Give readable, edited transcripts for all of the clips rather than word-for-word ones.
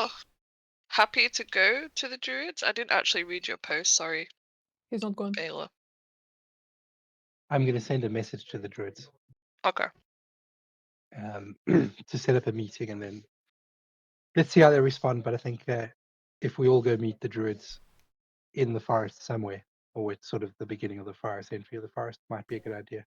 are happy to go to the druids. I didn't actually read your post. Sorry, He's not going. Baylor. I'm going to send a message to the druids Okay. to set up a meeting, and then let's see how they respond. But I think if we all go meet the druids in the forest somewhere, or at sort of the beginning of the forest, entry of the forest, might be a good idea.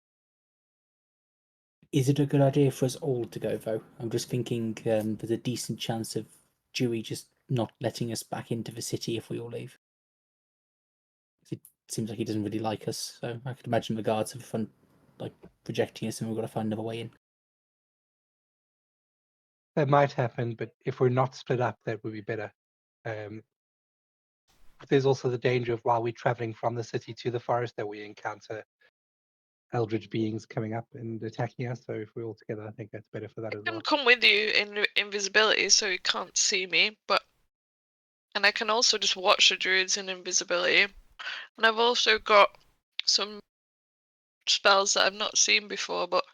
Is it a good idea for us all to go, though? I'm just thinking there's a decent chance of Dewey just not letting us back into the city if we all leave. It seems like he doesn't really like us, so I could imagine the guards have fun, like, rejecting us, and we've got to find another way in. That might happen, but if we're not split up, that would be better. There's also the danger of, while we're traveling from the city to the forest, that we encounter eldritch beings coming up and attacking us. So if we're all together, I think that's better for that I as can well. come with you in invisibility so you can't see me, and I can also just watch the druids in invisibility. And I've also got some spells that I've not seen before, but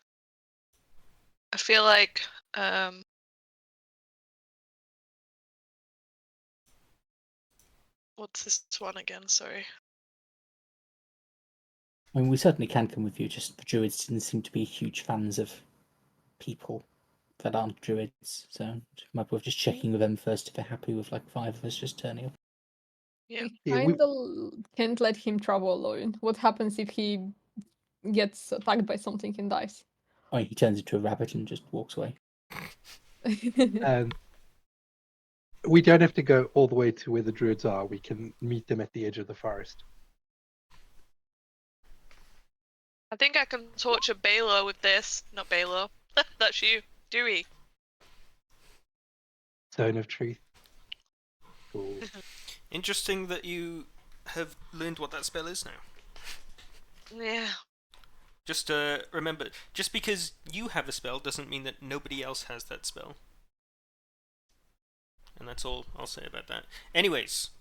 I feel like what's this one again? Sorry. I mean, we certainly can come with you, just the druids didn't seem to be huge fans of people that aren't druids, so it might be worth just checking with them first if they're happy with, like, 5 of us just turning up. Yeah. We Yeah, kinda can't let him travel alone. What happens if he gets attacked by something and dies? Oh, he turns into a rabbit and just walks away. we don't have to go all the way to where the druids are. We can meet them at the edge of the forest. I think I can torture Baylor with this. Not Baylor. That's you. Dewey. Zone of truth. Cool. Interesting that you have learned what that spell is now. Yeah. Just remember, just because you have a spell doesn't mean that nobody else has that spell. And that's all I'll say about that. Anyways,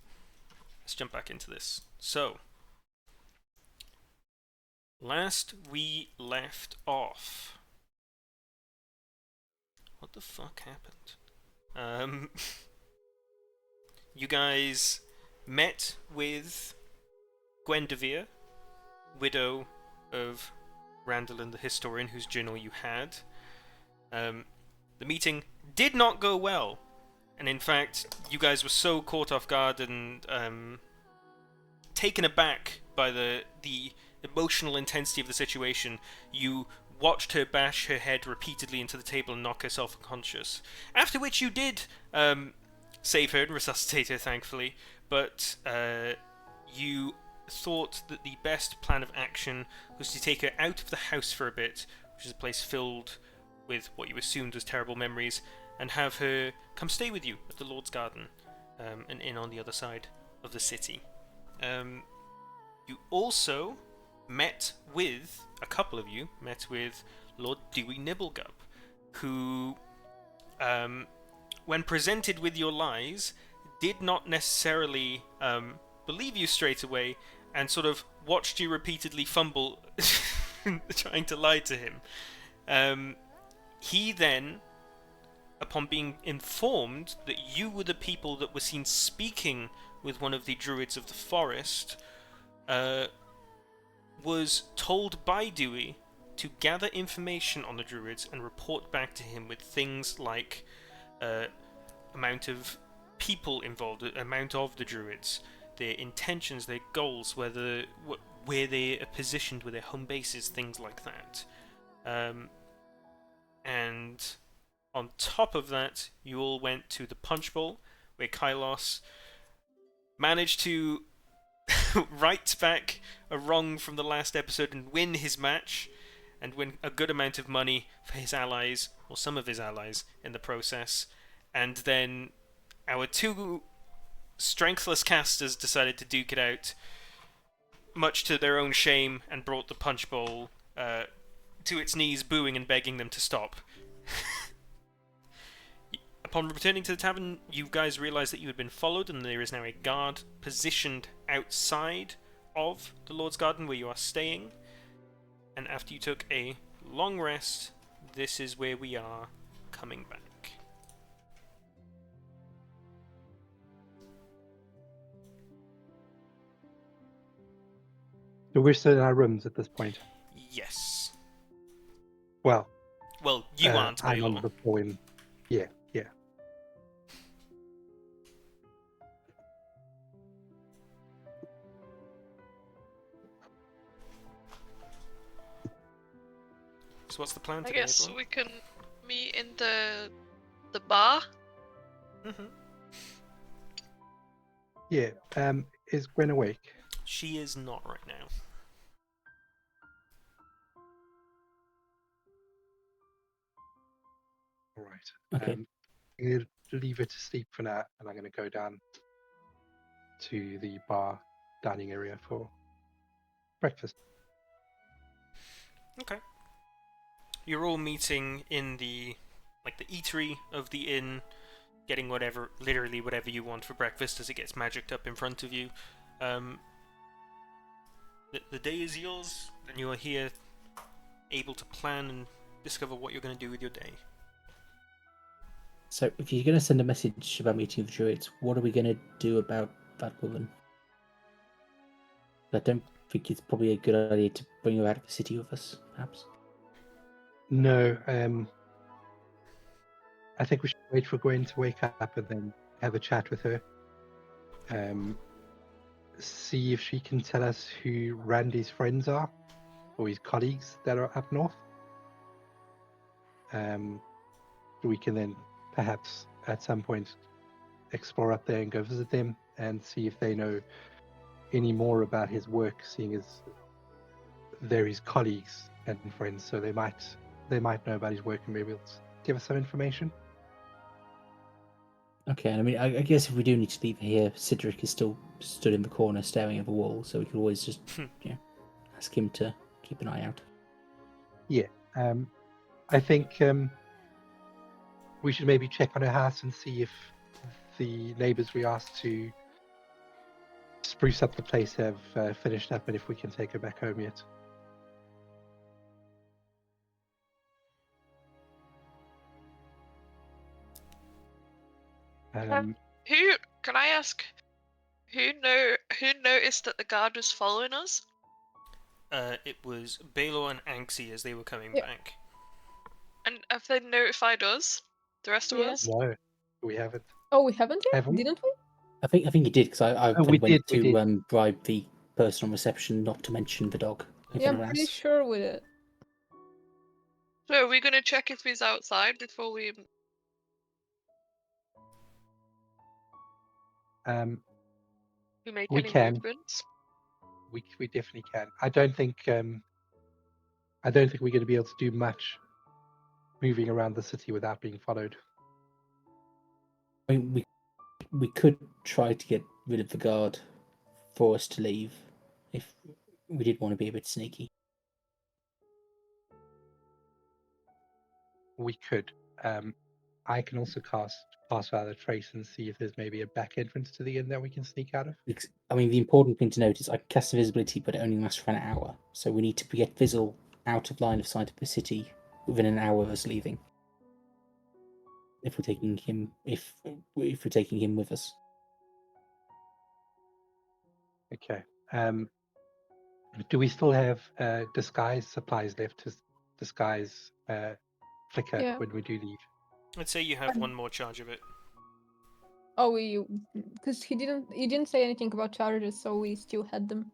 let's jump back into this. So, last we left off. What the fuck happened? You guys met with Gwendevere, widow of Randallin the historian, whose journal you had. The meeting did not go well, and in fact, you guys were so caught off guard and taken aback by the emotional intensity of the situation, you watched her bash her head repeatedly into the table and knock herself unconscious. After which you did save her and resuscitate her, thankfully, but you thought that the best plan of action was to take her out of the house for a bit, which is a place filled with what you assumed was terrible memories, and have her come stay with you at the Lord's Garden, an inn on the other side of the city. You also met with, a couple of you met with Lord Dewey Nibblegup, who, when presented with your lies, did not necessarily believe you straight away, and sort of watched you repeatedly fumble trying to lie to him. He then, upon being informed that you were the people that were seen speaking with one of the druids of the forest, was told by Dewey to gather information on the druids and report back to him with things like amount of people involved, amount of the druids, their intentions, their goals, where they are positioned with their home bases, things like that. And on top of that, you all went to the Punch Bowl, where Kylos managed to right back a wrong from the last episode and win his match, and win a good amount of money for his allies, or some of his allies, in the process. And then our two strengthless casters decided to duke it out, much to their own shame, and brought the Punch Bowl to its knees, booing and begging them to stop. Upon returning to the tavern, you guys realised that you had been followed, and there is now a guard positioned outside of the Lord's Garden where you are staying. And after you took a long rest, this is where we are coming back. So we're still in our rooms at this point. Yes. Well, Well, you aren't, I'm on Baylor. the point. Yeah, yeah. So what's the plan I today, guess everyone? we can meet in the bar. Mm-hmm. Yeah. Is Gwen awake? She is not right now. All right. Okay. I'm gonna leave her to sleep for now, and I'm gonna go down to the bar dining area for breakfast. Okay. You're all meeting in the eatery of the inn, getting literally whatever you want for breakfast as it gets magicked up in front of you. The day is yours, and you are here able to plan and discover what you're going to do with your day. So if you're going to send a message about meeting with druids, what are we going to do about that woman? I don't think it's probably a good idea to bring her out of the city with us, perhaps. No. I think we should wait for Gwen to wake up and then have a chat with her. See if she can tell us who Randy's friends are, or his colleagues that are up north. We can then perhaps at some point explore up there and go visit them and see if they know any more about his work, seeing as they're his colleagues and friends, so they might know about his work and maybe able to give us some information. Okay, and I mean, I guess if we do need to leave her here, Cedric is still stood in the corner staring at the wall, so we could always just ask him to keep an eye out. Yeah. I think we should maybe check on her house and see if the neighbors we asked to spruce up the place have finished up and if we can take her back home yet. Who can I ask? Who noticed that the guard was following us? It was Baylor and Anxie as they were coming Yeah. back. And have they notified us? The rest of Yeah. us? No, we haven't. Oh, we haven't yet? Have we? Didn't we? I think he did, because I Oh, we went did. to bribe the person on reception not to mention the dog. Yeah, I'm pretty sure we did. So are we gonna check if he's outside before we make We any can. movements? We definitely can. I don't think we're going to be able to do much moving around the city without being followed. I mean, we could try to get rid of the guard for us to leave if we did want to be a bit sneaky. We could. I can also cast Pass Without a Trace and see if there's maybe a back entrance to the inn that we can sneak out of. I mean, the important thing to note is I can cast invisibility, but it only lasts for an hour. So we need to get Fizzle out of line of sight of the city within an hour of us leaving. If we're taking him, if we're taking him with us. Okay. Do we still have disguise supplies left to disguise Flicker Yeah. when we do leave? I'd say you have one more charge of it. Oh, because he didn't say anything about charges, so we still had them.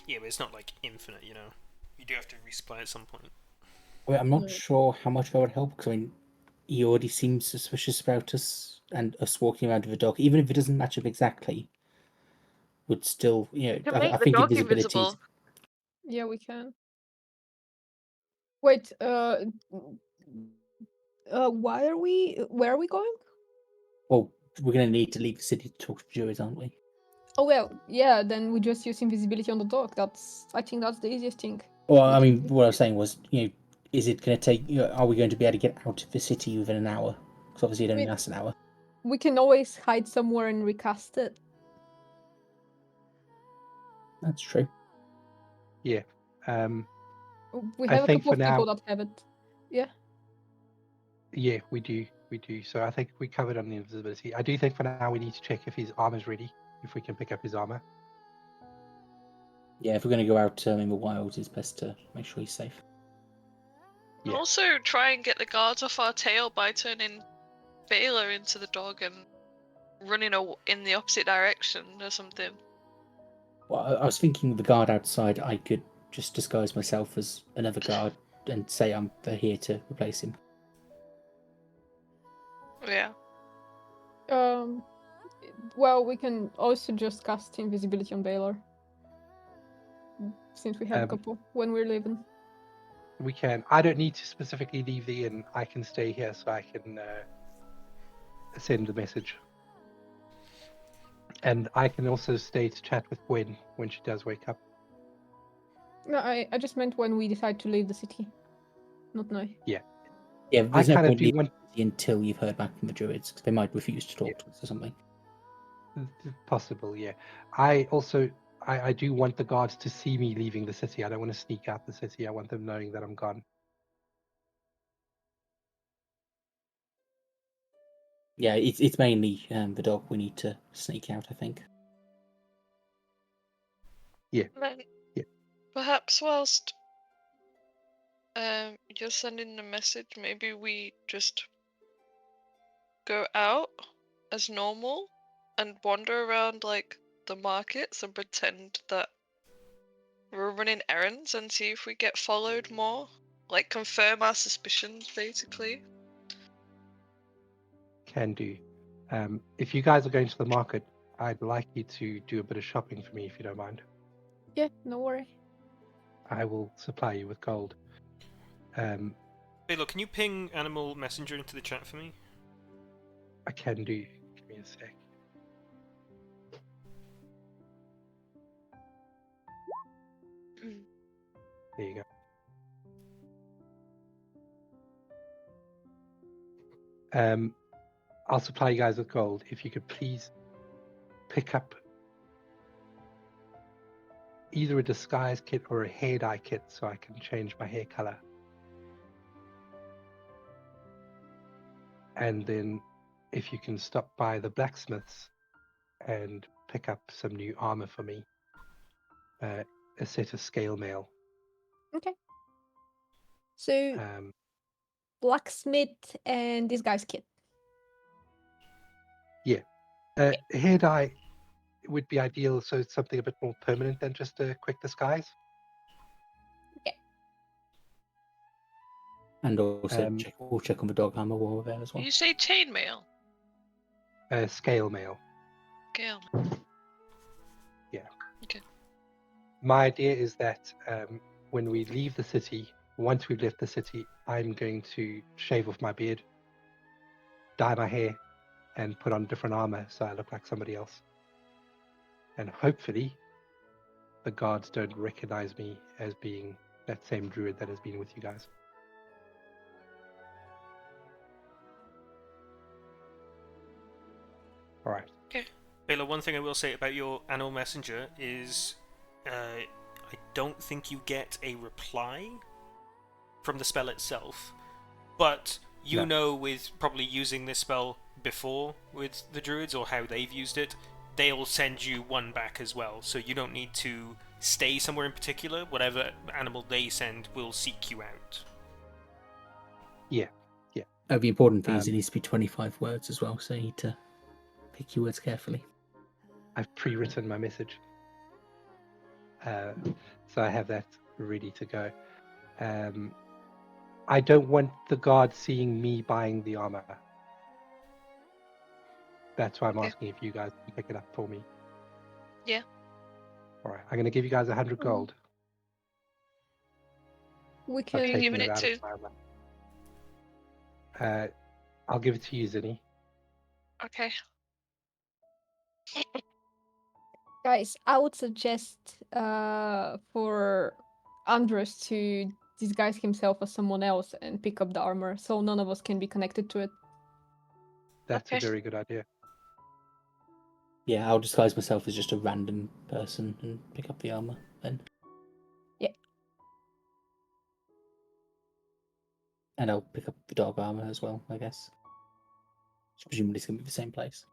Yeah, but it's not like infinite, you know. You do have to resupply at some point. Well, I'm not No. sure how much that would help, because I mean, he already seems suspicious about us and us walking around with a dog, even if it doesn't match up exactly. Would still, Can make I the think dog invisibility. invisible. Yeah, we can. Wait, why are we? Where are we going? Well, we're going to need to leave the city to talk to juries, aren't we? Oh well, yeah. Then we just use invisibility on the dog. I think that's the easiest thing. Well, I we mean, can do. what I was saying was, is it going to take? Are we going to be able to get out of the city within an hour? Because obviously it only lasts an hour. We can always hide somewhere and recast it. That's true. Yeah. We I have a think couple of for people now- that have it. Yeah. Yeah, we do. So I think we covered on the invisibility. I do think for now we need to check if his armor's ready, if we can pick up his armor. Yeah, if we're going to go out in the wild, it's best to make sure he's safe. And Yeah. also try and get the guards off our tail by turning Baylor into the dog and running in the opposite direction or something. Well, I was thinking with the guard outside, I could just disguise myself as another guard and say I'm here to replace him. Yeah. Well, we can also just cast invisibility on Baylor. Since we have a couple when we're leaving. We can. I don't need to specifically leave the inn. I can stay here so I can send the message. And I can also stay to chat with Gwen when she does wake up. No, I just meant when we decide to leave the city. Not now. Yeah, I there's no kind of point do leaving want until you've heard back from the druids, because they might refuse to talk to us or something. possible, yeah. I also I do want the guards to see me leaving the city. I don't want to sneak out the city. I want them knowing that I'm gone. Yeah, it's mainly the dog we need to sneak out, I think. Yeah. Then Yeah. perhaps whilst you're sending the message, maybe we just go out as normal and wander around like the markets and pretend that we're running errands and see if we get followed more. Like confirm our suspicions basically. Can do. If you guys are going to the market, I'd like you to do a bit of shopping for me if you don't mind. Yeah, no worry. I will supply you with gold. Baylor, can you ping Animal Messenger into the chat for me? I can do. Give me a sec. There you go. I'll supply you guys with gold. If you could please pick up either a disguise kit or a hair dye kit so I can change my hair color. And then if you can stop by the blacksmiths and pick up some new armor for me, a set of scale mail. Okay. So blacksmith and disguise kit. Yeah. Hair dye would be ideal, so it's something a bit more permanent than just a quick disguise. Okay. And also we'll check on the dog armor while we're there as well. Did you say chainmail? Scale mail. Scale. Yeah. Okay. My idea is that when we leave the city, once we've left the city, I'm going to shave off my beard, dye my hair, and put on different armor so I look like somebody else. And hopefully, the guards don't recognize me as being that same druid that has been with you guys. All right. Okay. Baylor, one thing I will say about your Animal Messenger is I don't think you get a reply from the spell itself, but you know with probably using this spell before with the druids or how they've used it, they'll send you one back as well, so you don't need to stay somewhere in particular. Whatever animal they send will seek you out. Yeah. The important thing is it needs to be 25 words as well, so you need to pick your words carefully. I've pre-written my message, so I have that ready to go. I don't want the guard seeing me buying the armor. That's why I'm asking if you guys can pick it up for me. Yeah. All right, I'm going to give you guys 100 gold. We I've can taken giving it it out to? of my armor. I'll give it to you, Zinni. Okay. Guys, I would suggest for Andres to disguise himself as someone else and pick up the armor so none of us can be connected to it. That's a Okay. very good idea. Yeah, I'll disguise myself as just a random person and pick up the armor then. Yeah. And I'll pick up the dog armor as well, I guess. Presumably it's going to be the same place.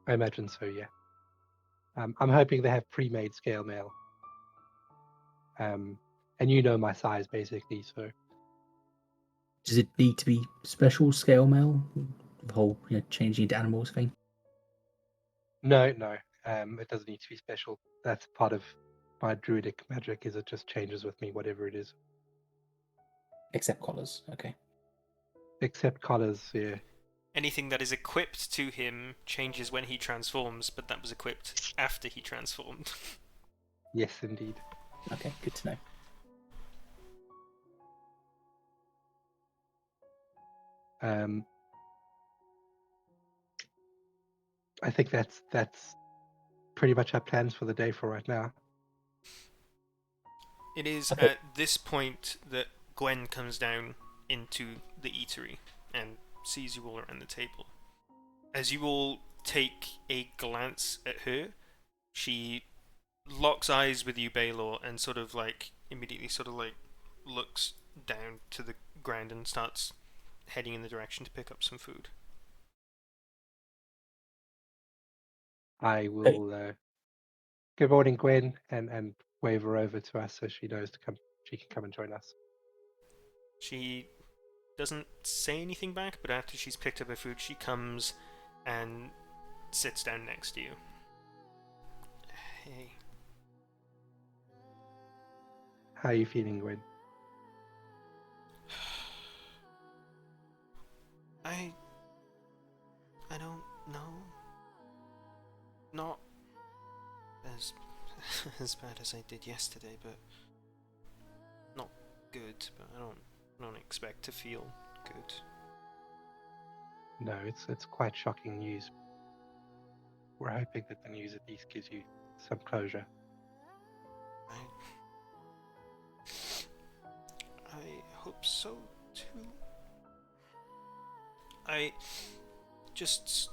I imagine so, yeah. I'm hoping they have pre-made scale mail. And you know my size basically, so Does it need to be special scale mail? The whole changing into animals thing? no. It doesn't need to be special. That's part of my druidic magic. Is it just changes with me, whatever it is, Except collars. Okay. except colors. Yeah. Anything that is equipped to him changes when he transforms, but that was equipped after he transformed. Yes, indeed. Okay, good to know. I think that's pretty much our plans for the day for right now. It is Okay. at this point that Gwen comes down into the eatery and sees you all around the table. As you all take a glance at her, she locks eyes with you, Baylor, and sort of like immediately sort of like looks down to the ground and starts heading in the direction to pick up some food. I will good morning, Gwen, and wave her over to us so she knows to come. She can come and join us. She doesn't say anything back, but after she's picked up her food, she comes and sits down next to you. Hey. How are you feeling, Gwen? I don't know. Not as as bad as I did yesterday, but not good. But I don't expect to feel good. No, it's quite shocking news. We're hoping that the news at least gives you some closure. I hope so too. I just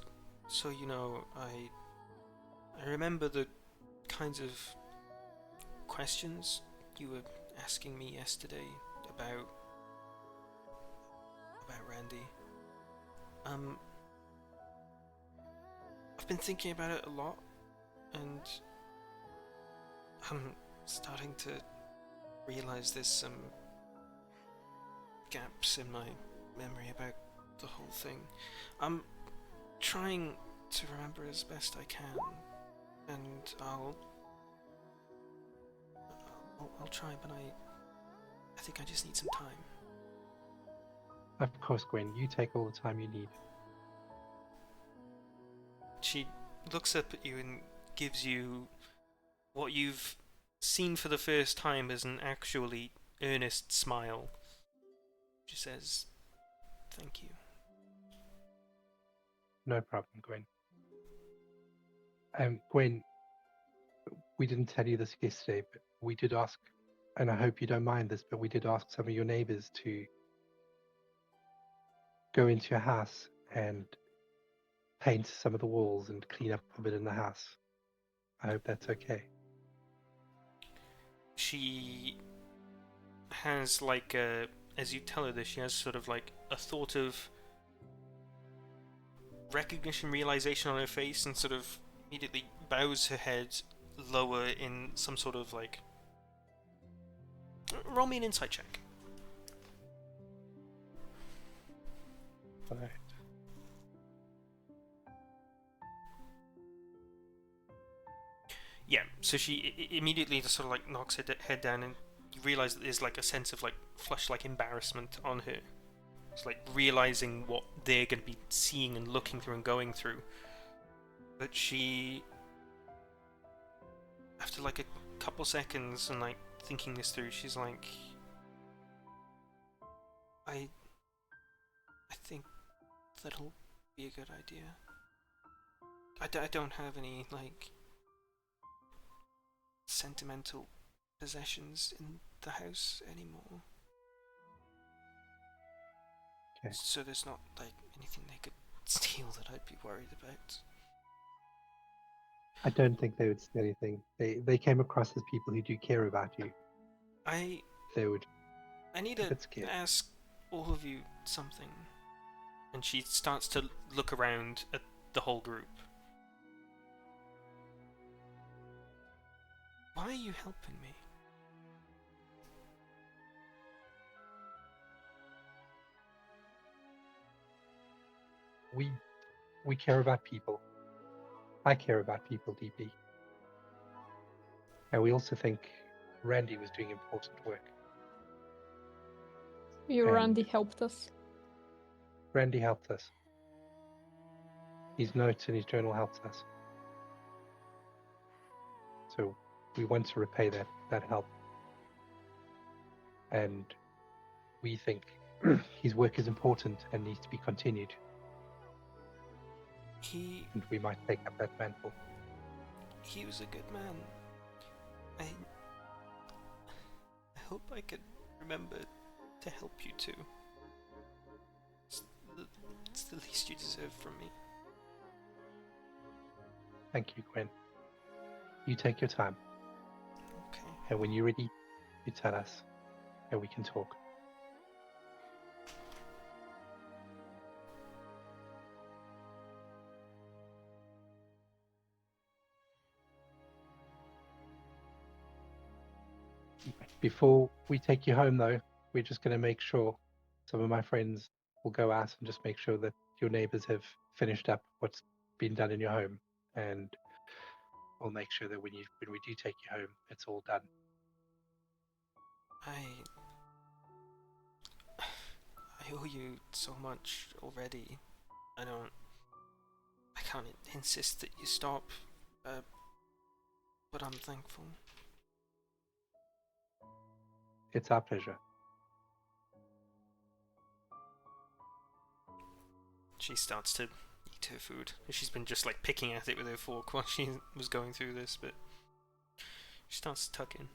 so you know, I remember the kinds of questions you were asking me yesterday about Randy. I've been thinking about it a lot, and I'm starting to realize there's some gaps in my memory about the whole thing. I'm trying to remember as best I can, and I'll try, but I think I just need some time. Of course, Gwen, you take all the time you need. She looks up at you and gives you what you've seen for the first time as an actually earnest smile. She says, "Thank you." No problem, Gwen. Gwen, we didn't tell you this yesterday, but we did ask, and I hope you don't mind this, but we did ask some of your neighbors to go into your house and paint some of the walls and clean up a bit in the house. I hope that's okay. She has like as you tell her this, she has sort of like a thought of recognition, realization on her face, and sort of immediately bows her head lower in some sort of like. Roll me an insight check. All right. Yeah, so she immediately just sort of like knocks her head down, and you realize that there's like a sense of like flush like embarrassment on her. It's like realizing what they're going to be seeing and looking through and going through. But she, after like a couple seconds and like thinking this through, she's like, I think that'll be a good idea. I don't have any like sentimental possessions in the house anymore. Okay. So there's not like anything they could steal that I'd be worried about. I don't think they would say anything. They came across as people who do care about you. I They would. need If to it's scared. ask all of you something. And she starts to look around at the whole group. Why are you helping me? We care about people. I care about people deeply. And we also think Randy was doing important work. Your And- Randy helped us. Randy helped us. His notes in his journal helped us. So we want to repay that help. And we think his work is important and needs to be continued. And we might take up that mantle. He was a good man. I hope I could remember to help you too. It's the least you deserve from me. Thank you, Gwen. You take your time. Okay. And when you're ready, you tell us and we can talk. Before we take you home, though, we're just going to make sure some of my friends will go out and just make sure that your neighbors have finished up what's been done in your home. And we'll make sure that when we do take you home, it's all done. I owe you so much already. I can't insist that you stop, but I'm thankful. It's our pleasure. She starts to eat her food. She's been just like picking at it with her fork while she was going through this, but she starts to tuck in.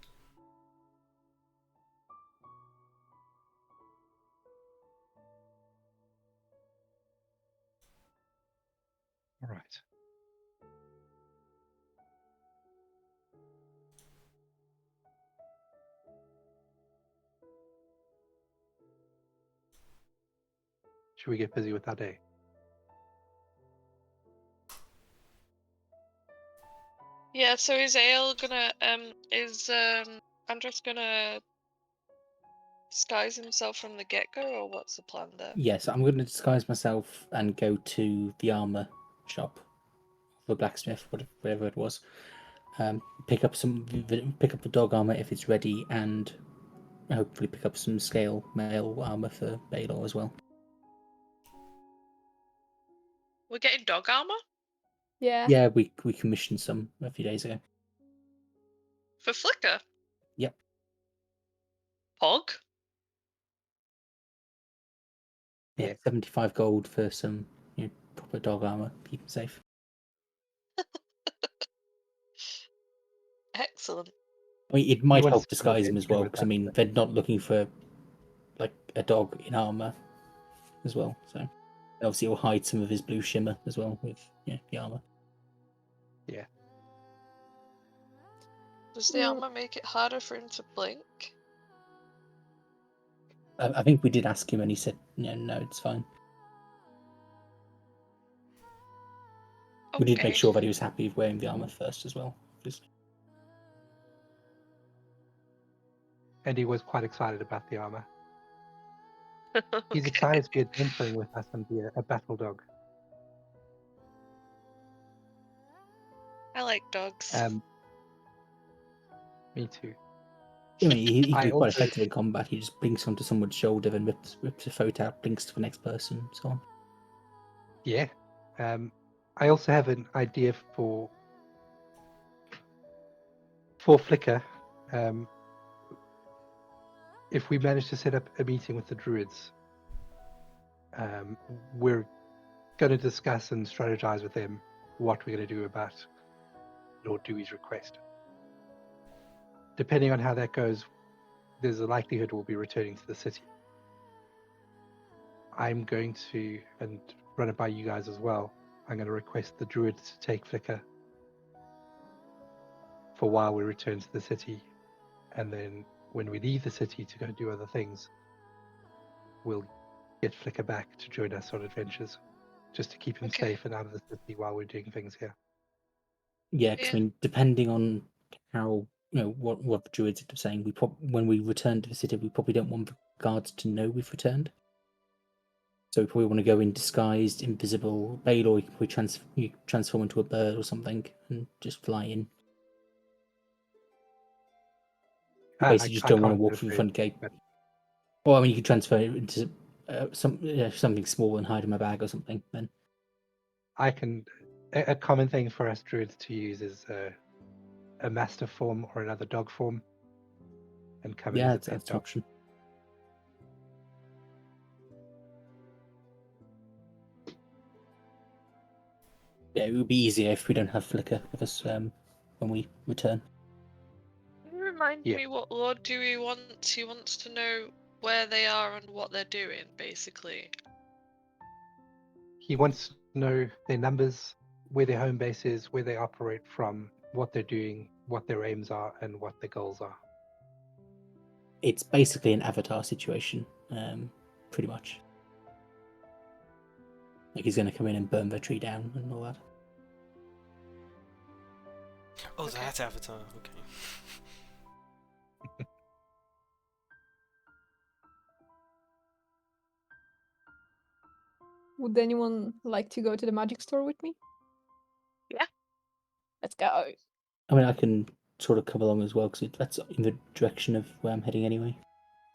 All right. Should we get busy with our day? Yeah, so is Ale gonna is Andros gonna disguise himself from the get-go, or what's the plan there? Yes, I'm going to disguise myself and go to the armor shop, the blacksmith, whatever it was. Pick up the dog armor if it's ready, and hopefully pick up some scale mail armor for Baylor as well. We're getting dog armor Yeah. Yeah, we commissioned some a few days ago. for Flicker. Yep. Pog. Yeah, 75 gold for some proper dog armor. Keep them safe. Excellent. I mean, it might want help to disguise them as well, with because I mean, they're not looking for like a dog in armor as well. So obviously, it will hide some of his blue shimmer as well with the armor. Yeah. Does the armor make it harder for him to blink? I think we did ask him, and he said, no, it's fine. Okay. We did make sure that he was happy with wearing the armor first as well. And he was quite excited about the armor. He's Okay. excited to be adventuring with us and be a battle dog. I like dogs. Me too. I mean, he can I be quite also- effective in combat. He just blinks onto someone's shoulder, then rips a photo out, blinks to the next person, so on. Yeah. I also have an idea for Flicker. If we manage to set up a meeting with the druids, we're going to discuss and strategize with them what we're going to do about Lord Dewey's request. Depending on how that goes, there's a likelihood we'll be returning to the city. I'm going to, and run it by you guys as well, I'm going to request the druids to take Flicker for a while we return to the city, and then when we leave the city to go do other things, we'll get Flicker back to join us on adventures, just to keep him Okay. safe and out of the city while we're doing things here. Yeah, because I mean, depending on how what the druids end up saying. When we return to the city, we probably don't want the guards to know we've returned. So we probably want to go in disguised, invisible, veil, or we transform into a bird or something and just fly in. We basically just don't want to can't walk do through the it, front gate. but Well, I mean, you could transfer it into something small and hide in my bag or something. Then I can. A common thing for us druids to use is a mastiff form or another dog form, and come in as a pet that's an dog. option. Yeah, it would be easier if we don't have Flicker with us when we return. Can you remind Yeah. me what Lord Dewey wants? He wants to know where they are and what they're doing, basically. He wants to know their numbers, where their home base is, where they operate from, what they're doing, what their aims are, and what their goals are. It's basically an Avatar situation, pretty much. Like he's going to come in and burn the tree down and all that. Oh, Okay. that Avatar. Okay. Would anyone like to go to the magic store with me? Yeah. Let's go. I mean, I can sort of come along as well because that's in the direction of where I'm heading anyway.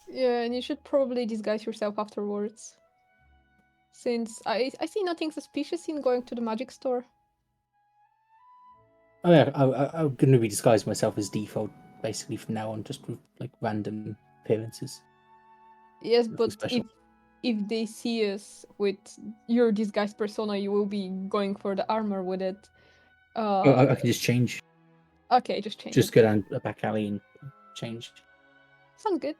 Yeah, and you should probably disguise yourself afterwards. Since I see nothing suspicious in going to the magic store. Oh yeah, I'm going to be disguised myself as default basically from now on, just with like random appearances. Yes, Nothing but special. if they see us with your disguised persona, you will be going for the armor with it. I can just change. Okay, just change Just it. go down a back alley and change. Sounds good.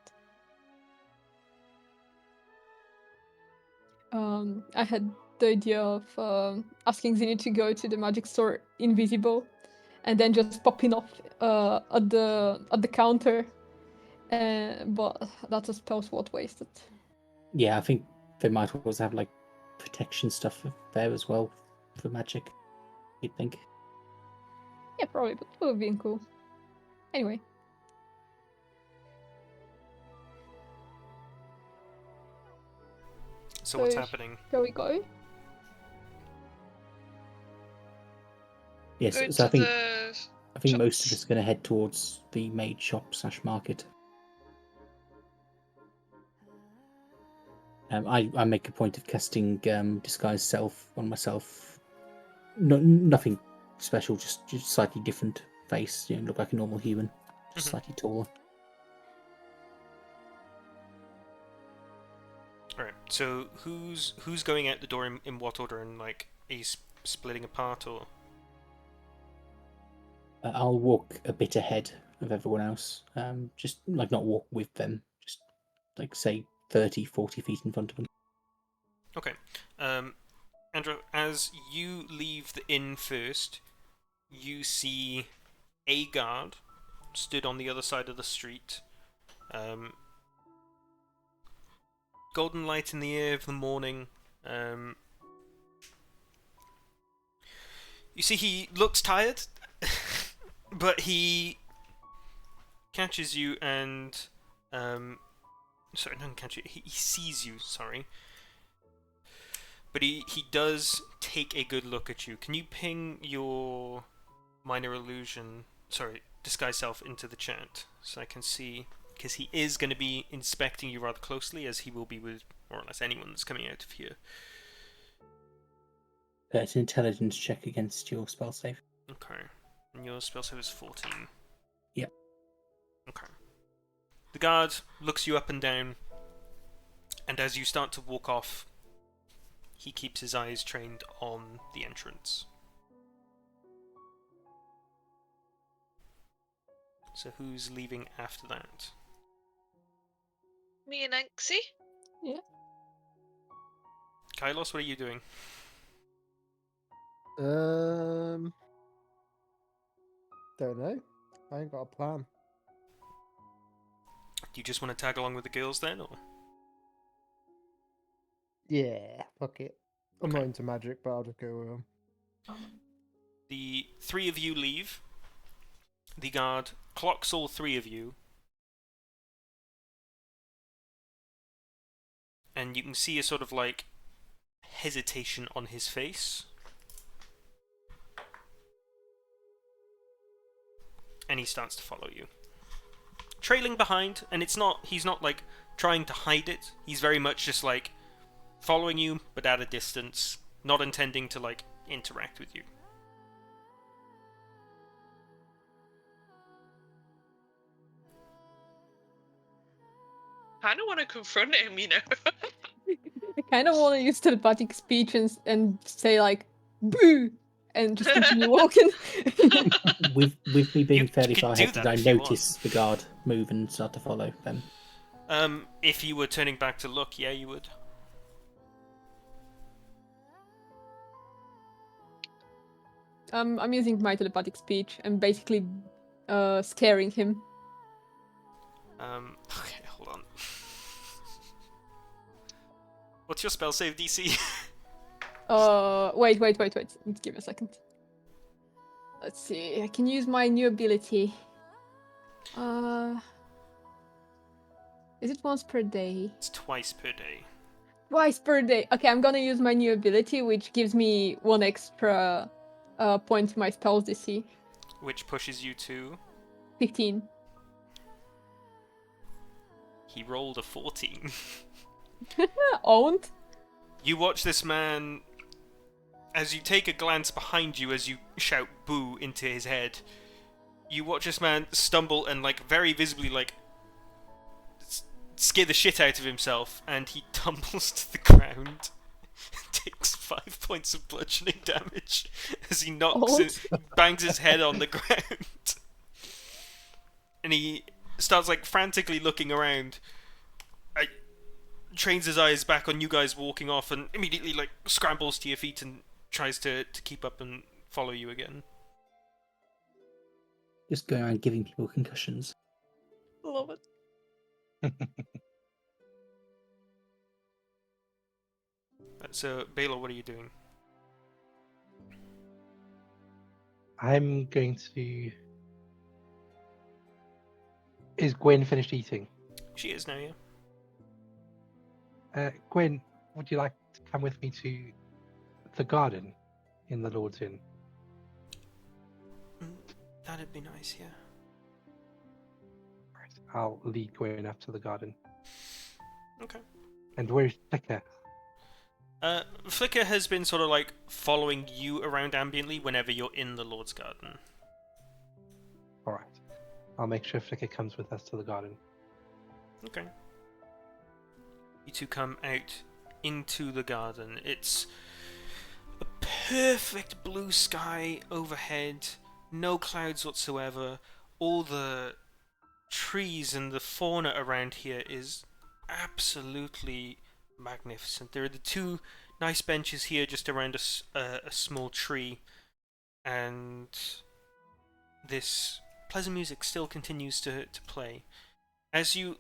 I had the idea of asking Zinni to go to the magic store invisible, and then just popping off at the counter. But that's a spell slot wasted. Yeah, I think they might also have like protection stuff there as well for magic. You'd think. Yeah, probably, but it would have been cool. Anyway, So what's So, happening? shall we go? Yes, Going so to I think the most of shops. us are going to head towards the maid shop / market. I make a point of casting disguise self on myself. Nothing special, just slightly different face. Look like a normal human, just Mhm. slightly taller. Alright, so who's going out the door in what order, and like are you splitting apart or? I'll walk a bit ahead of everyone else. Just like not walk with them, just like say 30, 40 feet in front of them. Okay. Andrew, as you leave the inn first, you see a guard stood on the other side of the street. Golden light in the air of the morning. You see, he looks tired, but he catches you and sorry, doesn't catch you. He sees you. Sorry, but he does take a good look at you. Can you ping your minor illusion? Sorry, disguise self into the chat so I can see, because he is going to be inspecting you rather closely, as he will be with more or less anyone that's coming out of here. It's an intelligence check against your spell save. Okay, and your spell save is 14. Yep. Okay. The guard looks you up and down, and as you start to walk off, he keeps his eyes trained on the entrance. So who's leaving after that? Me and Anxie? Yeah. Kylos, what are you doing? Don't know. I ain't got a plan. Do you just want to tag along with the girls then, or? Yeah, fuck it. I'm Okay. not into magic, but I'll just go with them. The three of you leave, The guard clocks all three of you, and you can see a sort of like hesitation on his face. And he starts to follow you. Trailing behind, and he's not like trying to hide it. He's very much just like following you, but at a distance, not intending to like interact with you. I don't want to confront him, you know. I kind of want to use telepathic speech and say like "boo" and just continue walking. With me being You fairly could far do ahead, that did I if you notice the guard move and start to follow them? If you were turning back to look, yeah, you would. I'm using my telepathic speech and basically scaring him. Okay, hold on. What's your spell save DC? Wait. Let's give me a second. Let's see. I can use my new ability. Is it once per day? It's twice per day. Twice per day. Okay, I'm gonna use my new ability, which gives me 1 extra point to my spells DC. Which pushes you to... 15. He rolled a 14. Owned. You watch this man, as you take a glance behind you as you shout boo into his head, you watch this man stumble and like very visibly like scare the shit out of himself, and he tumbles to the ground. Takes 5 points of bludgeoning damage as he bangs his head on the ground. And he starts like frantically looking around. Trains his eyes back on you guys walking off, and immediately like scrambles to your feet and tries to keep up and follow you again. Just going around giving people concussions. Love it. So, Baylor, what are you doing? I'm going to. Is Gwen finished eating? She is now, yeah. Gwen, would you like to come with me to the garden in the Lord's Inn? That'd be nice, yeah. Right, I'll lead Gwen up to the garden. Okay. And where's Flicker? Flicker has been sort of like following you around ambiently whenever you're in the Lord's Garden. Alright. I'll make sure Flicker comes with us to the garden. Okay. You two come out into the garden. It's a perfect blue sky overhead, no clouds whatsoever. All the trees and the fauna around here is absolutely magnificent. There are the two nice benches here just around a small tree, and this pleasant music still continues to play. As you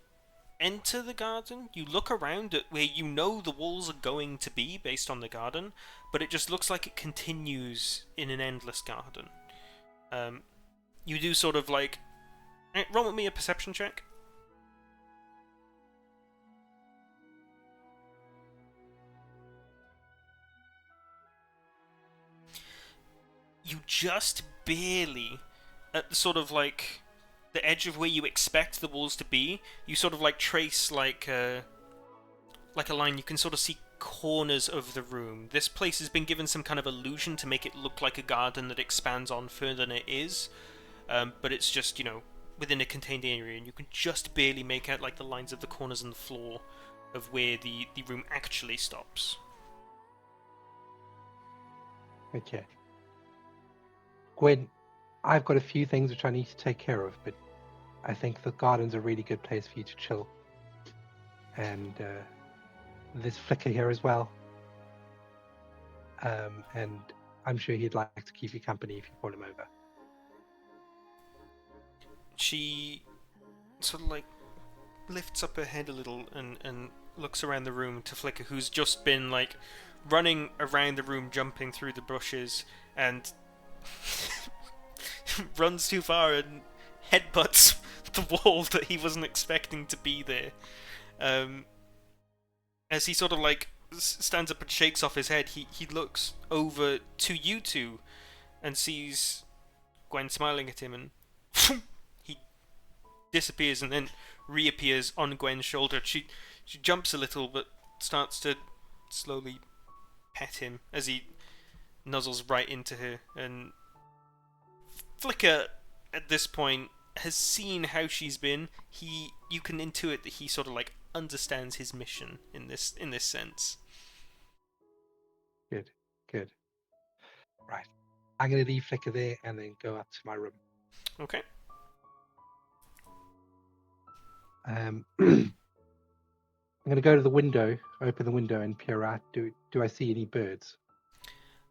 enter the garden, you look around at where you know the walls are going to be based on the garden, but it just looks like it continues in an endless garden. You do sort of like... roll with me a perception check. You just barely, at the sort of like the edge of where you expect the walls to be, you sort of like trace like a line. You can sort of see corners of the room. This place has been given some kind of illusion to make it look like a garden that expands on further than it is, but it's just, you know, within a contained area, and you can just barely make out like the lines of the corners and the floor of where the room actually stops. Okay. Gwen, I've got a few things which I need to take care of, but I think the garden's a really good place for you to chill. And there's Flicker here as well. And I'm sure he'd like to keep you company if you call him over. She sort of like lifts up her head a little and looks around the room to Flicker, who's just been like running around the room, jumping through the bushes, and runs too far and headbutts the wall that he wasn't expecting to be there. As he sort of like stands up and shakes off his head, he looks over to you two and sees Gwen smiling at him, and he disappears and then reappears on Gwen's shoulder. She jumps a little but starts to slowly pet him as he nuzzles right into her. And Flicker, at this point, has seen how she's been. You can intuit that he sort of like understands his mission in this sense. Good. Right. I'm going to leave Flicker there and then go up to my room. Okay. I'm going to go to the window, open the window and peer out. Do I see any birds?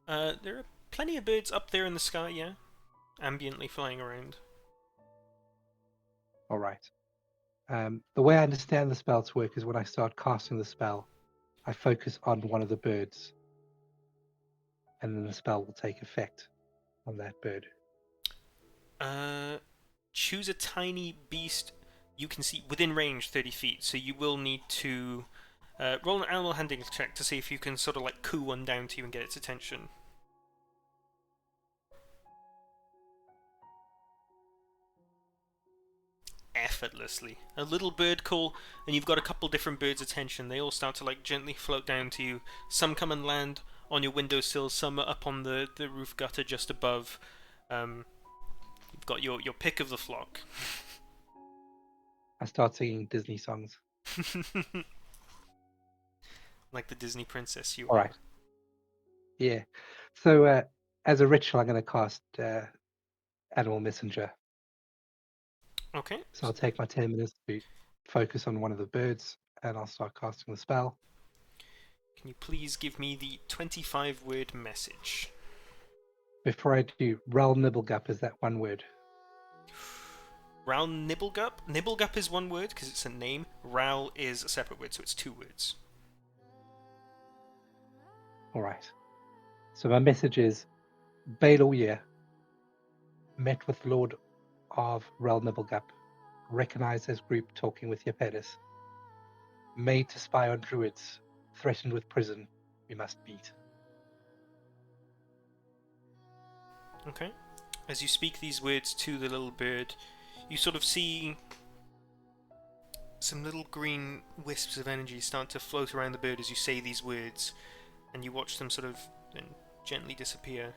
There are plenty of birds up there in the sky, yeah, ambiently flying around. All right. The way I understand the spell to work is when I start casting the spell, I focus on one of the birds, and then the spell will take effect on that bird. Choose a tiny beast you can see within range 30 feet, so you will need to roll an animal handling check to see if you can sort of like coo one down to you and get its attention. Effortlessly. A little bird call, and you've got a couple different birds' attention. They all start to like gently float down to you. Some come and land on your windowsill, some are up on the roof gutter just above. You've got your pick of the flock. I start singing Disney songs. Like the Disney princess you All are. right. Yeah. So as a ritual, I'm going to cast Animal Messenger. Okay. So I'll take my 10 minutes to focus on one of the birds, and I'll start casting the spell. Can you please give me the 25-word message? Before I do, Rel Nibblegup, is that one word? Ral Nibblegup? Nibblegup is one word because it's a name. Ral is a separate word, so it's 2 words. All right. So my message is, Baelor met with Lord of Rel Nibblegup, recognized as group talking with Yapetus. Made to spy on druids, threatened with prison, we must meet. Okay. As you speak these words to the little bird, you sort of see some little green wisps of energy start to float around the bird as you say these words, and you watch them sort of then gently disappear.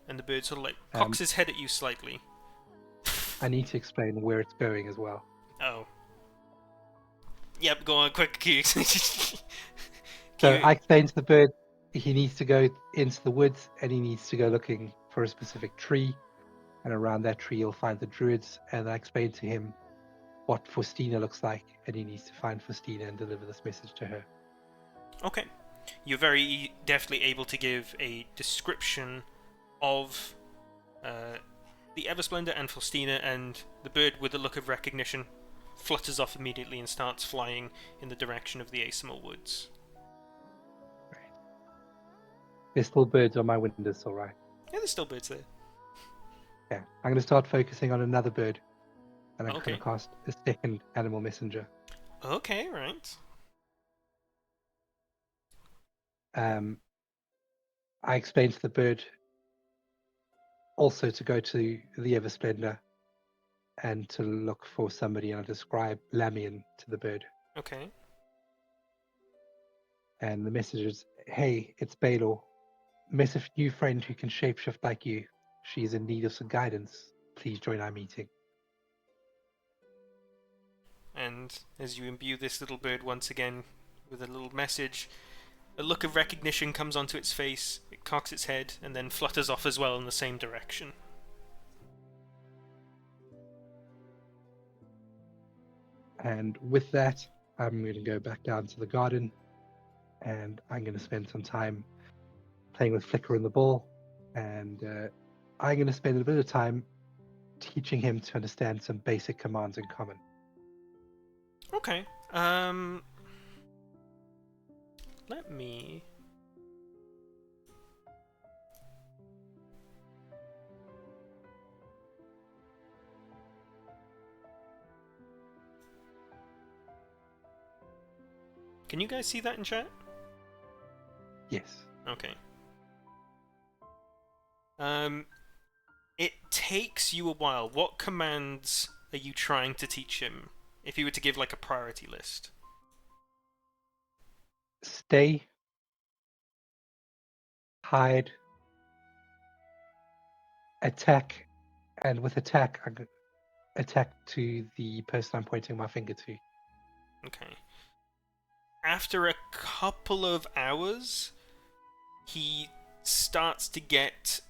And the bird sort of like cocks his head at you slightly. I need to explain where it's going as well. Oh. Yep, go on, quick, So I explained to the bird he needs to go into the woods and he needs to go looking for a specific tree, and around that tree he'll find the druids, and I explained to him what Faustina looks like, and he needs to find Faustina and deliver this message to her. Okay. You're very deftly able to give a description of the Eversplendor and Faustina, and the bird, with a look of recognition, flutters off immediately and starts flying in the direction of the Asimil Woods. Right. There's still birds on my windowsill, right? Yeah, there's still birds there. Yeah. I'm going to start focusing on another bird, and I'm Okay. going to cast a second Animal Messenger. Okay, right. I explained to the bird also to go to the Eversplendor and to look for somebody, and I describe Lamian to the bird. Okay. And the message is, hey, it's Baelor. Met a new friend who can shapeshift like you. She's in need of some guidance. Please join our meeting. And as you imbue this little bird once again with a little message, a look of recognition comes onto its face, it cocks its head, and then flutters off as well in the same direction. And with that, I'm going to go back down to the garden, and I'm going to spend some time playing with Flicker and the ball, and I'm going to spend a bit of time teaching him to understand some basic commands in common. Okay. Let me... Can you guys see that in chat? Yes. Okay. It takes you a while. What commands are you trying to teach him? If you were to give like a priority list. Stay. Hide. Attack. And with attack, attack to the person I'm pointing my finger to. Okay. After a couple of hours, he starts to get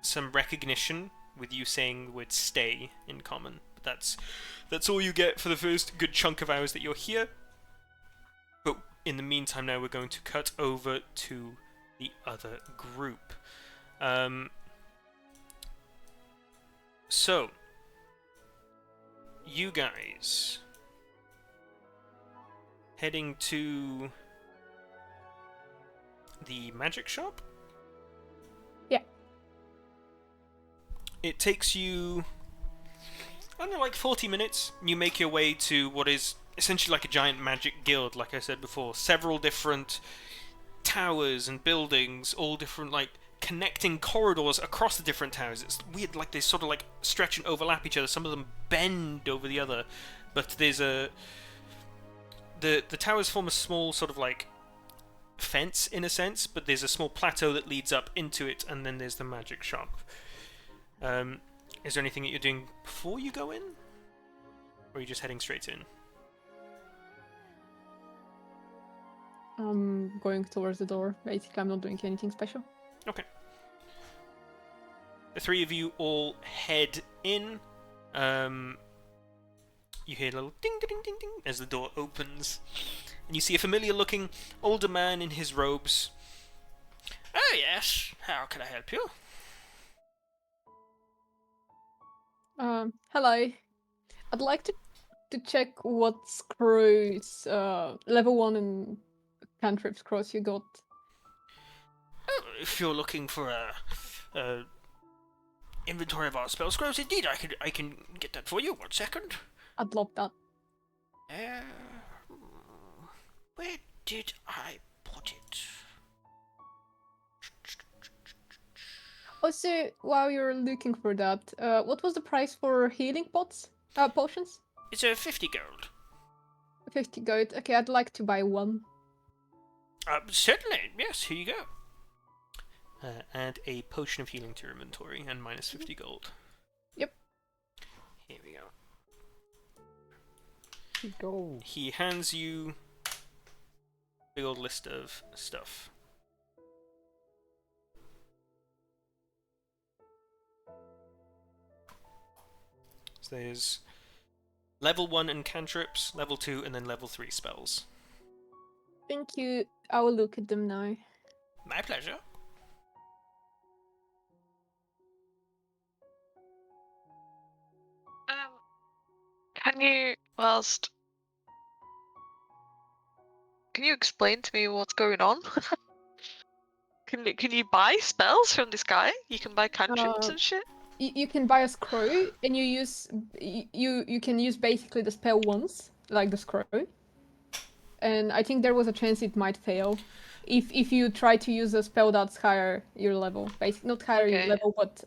some recognition with you saying the word "stay" in common. But that's all you get for the first good chunk of hours that you're here. But in the meantime, now we're going to cut over to the other group. So, you guys heading to the magic shop? Yeah. It takes you, I don't know, like 40 minutes. You make your way to what is essentially like a giant magic guild, like I said before. Several different towers and buildings, all different, like, connecting corridors across the different towers. It's weird, like they sort of like stretch and overlap each other. Some of them bend over the other, but there's the towers form a small sort of like fence in a sense, but there's a small plateau that leads up into it, and then there's the magic shop. Is there anything that you're doing before you go in, or are you just heading straight in? I'm going towards the door. Basically, I'm not doing anything special. Okay. The three of you all head in. You hear a little ding ding ding ding as the door opens, and you see a familiar-looking older man in his robes. Oh yes, how can I help you? Hello. I'd like to check what screws, level 1 and cantrip scrolls you got. Oh, if you're looking for a inventory of our spell scrolls, indeed, I can get that for you. 1 second. I'd love that. Where did I put it? Also, while you're looking for that, what was the price for healing potions? It's a 50 gold. 50 gold. Okay, I'd like to buy one. Certainly. Yes, here you go. Add a potion of healing to your inventory and minus 50 gold. Yep. Here we go. Go. He hands you a big old list of stuff. So there's level 1 and cantrips, level 2, and then level 3 spells. Thank you. I will look at them now. My pleasure. Can you explain to me what's going on? Can you buy spells from this guy? You can buy cantrips and shit? You can buy a scroll, and you can use basically the spell once, like the scroll. And I think there was a chance it might fail. If you try to use a spell that's higher your level. Basically, not higher your Okay. level, but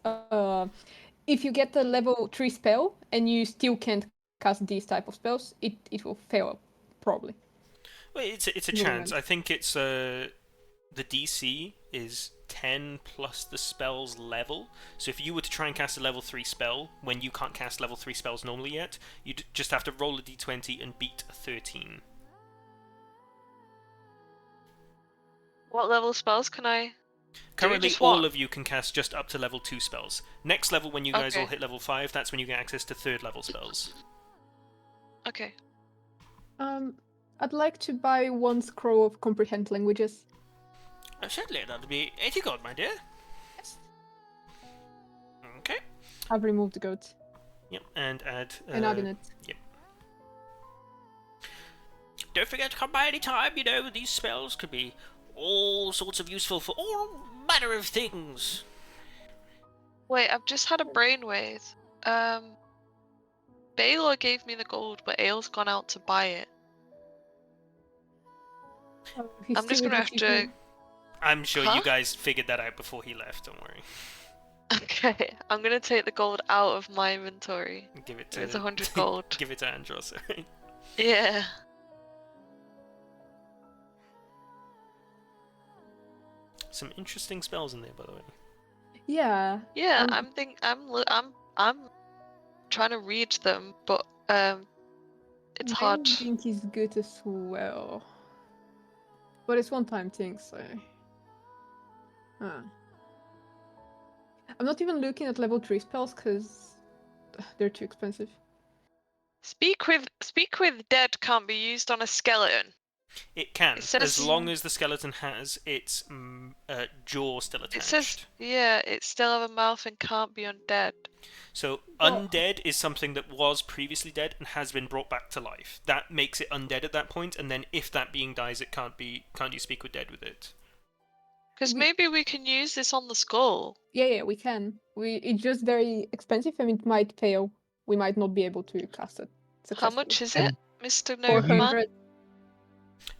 if you get a level 3 spell and you still can't cast these type of spells, it will fail, probably. Well, it's a No chance. moment. I think it's the DC is 10 plus the spell's level. So if you were to try and cast a level 3 spell when you can't cast level 3 spells normally yet, you'd just have to roll a d20 and beat a 13. What level spells can I? Currently, just all what? of you can cast just up to level 2 spells. Next level, when you guys all Okay. hit level 5, that's when you get access to 3rd level spells. Okay. I'd like to buy one scroll of comprehend languages. Certainly, that'll be 80 gold, my dear. Yes. Okay. I've removed the goat Yep, and add... and added it. Yep. Don't forget to come by any time, you know, these spells could be all sorts of useful for all manner of things. Wait, I've just had a brainwave. Baylor gave me the gold, but Ail's gone out to buy it. He's I'm just still gonna with have the to. GP. I'm sure Huh? you guys figured that out before he left. Don't worry. Okay, I'm gonna take the gold out of my inventory. Give it There's to 100 gold. give it to Andros. Right? Yeah. Some interesting spells in there, by the way. Yeah. Yeah, Um, I'm trying to read them, but it's hard. Mending is good as well. But it's one-time thing, so. Huh. I'm not even looking at level 3 spells because they're too expensive. Speak with dead can't be used on a skeleton. It can, It says- as long as the skeleton has its jaw still attached. It says, yeah, it still have a mouth and can't be undead. So Well- undead is something that was previously dead and has been brought back to life. That makes it undead at that point, and then if that being dies, it can't you speak with dead with it? Because We- maybe we can use this on the skull. Yeah, we can. It's just very expensive and it might fail. We might not be able to cast it How successfully. much is And- it, Mr. Or Nerd Man? 400.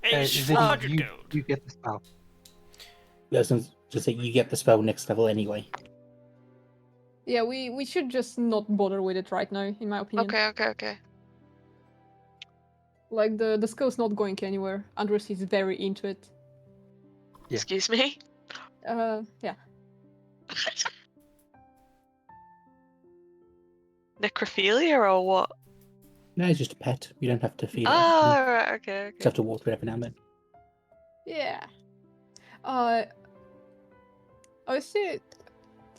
It's is it 400 you, gold. you get the spell? Yeah, I was gonna just say you get the spell next level anyway. Yeah, we should just not bother with it right now, in my opinion. Okay. Like the skull's not going anywhere. Andros is very into it. Yeah. Excuse me? Yeah. Necrophilia or what? No, it's just a pet. You don't have to feed it. Ah, You right, okay. just have to water it every now and then. Yeah. I see.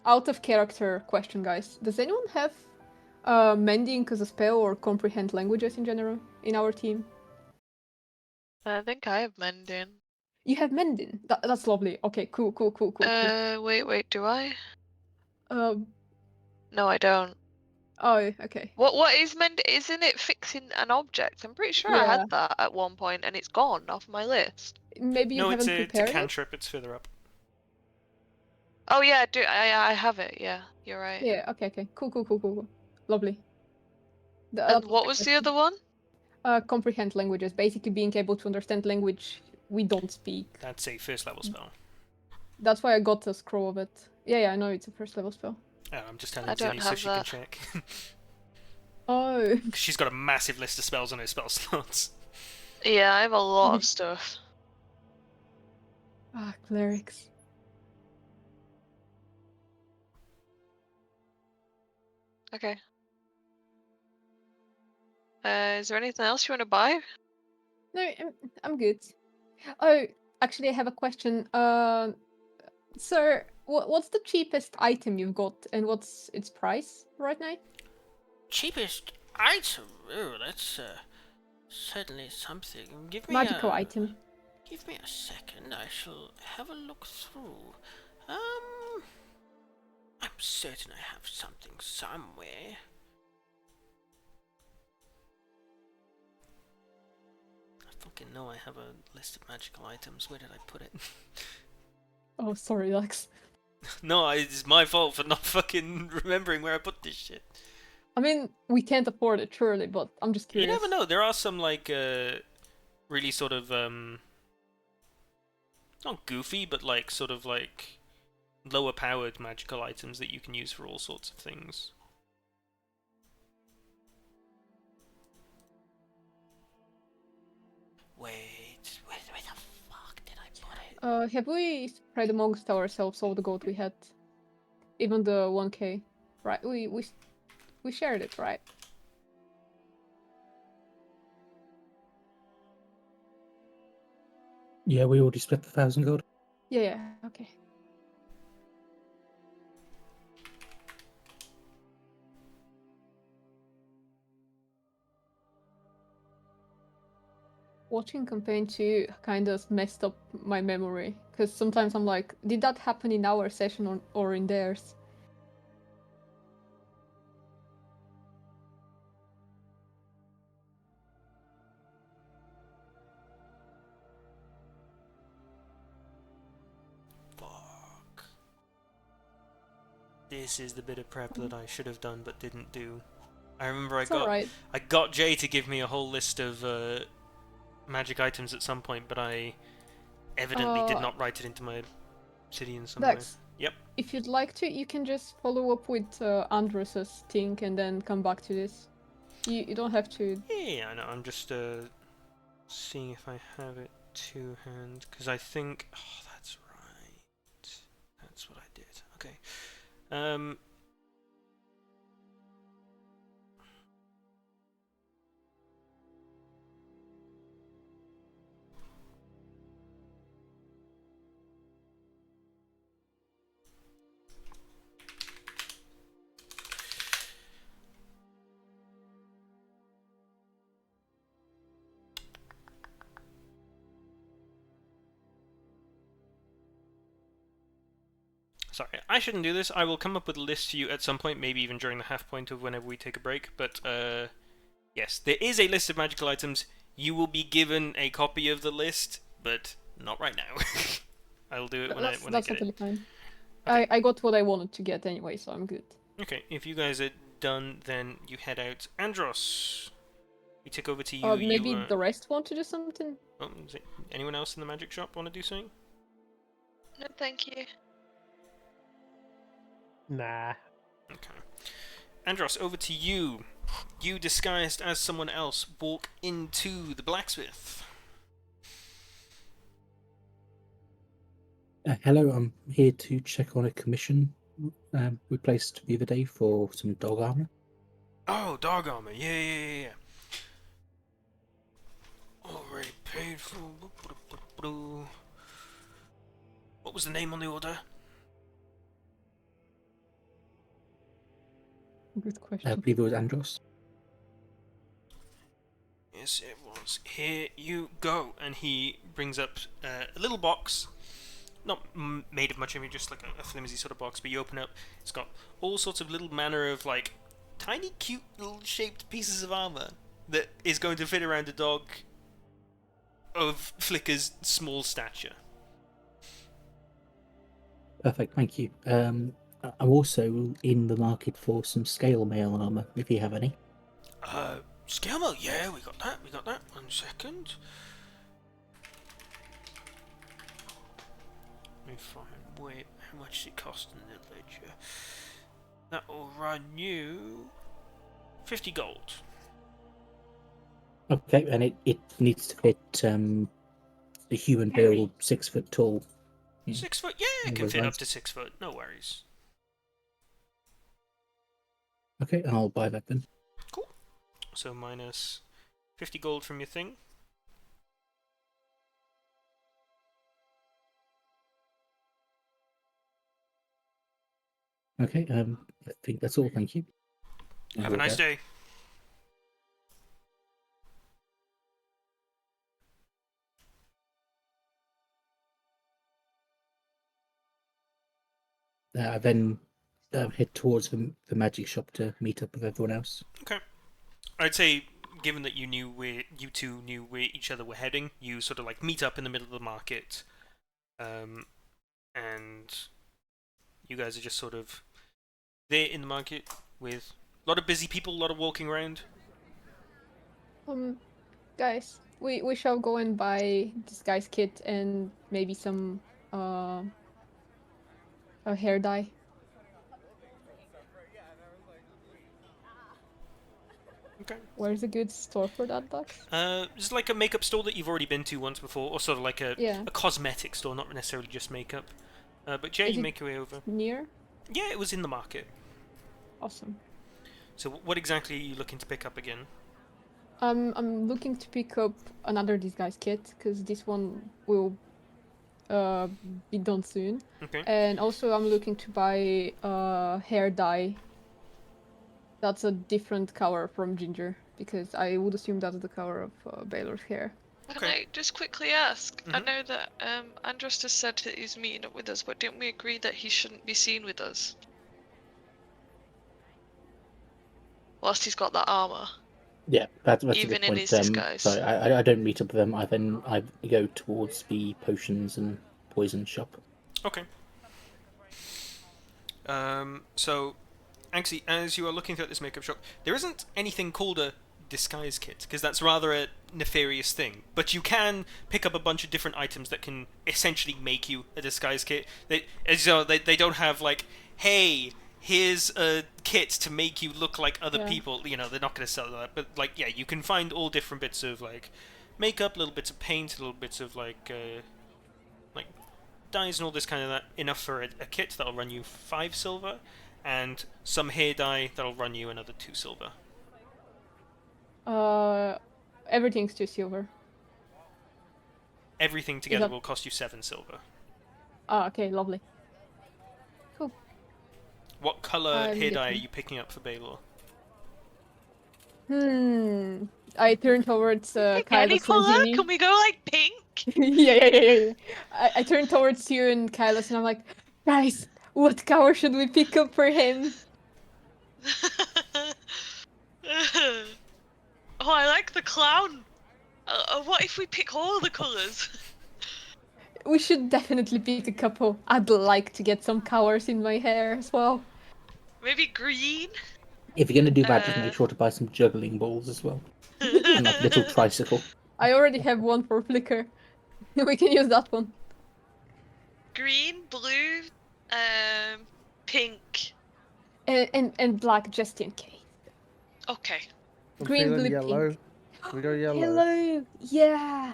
Out of character question, guys. Does anyone have mending as a spell or comprehend languages in general in our team? I think I have mending. You have mending. That's lovely. Okay, cool. Wait, do I? Um. No, I don't. Oh, okay. What is mend? Isn't it fixing an object? I'm pretty sure I Yeah. had that at one point and it's gone off my list. Maybe you No, it's haven't a prepared it. cantrip. It's further up. Oh yeah, I do. I have it. Yeah, you're right. Yeah. Okay. Cool. Lovely. And what was the other one? Comprehend languages. Basically, being able to understand language we don't speak. That's a first level spell. That's why I got a scroll of it. Yeah, I know it's a first level spell. Oh, I'm just telling I don't Zinni so have she can that. check. Oh. 'Cause she's got a massive list of spells on her spell slots. Yeah, I have a lot of stuff. Clerics. Okay. Is there anything else you want to buy? No, I'm good. Oh, actually, I have a question. Sir, what's the cheapest item you've got, and what's its price right now? Cheapest item? Oh, that's certainly something. Give me Magical a item. Give me a second. I shall have a look through. I'm certain I have something somewhere. I fucking know I have a list of magical items. Where did I put it? Oh, sorry, Lex. No, it's my fault for not fucking remembering where I put this shit. I mean, we can't afford it, surely, but I'm just You curious. never know. There are some like really sort of not goofy, but like sort of like lower powered magical items that you can use for all sorts of things. Wait, where the fuck did I put it? Have we spread amongst ourselves all the gold we had? Even the 1k? Right, we shared it, right? Yeah, we already split the 1,000 gold. Yeah, okay. Watching campaign 2 kind of messed up my memory, because sometimes I'm like, did that happen in our session or in theirs? Fuck. This is the bit of prep that I should have done but didn't do. I remember It's alright. I got Jay to give me a whole list of magic items at some point, but I evidently did not write it into my obsidian somewhere. Dex, Yep. if you'd like to, you can just follow up with Andros's thing and then come back to this. You don't have to. Yeah, I know. I'm just seeing if I have it to hand, because I think. Oh, that's right. That's what I did. Okay. Sorry, I shouldn't do this. I will come up with a list for you at some point, maybe even during the half point of whenever we take a break. But yes, there is a list of magical items. You will be given a copy of the list, but not right now. I'll do it when I That's get totally it. fine. Okay. I got what I wanted to get anyway, so I'm good. Okay, if you guys are done, then you head out. Andros, we take over to you. Maybe the rest want to do something? Oh, anyone else in the magic shop want to do something? No, thank you. Nah. Okay. Andros, over to you. You, disguised as someone else, walk into the blacksmith. Hello, I'm here to check on a commission we placed the other day for some dog armor. Oh, dog armor. Yeah. Already paid for. What was the name on the order? Good I question. believe it was Andros. Yes, it was. Here you go. And he brings up a little box. Not made of much, I mean, just like a flimsy sort of box, but you open up, it's got all sorts of little manner of, like, tiny, cute, little shaped pieces of armor that is going to fit around a dog of Flicker's small stature. Perfect, thank you. I'm also in the market for some scale mail armor, if you have any. Scale mail? Yeah, we got that. 1 second. Let me find wait, how much does it cost in the ledger? That will run you 50 gold. Okay, and it needs to fit a human build, 6 foot tall. 6 foot? Yeah, it can fit up to 6 foot. No worries. Okay, I'll buy that then. Cool. So minus 50 gold from your thing. Okay, I think that's all, thank you. Have a nice day. I then head towards the magic shop to meet up with everyone else. Okay. I'd say, given that you two knew where each other were heading, you sort of like meet up in the middle of the market, and you guys are just sort of there in the market with a lot of busy people, a lot of walking around. Guys, we shall go and buy this guy's kit and maybe some a hair dye. Okay. Where's a good store for that, Dax? It's like a makeup store that you've already been to once before, or sort of like a cosmetic store, not necessarily just makeup. But yeah, you make your way over. Near? Yeah, it was in the market. Awesome. So what exactly are you looking to pick up again? I'm looking to pick up another disguise kit because this one will be done soon. Okay. And also I'm looking to buy hair dye. That's a different color from Ginger because I would assume that's the color of Baylor's hair. Can Okay. I just quickly ask? I Mhm. know that Andros just said that he's meeting up with us, but didn't we agree that he shouldn't be seen with us? Whilst he's got that armor. Yeah, that's a Even good in point. his disguise. So I don't meet up with them. I go towards the potions and poison shop. Okay. So, actually, as you are looking through this makeup shop, there isn't anything called a disguise kit, because that's rather a nefarious thing. But you can pick up a bunch of different items that can essentially make you a disguise kit. They don't have like, hey, here's a kit to make you look like other Yeah. people. You know, they're not going to sell that. But like, yeah, you can find all different bits of like makeup, little bits of paint, little bits of like dyes and all this kind of that. Enough for a kit that'll run you 5 silver, and some hair dye that'll run you another 2 silver. Everything's 2 silver. Everything together that- will cost you 7 silver. Ah, okay, lovely. What colour I'm hair dye are getting- you picking up for Baylor? I turn towards Any Kylos colour? and Zini. Can we go like pink? Yeah. I turn towards you and Kylos, and I'm like, guys, what color should we pick up for him? Oh, I like the clown. What if we pick all the colours? We should definitely pick a couple. I'd like to get some colors in my hair as well. Maybe green? If you're going to do that, just make sure to buy some juggling balls as well. And like little tricycle. I already have one for Flicker. We can use that one. Green, blue, pink. And black just in case. Okay. I'm Green, feeling blue, yellow. pink. We go yellow. Yellow, yeah.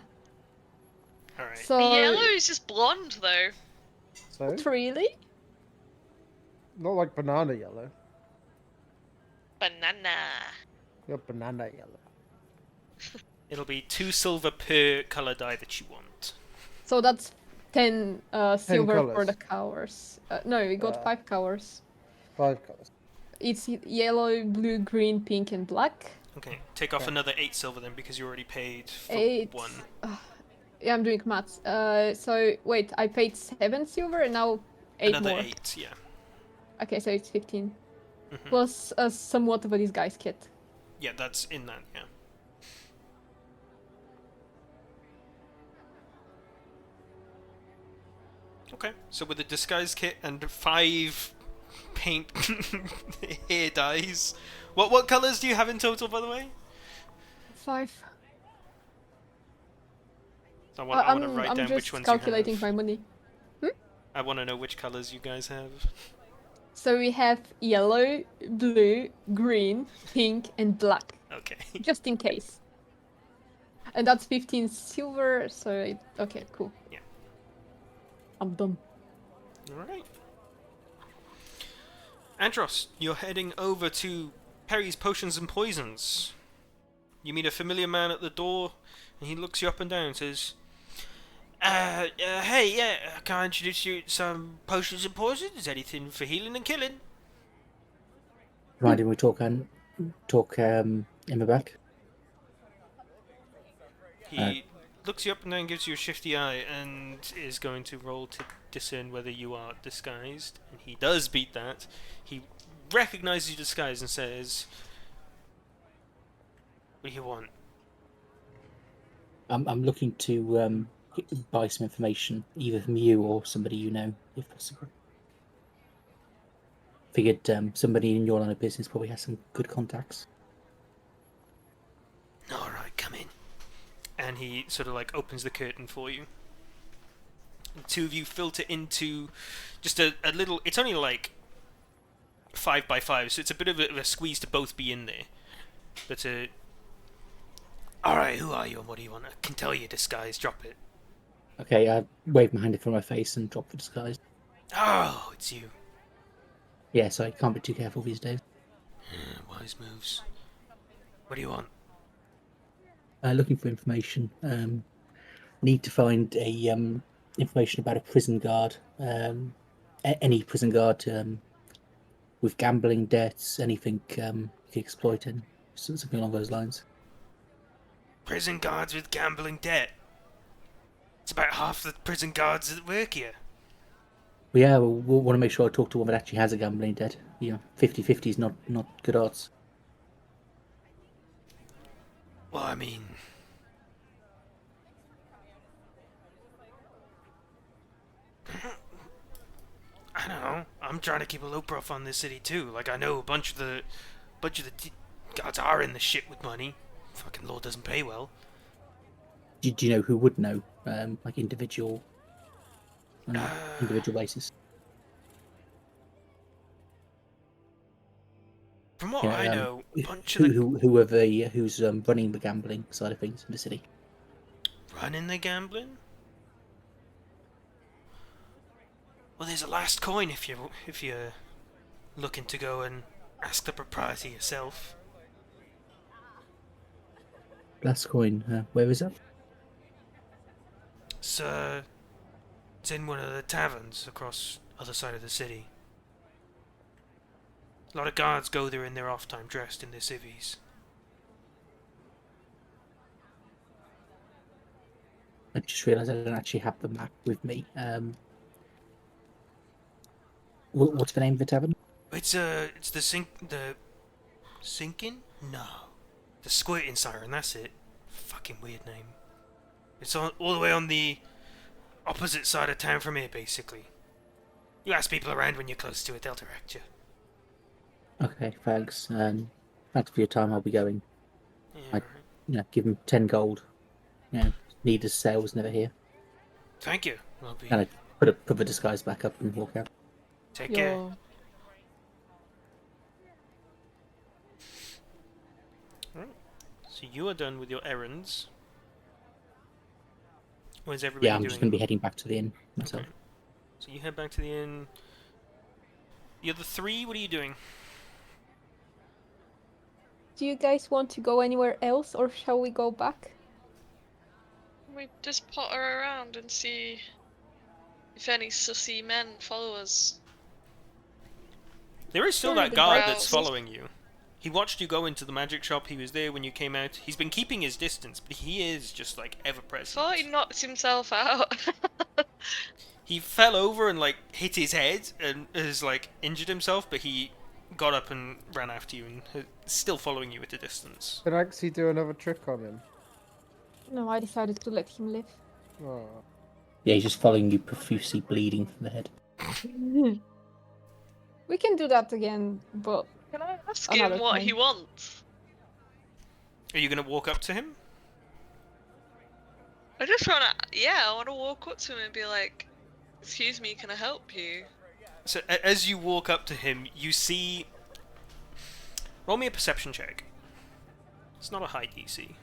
Alright. So, The yellow is just blonde though. So, not really? not like banana yellow. Banana. You're banana yellow. It'll be 2 silver per colour dye that you want. So that's 10 silver for colours. the colors. No, we got 5 colors. 5 colors. It's yellow, blue, green, pink, and black. Okay, take off Okay. another 8 silver then, because you already paid for 8. 1. Yeah, I'm doing maths. So wait, I paid 7 silver and now 8 Another more. 8, yeah. Okay, so it's 15. Mhm. Plus somewhat of a disguise kit. Yeah, that's in that, yeah. Okay, so with a disguise kit and 5 paint hair dyes. What colours do you have in total, by the way? 5. I want to I'm write down just which ones calculating you my have. money. I want to know which colours you guys have. So we have yellow, blue, green, pink, and black. Okay. Just in case. And that's 15 silver, so okay, cool. Yeah. I'm done. Alright. Andros, you're heading over to Perry's Potions and Poisons. You meet a familiar man at the door, and he looks you up and down and says, hey, yeah, can I introduce you to some potions and poisons? Anything for healing and killing? Mind if we talk Emma back? He looks you up and down, gives you a shifty eye, and is going to roll to discern whether you are disguised. And he does beat that. He recognizes your disguise and says, what do you want? I'm looking to buy some information, either from you or somebody you know, if possible. Figured somebody in your line of business probably has some good contacts. Alright, come in. And he sort of like opens the curtain for you. The two of you filter into just a little. It's only like 5 by 5, so it's a bit of a squeeze to both be in there. But alright, who are you and what do you want? I can tell you disguise, drop it. Okay, I wave my hand in front of my face and drop the disguise. Oh, it's you. Yes, I can't be too careful these days. Wise moves. What do you want? Looking for information. Need to find a information about a prison guard. Any prison guard with gambling debts, anything you can exploit, and something along those lines. Prison guards with gambling debt. It's about half the prison guards that work here. But yeah, we'll want to make sure I talk to one that actually has a gambling debt. You know, 50-50 is not good odds. Well, I mean... I don't know. I'm trying to keep a low profile in this city too. Like, I know a bunch of the Guards are in the shit with money. Fucking law doesn't pay well. Do you know who would know? Like individual basis. From what You I know, know, a bunch of the who's running the gambling side of things in the city. running the gambling. Well, there's a last coin if you're looking to go and ask the proprietor yourself. Last coin. Where is that? It's in one of the taverns across other side of the city. A lot of guards go there in their off time dressed in their civvies. I just realised I don't actually have the map with me. What's the name of the tavern? It's the sinking? No. The squirting siren, that's it. Fucking weird name. It's all the way on the opposite side of town from here, basically. You ask people around when you're close to it, they'll direct you. Okay, thanks. Thanks for your time. I'll be going. Yeah, right. Give him 10 gold. Needed sales never here. Thank you. I'll be... Kind of put the disguise back up and walk out. Take care. Yo. So you are done with your errands. What is everybody Yeah, I'm doing? just going to be heading back to the inn myself. Okay. So you head back to the inn. The other three, what are you doing? Do you guys want to go anywhere else, or shall we go back? We just potter around and see if any sussy men follow us. There is still Very that big guard browse. that's following you. He watched you go into the magic shop, he was there when you came out. He's been keeping his distance, but he is just like ever present. Thought he knocked himself out. He fell over and like hit his head and has like injured himself, but he got up and ran after you and is still following you at a distance. Can I actually do another trick on him? No, I decided to let him live. Oh. Yeah, he's just following you, profusely bleeding from the head. We can do that again, but Can I ask Another him what time. he wants? Are you gonna walk up to him? I just wanna, I wanna walk up to him and be like, "Excuse me, can I help you?" So as you walk up to him, you see. Roll me a perception check. It's not a high DC.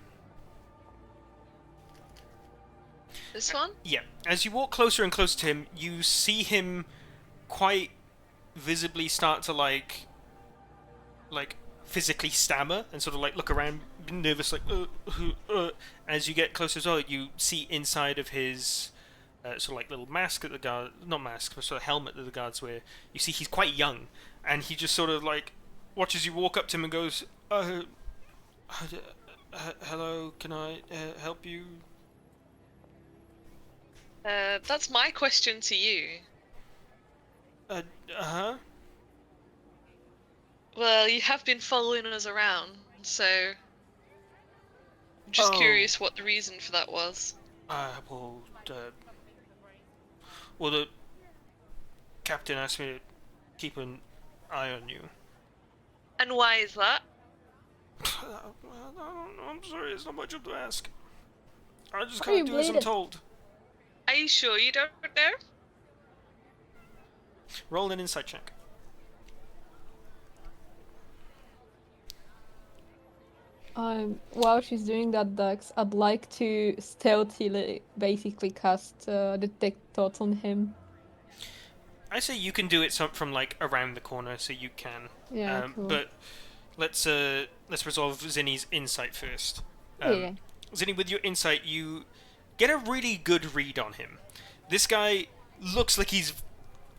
This one? Yeah. As you walk closer and closer to him, you see him quite visibly start to like physically stammer and sort of like look around, nervous, like. As you get closer as well, you see inside of his sort of like little mask that the guard, not mask, but sort of helmet that the guards wear. You see he's quite young, and he just sort of like watches you walk up to him and goes, "Hello, can I help you?" That's my question to you. Huh? Well, you have been following us around, so I'm just Oh. curious what the reason for that was. Well, the captain asked me to keep an eye on you. And why is that? I don't know, I'm sorry, it's not my job to ask. I just Why are you can't do as I'm bleeding? told. Are you sure you don't know? Roll an insight check. While she's doing that, Dax, I'd like to stealthily basically cast detect thoughts on him. I say you can do it from like around the corner, so you can. Yeah, cool. But let's resolve Zinni's insight first. Yeah. Zinni, with your insight, you get a really good read on him. This guy looks like he's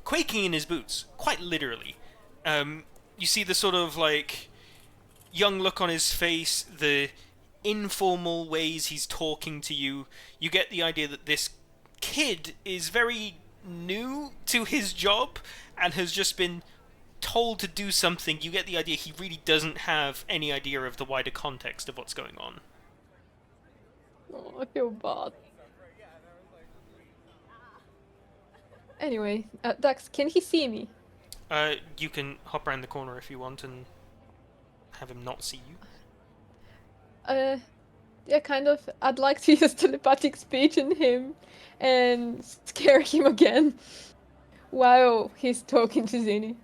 quaking in his boots, quite literally. You see the sort of like young look on his face, the informal ways he's talking to you. You get the idea that this kid is very new to his job and has just been told to do something. You get the idea he really doesn't have any idea of the wider context of what's going on. Oh, I feel bad. Anyway, Dax, can he see me? You can hop around the corner if you want and have him not see you. Yeah, kind of. I'd like to use telepathic speech in him and scare him again while he's talking to Zinni.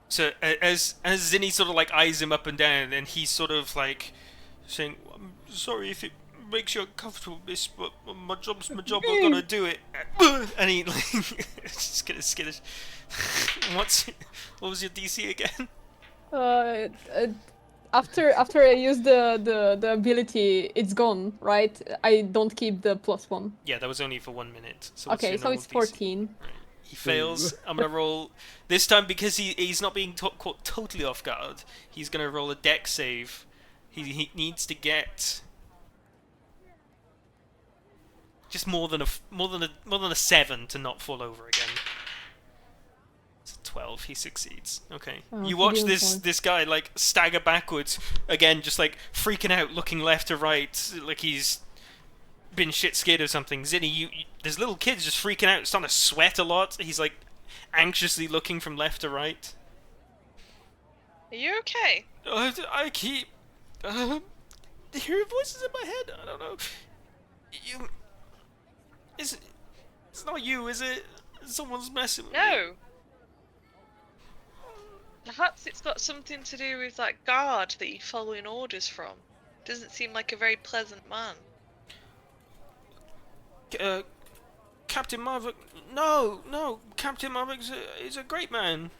So as Zinni sort of like eyes him up and down, and he's sort of like saying, "I'm sorry if it makes you uncomfortable, miss, but my job's my job. I've got to do it." And he like just gonna skittish. What was your DC again? Uh, uh, after I use the ability, it's gone, right? I don't keep the +1. Yeah, that was only for 1 minute. So what's Okay, your so normal it's DC? 14. Right. He fails. I'm gonna roll this time because he's not being caught totally off guard. He's gonna roll a deck save. He needs to get just more than a 7 to not fall over again. It's a 12. He succeeds. Okay. Oh, You he watch didn't fall. this guy like stagger backwards again, just like freaking out, looking left to right, like he's been shit scared of something. Zinni, you there's little kids just freaking out, starting to sweat a lot. He's like anxiously looking from left to right. Are you okay? I keep hearing voices in my head. I don't know. It's not you, is it? Someone's messing with me. No. Perhaps it's got something to do with that guard that you're following orders from. Doesn't seem like a very pleasant man. Captain Marvick. No. Captain Marvick is a great man.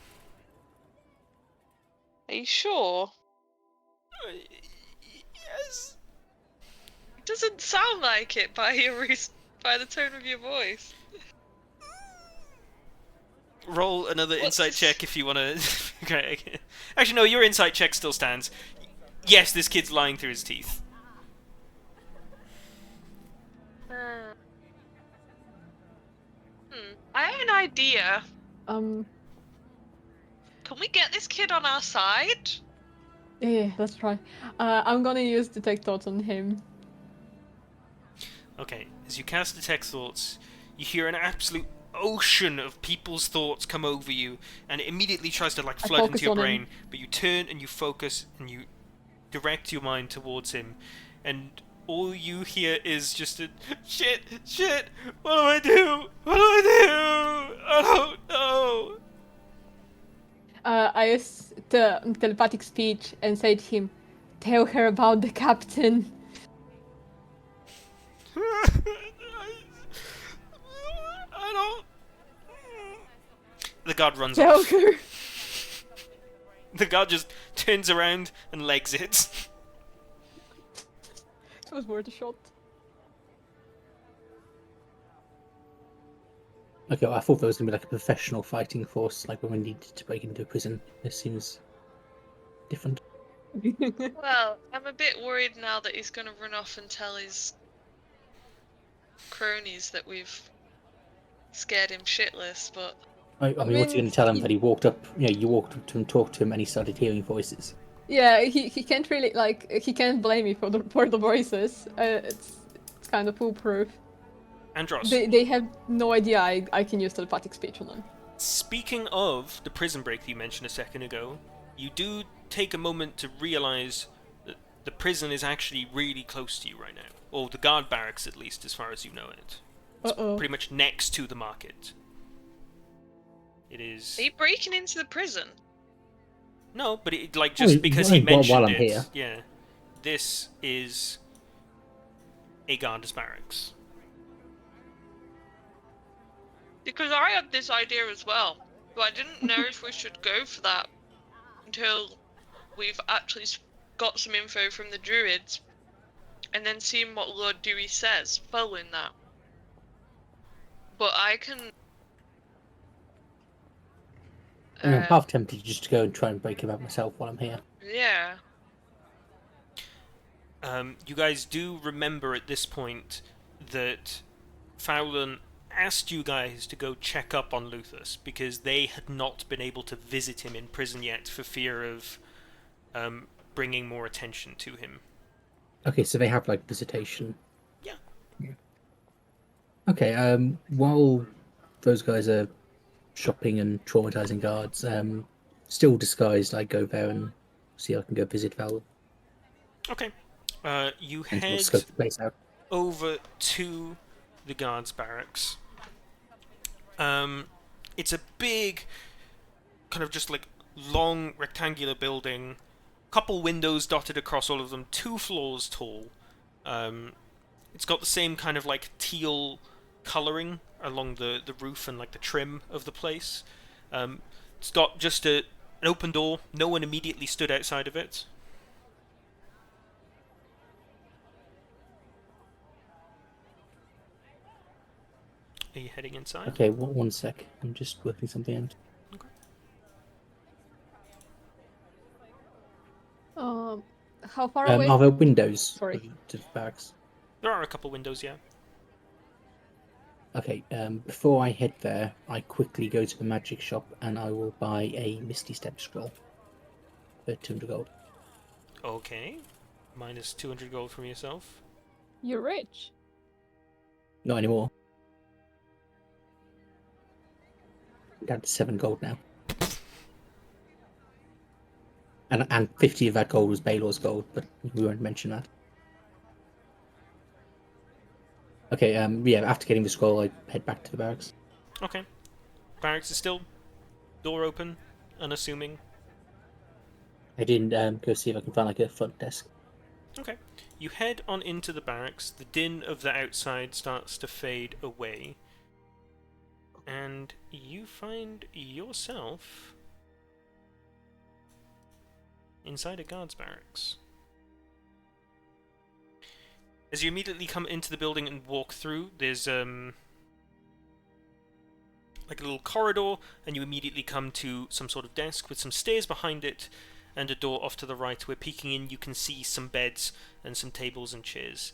Are you sure? Yes. It doesn't sound like it by by the tone of your voice. Roll another What's insight this? check if you want to. Okay. Actually, no. Your insight check still stands. Yes, this kid's lying through his teeth. I have an idea. Um, Can we get this kid on our side? yeah, let's try. I'm gonna use detect thoughts on him. Okay, as you cast Detect Thoughts, you hear an absolute ocean of people's thoughts come over you, and it immediately tries to like I flood into focus your on him. brain, but you turn and you focus and you direct your mind towards him, and all you hear is just a shit, what do I do? I don't know. I use the telepathic speech and say to him, "Tell her about the captain." I don't. The guard runs Tell off. her. The guard just turns around and legs it. It was worth a shot. Okay, well, I thought there was going to be like a professional fighting force, like when we needed to break into a prison. This seems different. Well, I'm a bit worried now that he's going to run off and tell his cronies that we've scared him shitless, but... I mean, what's he mean, going to tell him he- that he walked up? You know, you walked up to him, talked to him, and he started hearing voices. Yeah, he can't really he can't blame me for the voices. It's kind of foolproof. Andros, They have no idea I can use telepathic speech on them. speaking of the prison break that you mentioned a second ago, you do take a moment to realise that the prison is actually really close to you right now. Or the guard barracks, at least, as far as you know it. It's Uh-oh. pretty much next to the market. It is... Are you breaking into the prison? No, but it, like, just Well, because while- he mentioned while I'm it, here. yeah. This is a guard's barracks. Because I had this idea as well, but I didn't know if we should go for that until we've actually got some info from the druids, and then seeing what Lord Dewey says following that. But I can... I mean, I'm half tempted just to go and try and break him out myself while I'm here. Yeah. You guys do remember at this point that Fowlin asked you guys to go check up on Luthus because they had not been able to visit him in prison yet for fear of bringing more attention to him. Okay, so they have like visitation. Yeah. Okay, while those guys are shopping and traumatizing guards, still disguised, I go there and see if I can go visit Val Okay. You and sort head of scope the place out. over to the guards' barracks. It's a big, kind of just like long rectangular building, couple windows dotted across all of them, 2 floors tall. It's got the same kind of like teal colouring along the roof and like the trim of the place. It's got just an open door. No one immediately stood outside of it. Are you heading inside? Okay, one sec. I'm just working something out. How far away? Are there windows Sorry. to the barracks? There are a couple windows, yeah. Okay, before I head there, I quickly go to the magic shop and I will buy a Misty Step scroll for 200 gold. Okay. Minus 200 gold from yourself. You're rich. Not anymore. Down to 7 gold now. And 50 of that gold was Baylor's gold, but we won't mention that. Okay, yeah, after getting the scroll, I head back to the barracks. Okay. Barracks is still door open, unassuming. I didn't go see if I can find like a front desk. Okay. You head on into the barracks. The din of the outside starts to fade away. And you find yourself inside a guard's barracks. As you immediately come into the building and walk through, there's like a little corridor, and you immediately come to some sort of desk with some stairs behind it and a door off to the right where, peeking in, you can see some beds and some tables and chairs.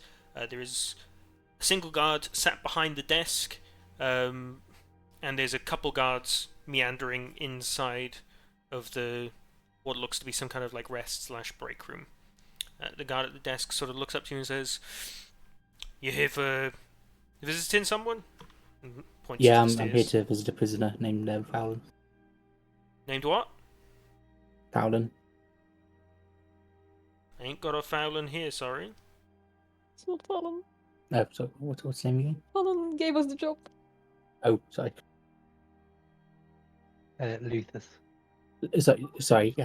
There is a single guard sat behind the desk, and there's a couple guards meandering inside of the what looks to be some kind of like rest/break room. The guard at the desk sort of looks up to you and says, "You here for visiting someone?" And points Yeah, to the I'm here stairs. to visit a prisoner named Fowlin. Named what? Fowlin. I ain't got a Fowlin here, sorry. It's not Fallon. Oh, so what's his name again? Fallon gave us the job. Oh, sorry. Luthus. Sorry.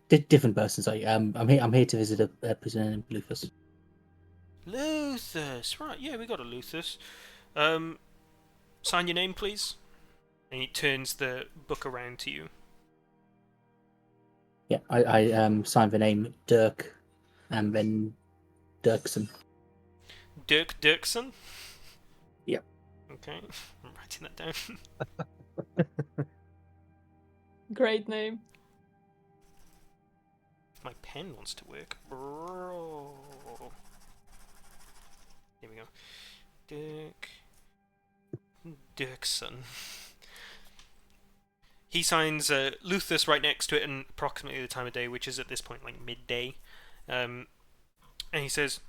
Different person. Sorry. I'm here to visit a prisoner named Luthus. Luthus, right? Yeah, we got a Luthus. Sign your name, please. And he turns the book around to you. Yeah, I signed the name Dirk, and then Dirksen. Dirk Dirksen. Yep. Okay, I'm writing that down. Great name. My pen wants to work. Bro. Here we go. Dirksen. He signs Luthus right next to it, and approximately the time of day, which is at this point like midday. And he says,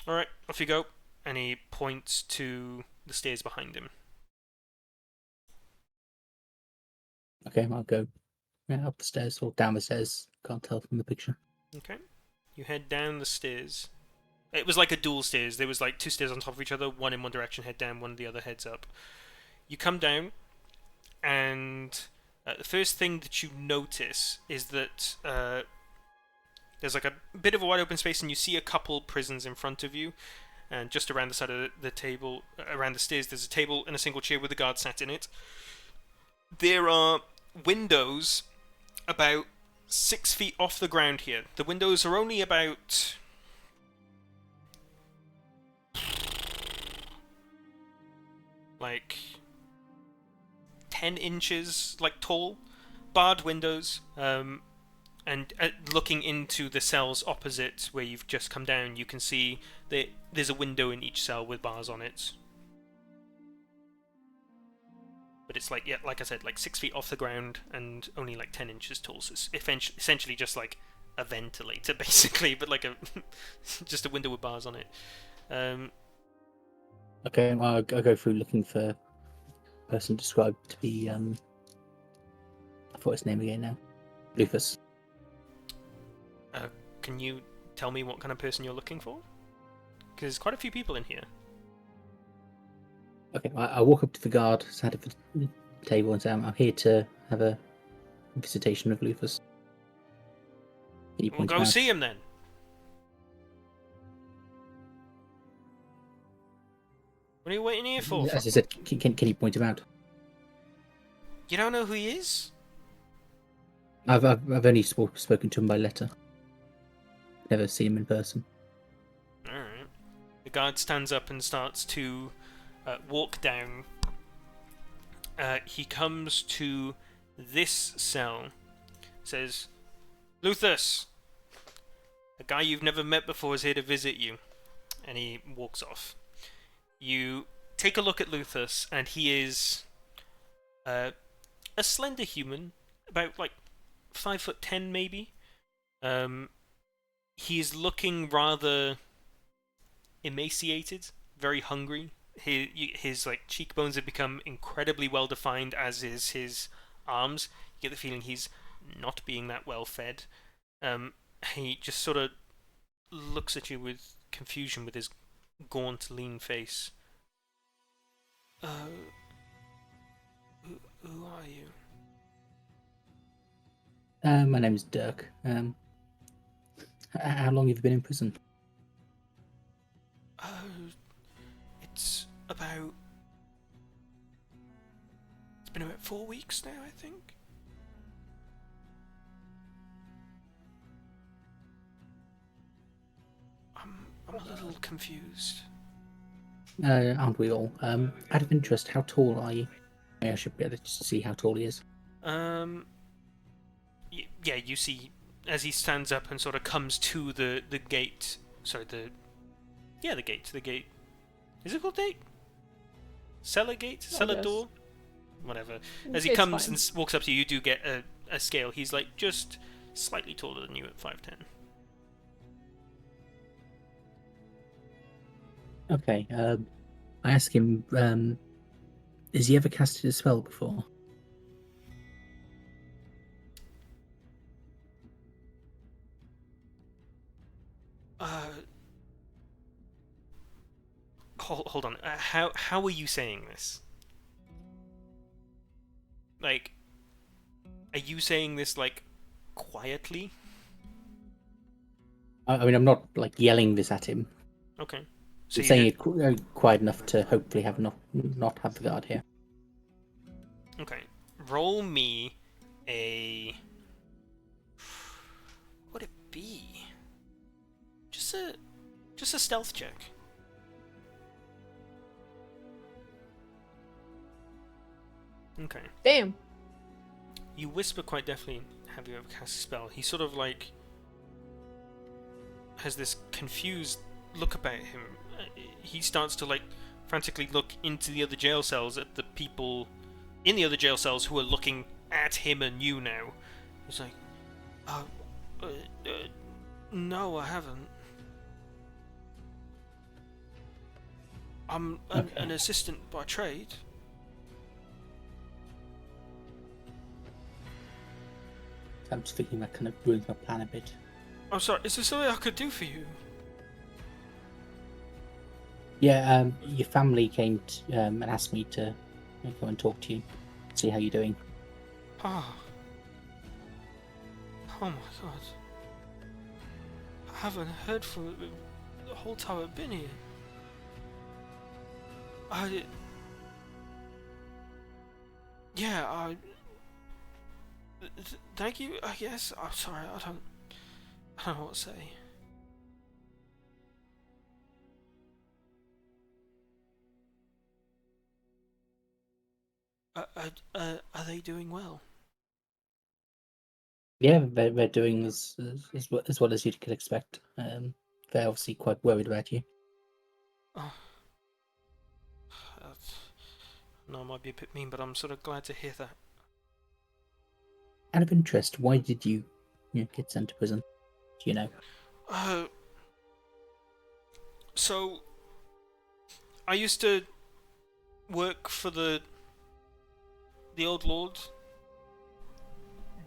"Alright, off you go." And he points to the stairs behind him. Okay, I'll go up the stairs or down the stairs. Can't tell from the picture. Okay. You head down the stairs. It was like a dual stairs. There was like 2 stairs on top of each other. One in one direction, head down. One the other, heads up. You come down, and the first thing that you notice is that there's like a bit of a wide open space, and you see a couple prisons in front of you. And just around the side of the table, around the stairs, there's a table and a single chair with a guard sat in it. There are windows about 6 feet off the ground here. The windows are only about like 10 inches like tall, barred windows, and looking into the cells opposite where you've just come down, you can see that there's a window in each cell with bars on it. But it's like, yeah, like I said, like 6 feet off the ground and only like 10 inches tall. So it's essentially just like a ventilator, basically, but like a just a window with bars on it. Okay, well, I'll go through looking for a person described to be I forgot his name again now. Luthus. can you tell me what kind of person you're looking for? Because there's quite a few people in here. Okay, I walk up to the guard, sat at the table, and say, I'm here to have a visitation of Lufus. Can you We'll point him go out? see him then. What are you waiting here for? As I said, can you point him out? You don't know who he is? I've only spoken to him by letter. Never seen him in person. Alright. The guard stands up and starts to walk down. He comes to this cell. Says, Luthus, a guy you've never met before is here to visit you. And he walks off. You take a look at Luthus, and he is a slender human, about like 5'10" maybe. He's looking rather emaciated, very hungry. His like cheekbones have become incredibly well defined, as is his arms. You get the feeling he's not being that well fed. He just sort of looks at you with confusion with his gaunt, lean face. Who are you? My name's Dirk. How long have you been in prison? It's been about 4 weeks now, I think. I'm a little confused. Aren't we all? Out of interest, how tall are you? I should be able to see how tall he is. Yeah, you see, as he stands up and sort of comes to the gate. Sorry, the gate. Is it called gate? Cellar gate? Cellar yes. door? Whatever. As he It's comes fine. and walks up to you, you do get a scale. He's like just slightly taller than you at 5'10". Okay, I ask him, has he ever casted a spell before? Hold on. How are you saying this? Like, are you saying this like quietly? I mean, I'm not like yelling this at him. Okay. So you saying did- it quiet enough to hopefully have not have the guard here. Okay. Roll me a. What would it be? Just a stealth check. Okay. Damn. You whisper quite deftly, have you ever cast a spell? He sort of like has this confused look about him. He starts to like frantically look into the other jail cells at the people in the other jail cells who are looking at him and you now. He's like, no, I haven't. I'm an assistant by trade. I'm just thinking that kind of ruins my plan a bit. I'm sorry, is there something I could do for you? Yeah, your family came and asked me to come and talk to you, see how you're doing. Oh my god. I haven't heard from it the whole time I've been here. Thank you, I guess. I'm sorry, I don't know what to say. Are they doing well? Yeah, they're doing as well as you could expect. They're obviously quite worried about you. Oh. No, it might be a bit mean, but I'm sort of glad to hear that. Out of interest, why did you get sent to prison? Do you know? So I used to work for the old lord.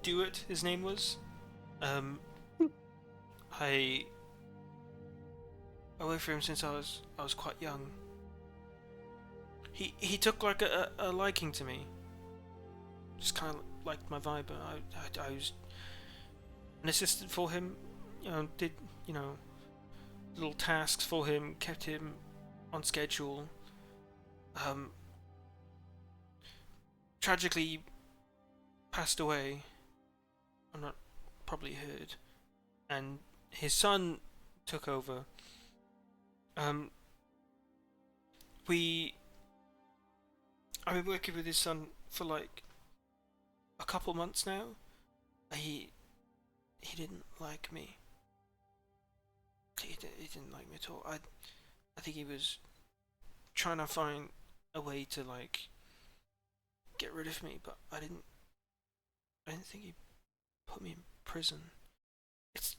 Dewitt, his name was. I worked for him since I was quite young. He took like a liking to me. Just kind of liked my vibe. I was an assistant for him. Did little tasks for him, kept him on schedule. Tragically, he passed away. I'm not probably heard, and his son took over. I've been working with his son for like a couple months now. He didn't like me. He didn't like me at all. I think he was trying to find a way to like get rid of me, but I didn't think he'd put me in prison. It's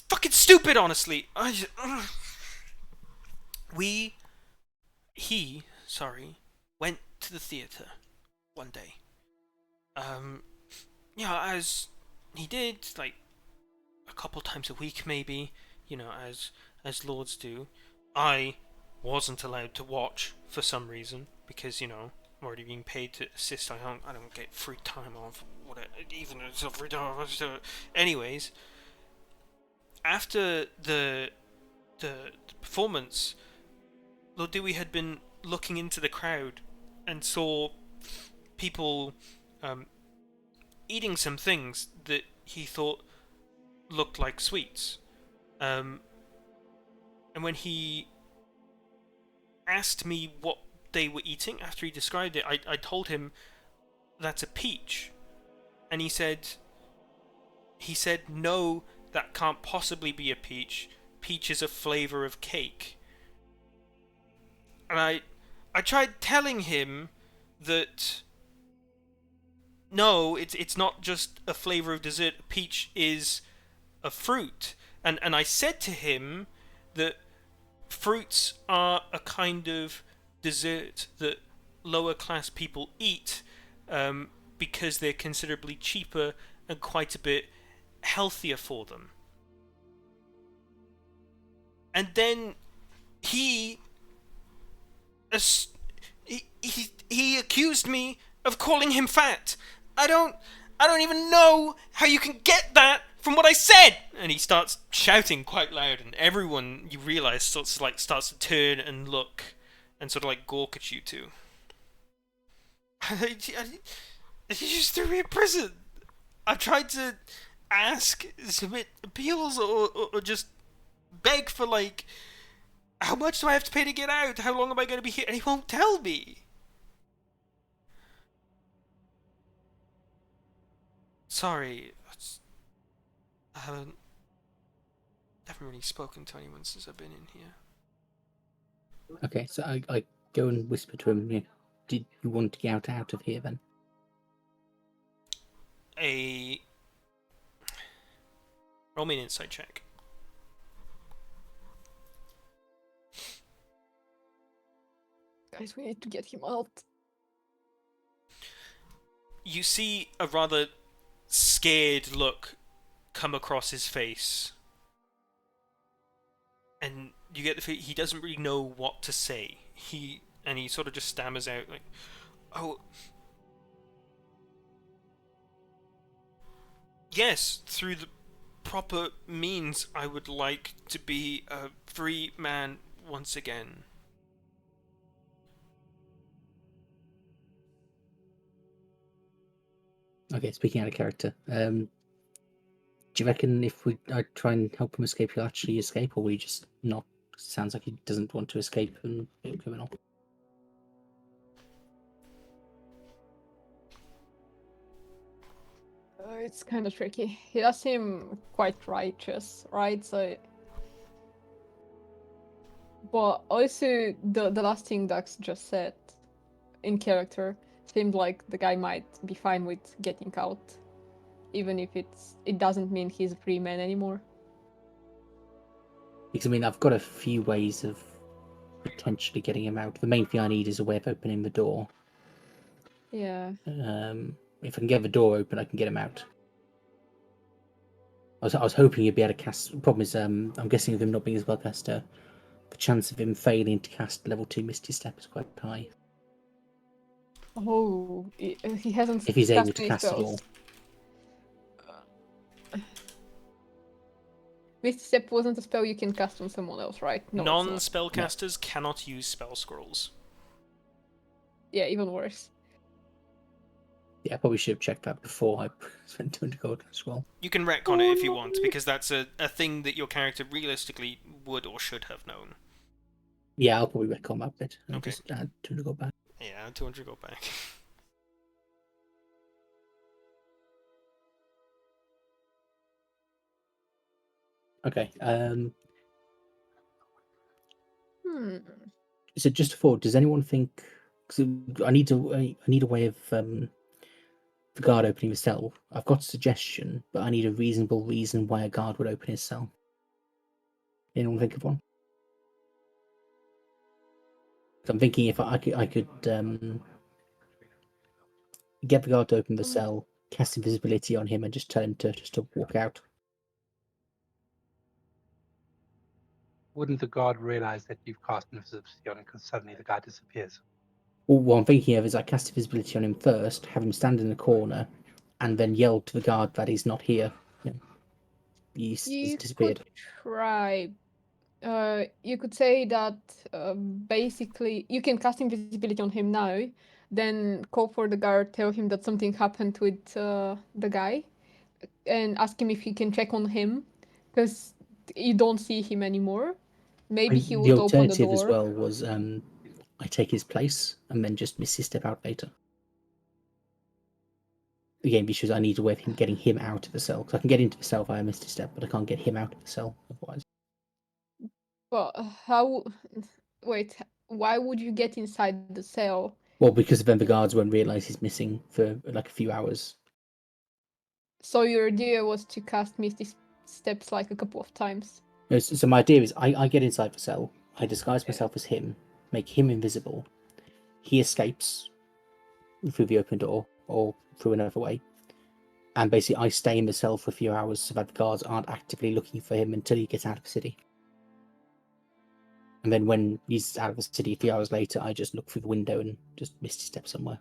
fucking stupid, honestly. He went to the theatre one day. As he did, like a couple times a week, maybe. As lords do. I wasn't allowed to watch for some reason because I'm already being paid to assist. I don't get free time off. Whatever, even if it's free time off. Anyways, after the performance, Lord Dewey had been looking into the crowd and saw people eating some things that he thought looked like sweets. And when he asked me what they were eating after he described it, I told him that's a peach. And he said, no, that can't possibly be a peach. Peach is a flavour of cake. And I tried telling him that no, it's not just a flavour of dessert. Peach is a fruit. And I said to him that fruits are a kind of dessert that lower class people eat because they're considerably cheaper and quite a bit healthier for them. And then he accused me of calling him fat. I don't even know how you can get that from what I said. And he starts shouting quite loud, and everyone, you realise, starts to turn and look and sort of like gawk at you two. He just threw me in prison. I've tried to submit appeals or just beg for like, how much do I have to pay to get out? How long am I going to be here? And he won't tell me. Sorry, I haven't really spoken to anyone since I've been in here. Okay, so I go and whisper to him, did you want to get out of here then? Roll me an insight check. Guys, we need to get him out. You see a rather scared look come across his face. And you get the feeling he doesn't really know what to say. He sort of just stammers out like, oh, yes, through the proper means, I would like to be a free man once again. Okay, speaking out of character, do you reckon if I try and help him escape, he'll actually escape, or will he just not? Sounds like he doesn't want to escape and be a criminal. It's kind of tricky. He does seem quite righteous, right? So, but also the last thing Dax just said, in character, seemed like the guy might be fine with getting out, even if it doesn't mean he's a free man anymore. Because I've got a few ways of potentially getting him out. The main thing I need is a way of opening the door. Yeah. If I can get the door open, I can get him out. I was hoping he'd be able to cast. The problem is, I'm guessing with him not being a spellcaster, the chance of him failing to cast level 2 Misty Step is quite high. Oh, he hasn't If he's able to any cast at spells. all. Misty Step wasn't a spell you can cast on someone else, right? No, it's not. Non-spellcasters cannot use spell scrolls. Yeah, even worse. Yeah, I probably should have checked that before I spent 200 gold as well. You can retcon it if you want, because that's a thing that your character realistically would or should have known. Yeah, I'll probably retcon that bit and Okay. just add 200 gold back. Yeah, 200 gold back. Okay. So just a thought. Does anyone think? Because I need a way of the guard opening the cell. I've got a suggestion, but I need a reasonable reason why a guard would open his cell. Anyone think of one? I'm thinking if I could get the guard to open the cell, cast invisibility on him, and just tell him to walk out. Wouldn't the guard realize that you've cast invisibility on him because suddenly the guy disappears? Well, what I'm thinking of is I cast invisibility on him first, have him stand in the corner, and then yell to the guard that he's not here. He's disappeared. Could try. You could say that basically you can cast invisibility on him now, then call for the guard, tell him that something happened with the guy, and ask him if he can check on him, because you don't see him anymore. Maybe he The would open the alternative door. as well was I take his place and then just Misty Step out later. Again, because I need a way of getting him out of the cell. Because I can get into the cell via Misty Step, but I can't get him out of the cell otherwise. But how? Wait, why would you get inside the cell? Well, because then the guards won't realise he's missing for like a few hours. So your idea was to cast Misty Steps like a couple of times. No, so my idea is I get inside the cell, I disguise myself as him, make him invisible. He escapes through the open door or through another way. And basically I stay in the cell for a few hours so that the guards aren't actively looking for him until he gets out of the city. And then when he's out of the city a few hours later, I just look through the window and just Misty Step somewhere.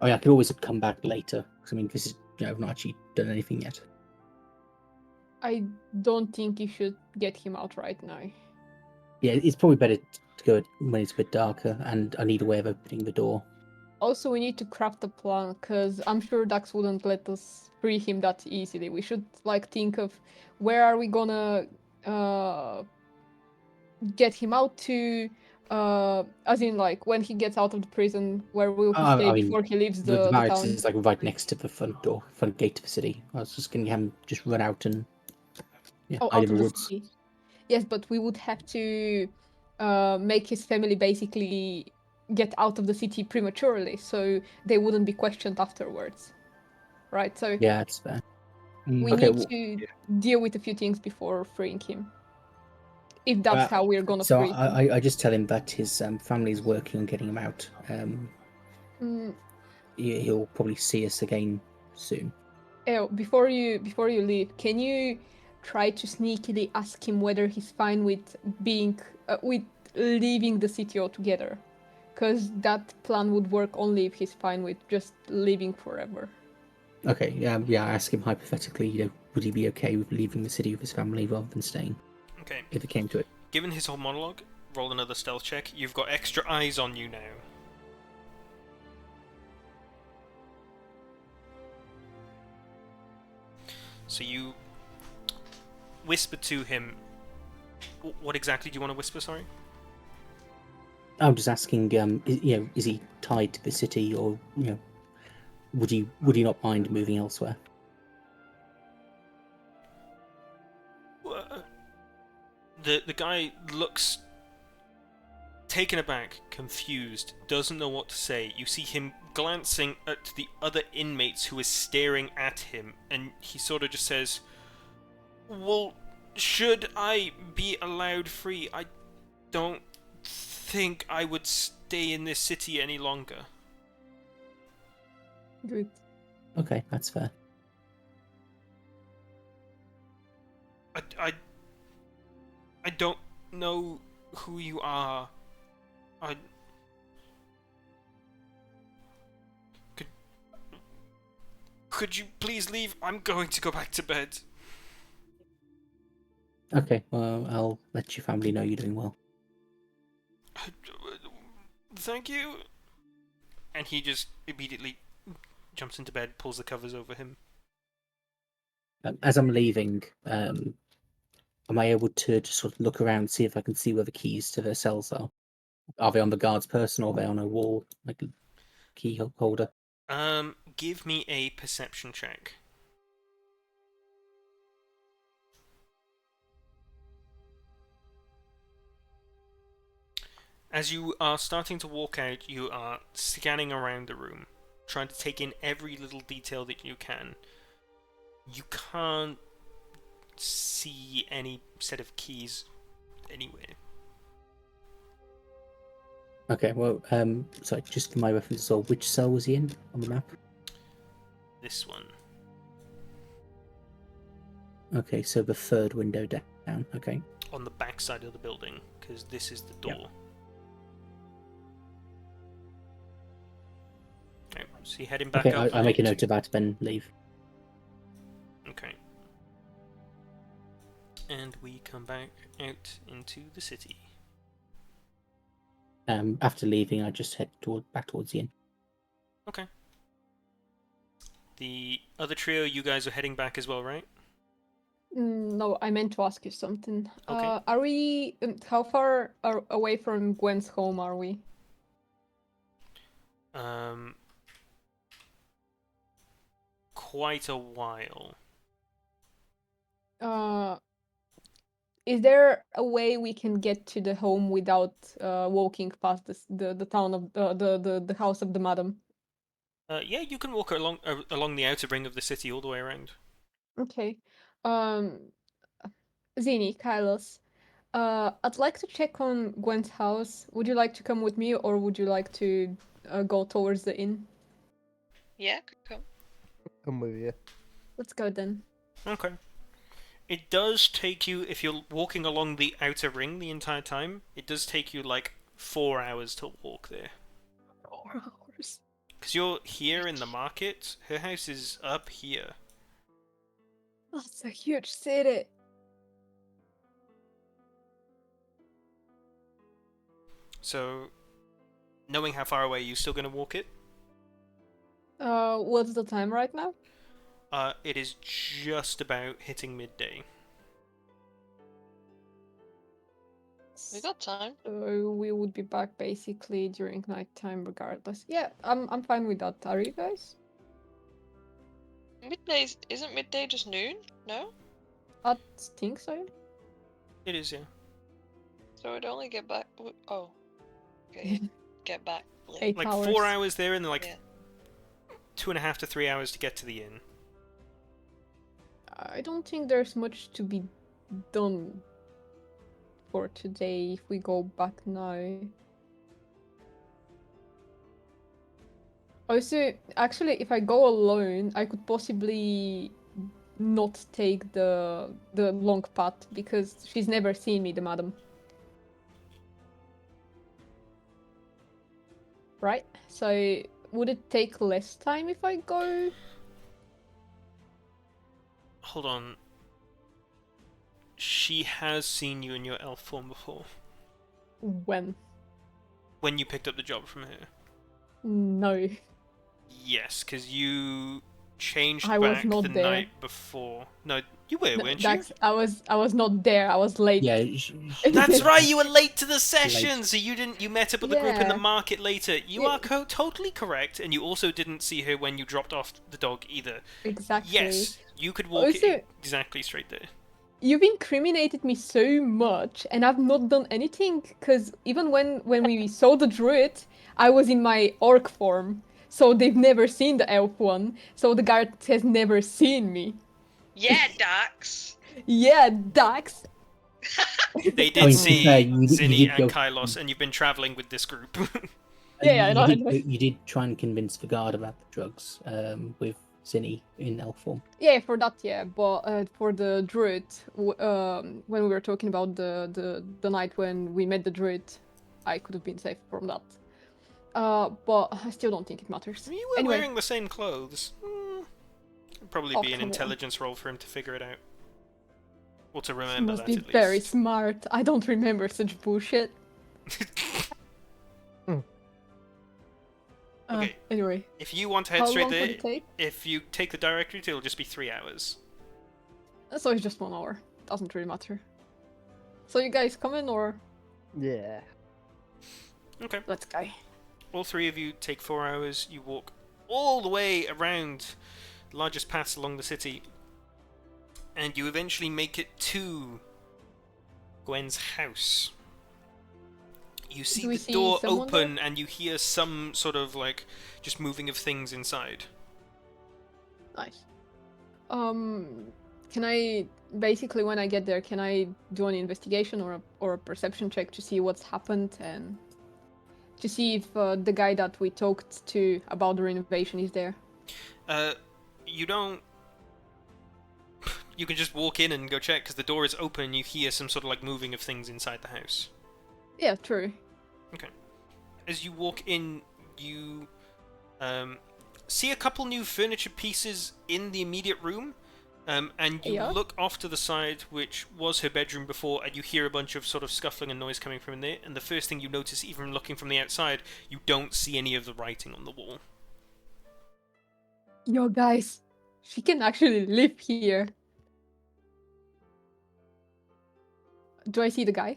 I mean, I could always come back later. Because I mean, this is, I've not actually done anything yet. I don't think you should get him out right now. Yeah, it's probably better to go when it's a bit darker, and I need a way of opening the door. Also, we need to craft a plan, because I'm sure Dax wouldn't let us free him that easily. We should, think of where are we gonna get him out to, as in, when he gets out of the prison, where will he stay before he leaves the barracks town? is right next to the front gate of the city. I was just going to have him just run out and hide in the woods. City. Yes, but we would have to make his family basically get out of the city prematurely, so they wouldn't be questioned afterwards. Right, so yeah, it's fair. We need to deal with a few things before freeing him. If that's how we're gonna free him. I just tell him that his family is working on getting him out. He'll probably see us again soon. Before you leave, can you try to sneakily ask him whether he's fine with leaving the city altogether? Because that plan would work only if he's fine with just leaving forever. Okay, yeah. I ask him hypothetically, would he be okay with leaving the city with his family rather than staying? Okay. If it came to it. Given his whole monologue, roll another stealth check. You've got extra eyes on you now. So you whisper to him. What exactly do you want to whisper? Sorry. I'm just asking. Is he tied to the city, or would he not mind moving elsewhere? The guy looks taken aback, confused, doesn't know what to say. You see him glancing at the other inmates who is staring at him, and he sort of just says, "Well, should I be allowed free? I don't think I would stay in this city any longer." Good. Okay, that's fair. I don't know who you are. Could you please leave? I'm going to go back to bed. Okay, well, I'll let your family know you're doing well. Thank you. And he just immediately jumps into bed, pulls the covers over him. As I'm leaving, am I able to just sort of look around, see if I can see where the keys to their cells are? Are they on the guard's person, or are they on a wall, like a key holder? Give me a perception check. As you are starting to walk out, you are scanning around the room, trying to take in every little detail that you can. You can't see any set of keys anywhere. Okay, well, sorry, just for my reference as well, which cell was he in on the map? This one. Okay, so the third window down, okay. On the back side of the building, because this is the door. Yep. Okay, so you're heading back Okay, up. I'll make a note of that, then leave. Okay. And we come back out into the city. After leaving, I just head back towards the inn. Okay. The other trio, you guys are heading back as well, right? No, I meant to ask you something. Okay. Are we? How far away from Gwen's home are we? Quite a while. Is there a way we can get to the home without walking past the town of the house of the madam? Yeah, you can walk along the outer ring of the city all the way around. Okay. Zini, Kylos, I'd like to check on Gwen's house. Would you like to come with me, or would you like to go towards the inn? Yeah, come. Come with you. Let's go then. Okay. It does take you, if you're walking along the outer ring the entire time, it does take you like 4 hours to walk there. 4 hours. Because you're here in the market, her house is up here. That's a huge city. So, knowing how far away, you still going to walk it? What's the time right now? It is just about hitting midday. We got time. So we would be back basically during nighttime regardless. Yeah, I'm fine with that. Are you guys? Isn't midday just noon? No? I think so. It is, yeah. So we'd only get back. Oh. Okay. Get back late. 8 Like hours. 4 hours there and then like Yeah. 2.5 to 3 hours to get to the inn. I don't think there's much to be done for today if we go back now. Also, actually, if I go alone, I could possibly not take the long path because she's never seen me, the madam. Right? So would it take less time if I go? Hold on. She has seen you in your elf form before. When? When you picked up the job from her. No. Yes, because you changed I was back not the there. night before. No, you were, weren't Dax, I was not there. I was late. Yeah, you? That's right. You were late to the session, so you didn't. You met up with the group in the Yeah. market later. You Yeah. are totally correct, and you also didn't see her when you dropped off the dog either. Exactly. Yes, you could walk Also- exactly straight there. You've incriminated me so much, and I've not done anything. Because even when we saw the druid, I was in my orc form, so they've never seen the elf one. So the guard has never seen me. Yeah, Dax. Yeah, Dax. They I did mean, to be see fair, you Zinni did and go- Kylos, and you've been traveling with this group. Yeah, I know. You did try and convince Vigard about the drugs with Zinni in elf form. Yeah, for that, yeah. But for the druid, when we were talking about the night when we met the druid, I could have been safe from that. But I still don't think it matters. You were Anyway, wearing the same clothes. It'd probably Oh, be an come on. intelligence roll for him to figure it out. Or to he remember must that, be at very least. smart. I don't remember such bullshit. Okay. Anyway, If you want to head how straight long would there, it take? if you take the direct route, it'll just be 3 hours. So it's just 1 hour. Doesn't really matter. So you guys coming or Yeah. Okay. let's go? All 3 of you take 4 hours. You walk all the way around the largest paths along the city. And you eventually make it to Gwen's house. You see Do we the see door someone open and you hear some sort of like just moving of things inside. Nice. Can I basically when I get there, can I do an investigation or a perception check to see what's happened and to see if the guy that we talked to about the renovation is there? You don't. You can just walk in and go check because the door is open. And you hear some sort of like moving of things inside the house. Yeah, true. Okay. As you walk in, you see a couple new furniture pieces in the immediate room, and you Yeah. look off to the side, which was her bedroom before, and you hear a bunch of sort of scuffling and noise coming from in there. And the first thing you notice, even looking from the outside, you don't see any of the writing on the wall. Yo, guys, she can actually live here. Do I see the guy?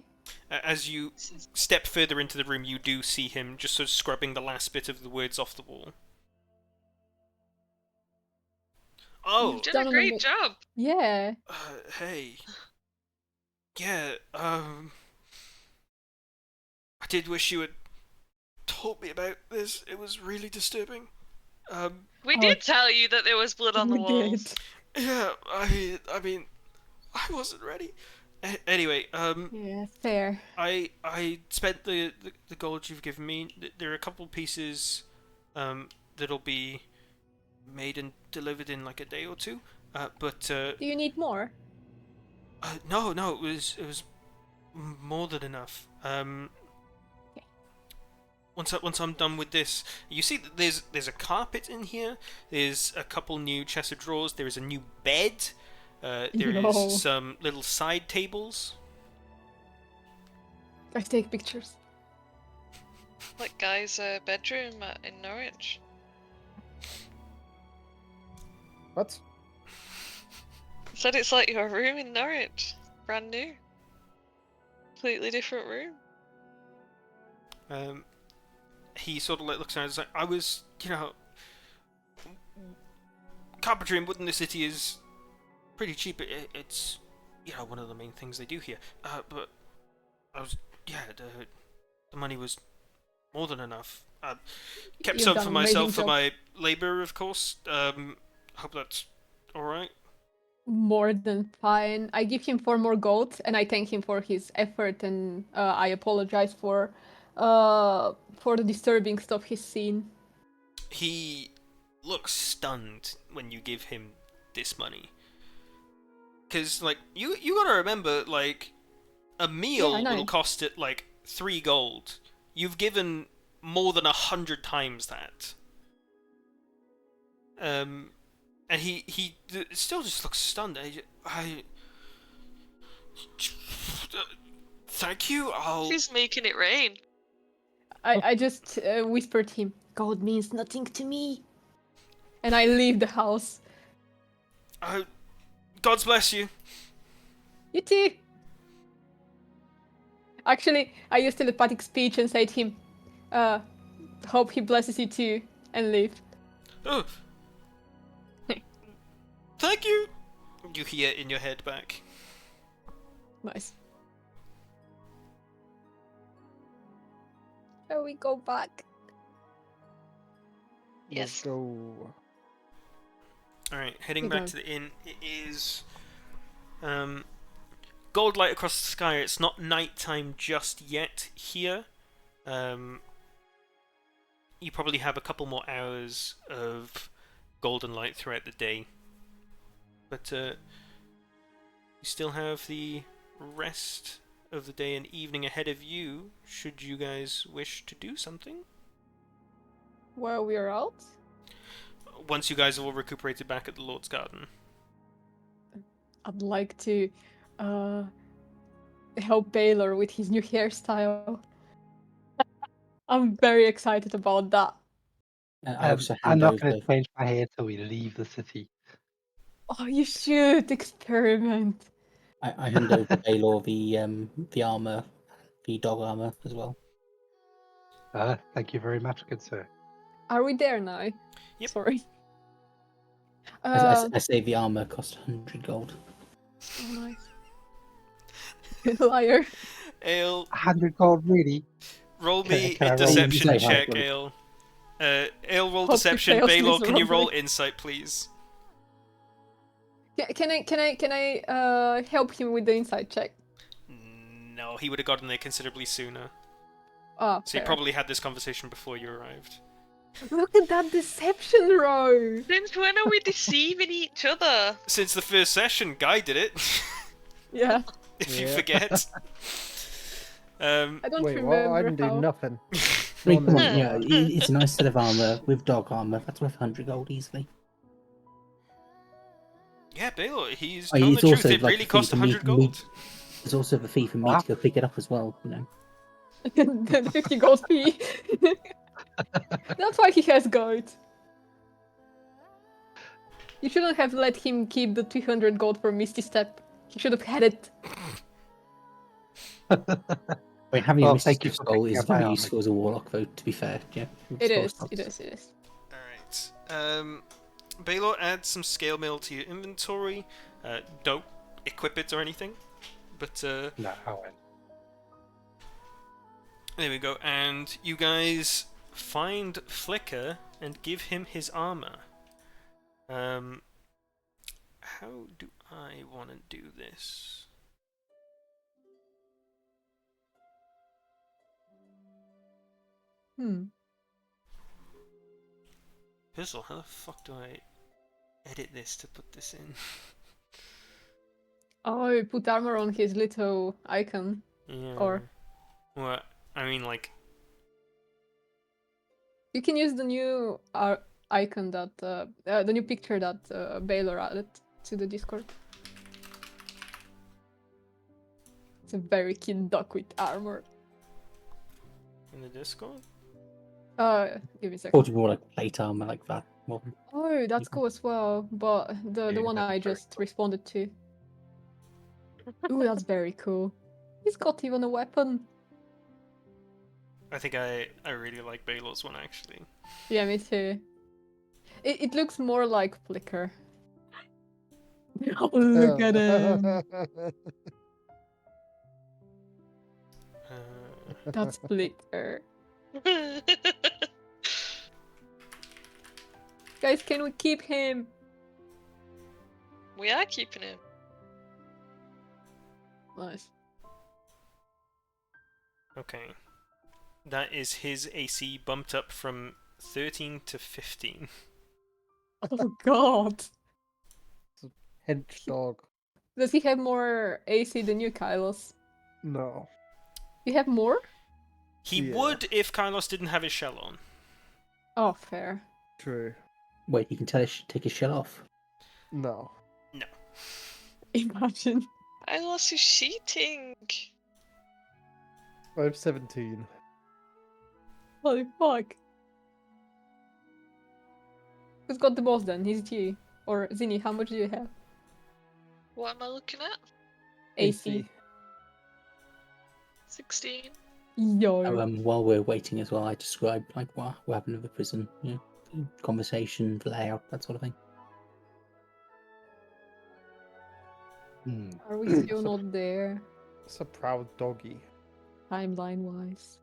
As you step further into the room, you do see him just sort of scrubbing the last bit of the words off the wall. Oh, You did Done a on great the- job. Yeah. Hey. Yeah, I did wish you had told me about this. It was really disturbing. We Oh, did tell you that there was blood on the we walls. did. Yeah, I mean, I wasn't ready. Anyway, Yeah, fair. I spent the gold you've given me. There are a couple pieces, that'll be made and delivered in like a day or two. But Do you need more? no, it was more than enough. Okay. Once I'm done with this, you see that there's a carpet in here. There's a couple new chest of drawers. There is a new bed. There Yo. is some little side tables. Guys, take pictures. Like Guy's bedroom in Norwich. What? Said it's like your room in Norwich. Brand new. Completely different room. He sort of like looks around and is like, I was, carpentry in Wood in the City is pretty cheap. It's, one of the main things they do here. But I was, the money was more than enough. I kept You've some done for an amazing myself for job. my labour, of course. Hope that's alright. More than fine. I give him 4 more gold, and I thank him for his effort, and I apologize for the disturbing stuff he's seen. He looks stunned when you give him this money. Because, like, you gotta remember, like, a meal Yeah, I know. will cost it, like, 3 gold. You've given more than 100 times that. And he still just looks stunned. Thank you, She's making it rain. I just whispered to him, "Gold means nothing to me," and I leave the house. God's bless you. You too. Actually, I used telepathic speech and say to him, "Hope he blesses you too," and leave. Oh. Thank you. You hear in your head back. Nice. Shall we go back? Let's Yes. go. Alright, heading We back go. to the inn. It is gold light across the sky. It's not nighttime just yet here. you probably have a couple more hours of golden light throughout the day. But you still have the rest of the day and evening ahead of you, should you guys wish to do something. While we are out? Once you guys have all recuperated back at the Lord's Garden. I'd like to help Baylor with his new hairstyle. I'm very excited about that. I also I'm hand not going over. to change my hair till we leave the city. Oh, you should experiment. I hand over Baylor the armor, the dog armor as well. Thank you very much, good sir. Are we there now? Yep. Sorry. I say the armor cost 100 gold. Oh, nice. Liar. Ale, 100 gold, really? roll Can- me can I a roll deception insight? check, Right, Ale. Ale, roll Hope he deception. fails Baylor, can you roll miserably. insight, please? Can I help him with the inside check? No, he would have gotten there considerably sooner. Oh, So he fair. probably had this conversation before you arrived. Look at that deception row. Since when are we deceiving each other? Since the first session, Guy did it. Yeah, If you Yeah. forget. I don't Wait, remember what? I didn't how. do nothing. I mean, come on, then. yeah, it's a nice set of armor with dog armor. That's worth 100 gold easily. Yeah, Baylor, he's Oh, telling it's the truth. also It like really a cost fee for me- 100 gold. There's also the fee for me to go pick it up as well, you know. The 50 gold fee. That's why he has gold. You shouldn't have let him keep the 300 gold for Misty Step. He should have had it. I mean, having a Well, Mystic thank you for Skull picking is up my very armor. useful as a warlock, though, to be fair. Yeah, It Skull is, stops. it is, it is. Alright. Baylor, add some scale mail to your inventory. Don't equip it or anything. But, No, I won't. there we go. And you guys find Flicker and give him his armor. How do I want to do this? Pizzle, how the fuck do I edit this to put this in? Oh, put armor on his little icon. Yeah. Or- Well, I mean, like, You can use the new icon that, the new picture that Baylor added to the Discord. It's a very cute duck with armor. in the Discord? Give me a second. Probably more like plate armor like that. More than- Oh, that's cool as well, but the Yeah, one that's I very just responded to. Ooh, that's very cool. He's got even a weapon. I think I really like Baylor's one, actually. Yeah, me too. It looks more like Flicker. Oh, look at him. That's Flicker. Guys, can we keep him? We are keeping him. Nice. Okay. That is his AC bumped up from 13 to 15. Oh god. Hench dog. Does he have more AC than you, Kylos? No. You have more? He Yeah. would if Kylos didn't have his shell on. Oh, fair. True. Wait, you can tell it take his shell off. No. Imagine. I lost his cheating. I'm 17. Holy fuck. Who's got the boss then? Is it you? Or Zinni, how much do you have? What am I looking at? AC. 16. Yo. Oh, while we're waiting as well, I describe like what happened in the prison, you know, conversation, layout, that sort of thing. Are we still not there, It's a proud doggy. timeline-wise?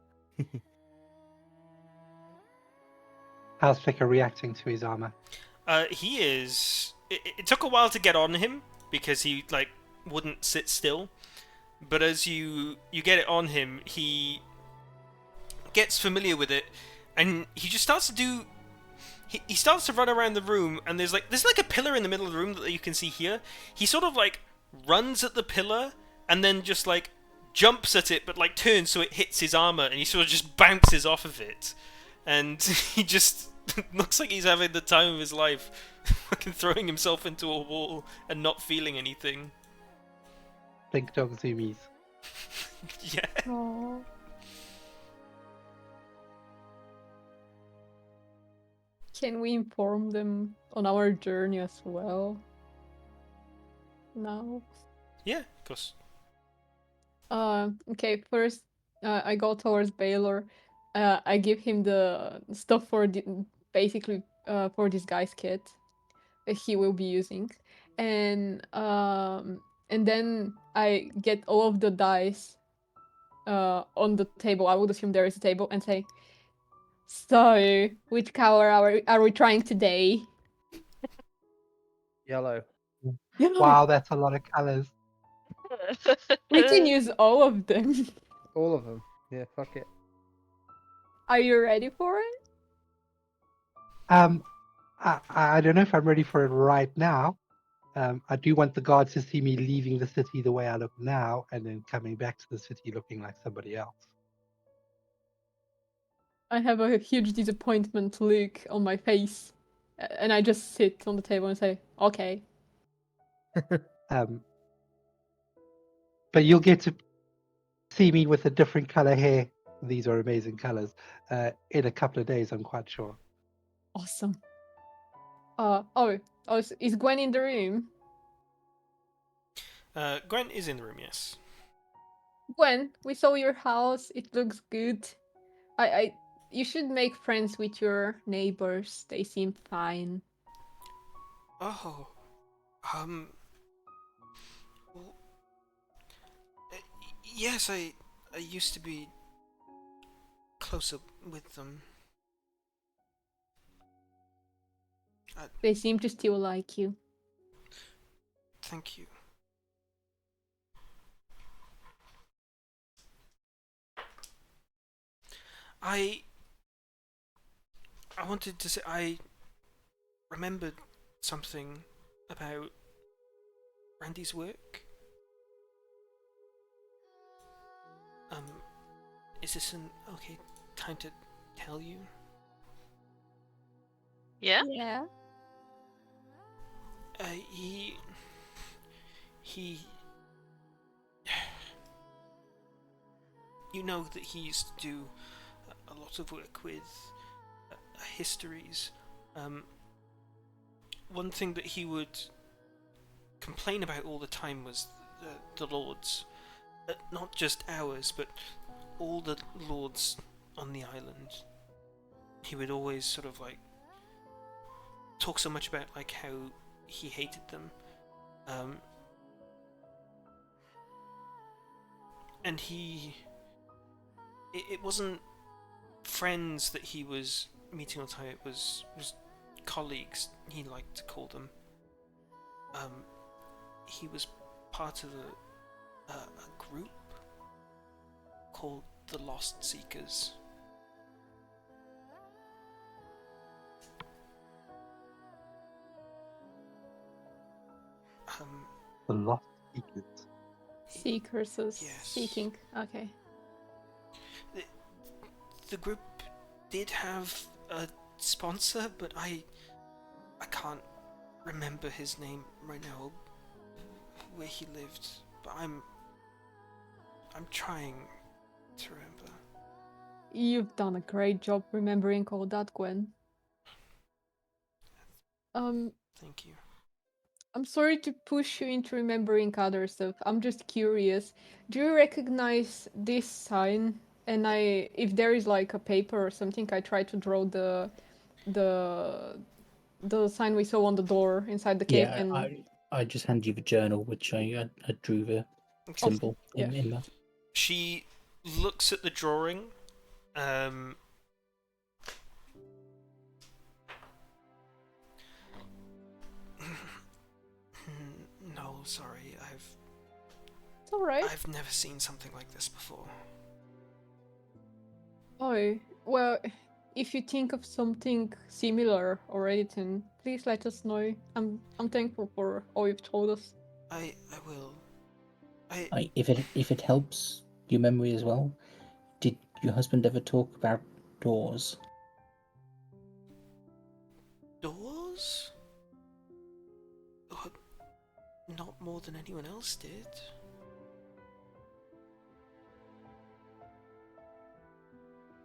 How's Flicker reacting to his armor? He is... It took a while to get on him, because he, like, wouldn't sit still. But as you get it on him, he gets familiar with it, and he just starts to do. He starts to run around the room, and there's like a pillar in the middle of the room that you can see here. He sort of like runs at the pillar, and then just like jumps at it, but like turns so it hits his armor, and he sort of just bounces off of it, and he just looks like he's having the time of his life, fucking throwing himself into a wall and not feeling anything. Think dog zoomies. Yeah. Oh. Can we inform them on our journey as well? No. Yeah, of course. Okay, first I go towards Baylor. I give him the stuff for basically for this guy's kit that he will be using. And then I get all of the dice on the table. I would assume there is a table, and say, so which color are we trying today? Yellow. Yellow. Wow, that's a lot of colors. We can use all of them. All of them. Yeah, fuck it. Are you ready for it? I don't know if I'm ready for it right now. I do want the guards to see me leaving the city the way I look now, and then coming back to the city looking like somebody else. I have a huge disappointment look on my face, and I just sit on the table and say, okay. But you'll get to see me with a different color hair. These are amazing colors. In a couple of days, I'm quite sure. Awesome. Is Gwen in the room? Gwen is in the room, yes. Gwen, we saw your house. It looks good. You should make friends with your neighbors. They seem fine. Oh, well, yes, I used to be closer with them. They seem to still like you. Thank you. I wanted to say I remembered something about Randy's work. Is this an okay time to tell you? Yeah? Yeah. He you know that he used to do a lot of work with histories. One thing that he would complain about all the time was the lords. Not just ours, but all the lords on the island. He would always sort of like talk so much about like how he hated them. And it wasn't friends that he was meeting all the time, it was colleagues, he liked to call them. He was part of a group called the Lost Seekers. The Lost Seekers. Seekers is Yes. seeking. Okay. The group did have a sponsor, but I can't remember his name right now, where he lived. But I'm trying to remember. You've done a great job remembering all that, Gwen. Thank you. I'm sorry to push you into remembering other stuff. I'm just curious. Do you recognize this sign? And if there is like a paper or something, I try to draw the sign we saw on the door inside the cave. Yeah, And I just hand you the journal, which I drew the symbol yeah. in that. She looks at the drawing. No, sorry, It's alright. I've never seen something like this before. Oh, well, if you think of something similar already, then please let us know. I'm thankful for all you've told us. I will. If it helps your memory as well, did your husband ever talk about doors? Doors? Oh, not more than anyone else did.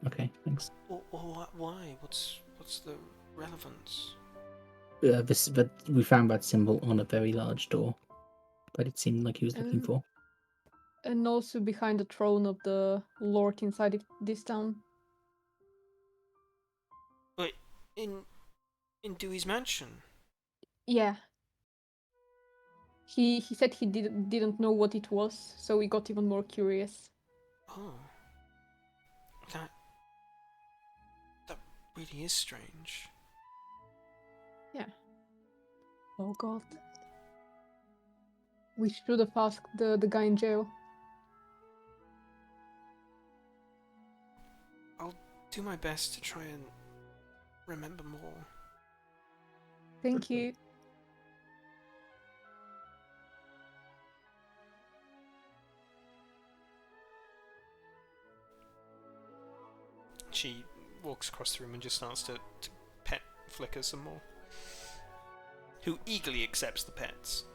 Okay, thanks. Or why? What's the relevance? But we found that symbol on a very large door that it seemed like he was looking for. And also behind the throne of the lord inside this town. Wait, in Dewey's mansion? Yeah. He said he didn't know what it was, so we got even more curious. Oh. That really is strange. Yeah. Oh god. We should have asked the guy in jail. I'll do my best to try and remember more. Thank you. She walks across the room and just starts to pet Flicker some more. Who eagerly accepts the pets.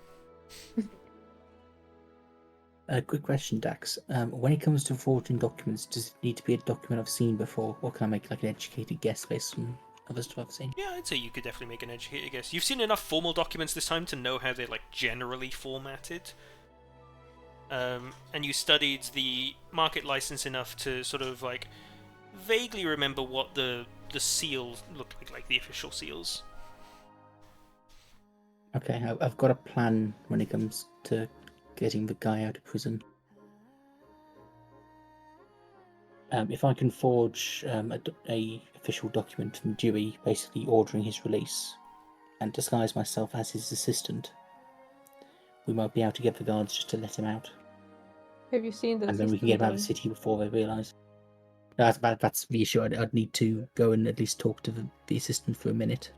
A quick question, Dax. When it comes to forging documents, does it need to be a document I've seen before, or can I make like an educated guess based on other stuff I've seen? Yeah, I'd say you could definitely make an educated guess. You've seen enough formal documents this time to know how they're like generally formatted. And you studied the market license enough to sort of like vaguely remember what the seals looked like the official seals. Okay, I've got a plan when it comes to getting the guy out of prison. If I can forge a official document from Dewey, basically ordering his release, and disguise myself as his assistant, we might be able to get the guards just to let him out. Have you seen the And then we can get him out of the system city before they realise. That's the issue. I'd need to go and at least talk to the assistant for a minute.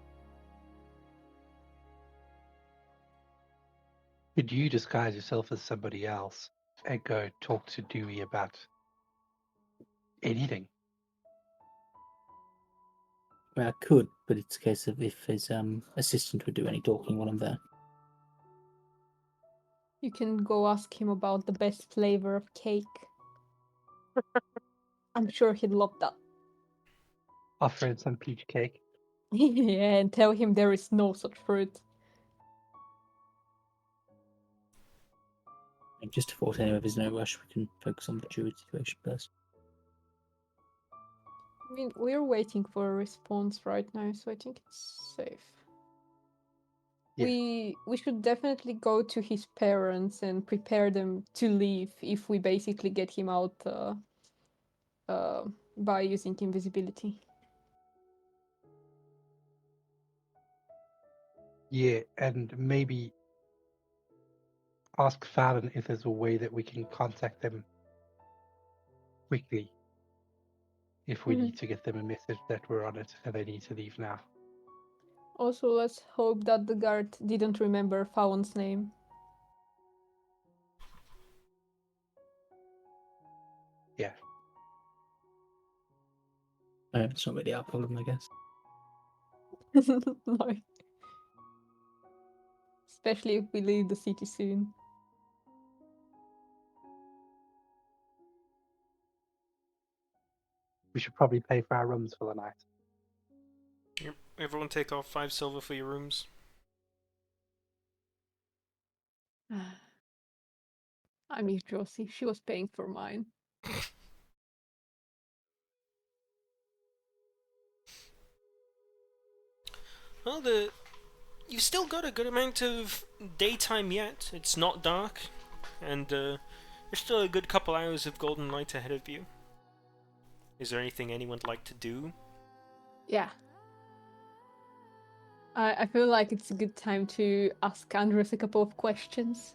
Could you disguise yourself as somebody else and go talk to Dewey about anything? I mean, I could, but it's a case of if his assistant would do any talking while I'm there. You can go ask him about the best flavor of cake. I'm sure he'd love that. Offer him some peach cake. Yeah, and tell him there is no such fruit. And just to force anyway, there's no rush. We can focus on the Druid situation first. I mean, we're waiting for a response right now, so I think it's safe. Yeah. We should definitely go to his parents and prepare them to leave if we basically get him out by using invisibility. Yeah, and maybe ask Fallon if there's a way that we can contact them quickly if we need to get them a message that we're on it and they need to leave now. Also, let's hope that the guard didn't remember Fallon's name. Yeah. It's not really our problem, I guess. No. Especially if we leave the city soon. We should probably pay for our rooms for the night. Yep. Everyone take off 5 silver for your rooms. I miss Josie. She was paying for mine. Well, you've still got a good amount of daytime yet. It's not dark, and there's still a good couple hours of golden light ahead of you. Is there anything anyone'd like to do? Yeah. I feel like it's a good time to ask Andres a couple of questions.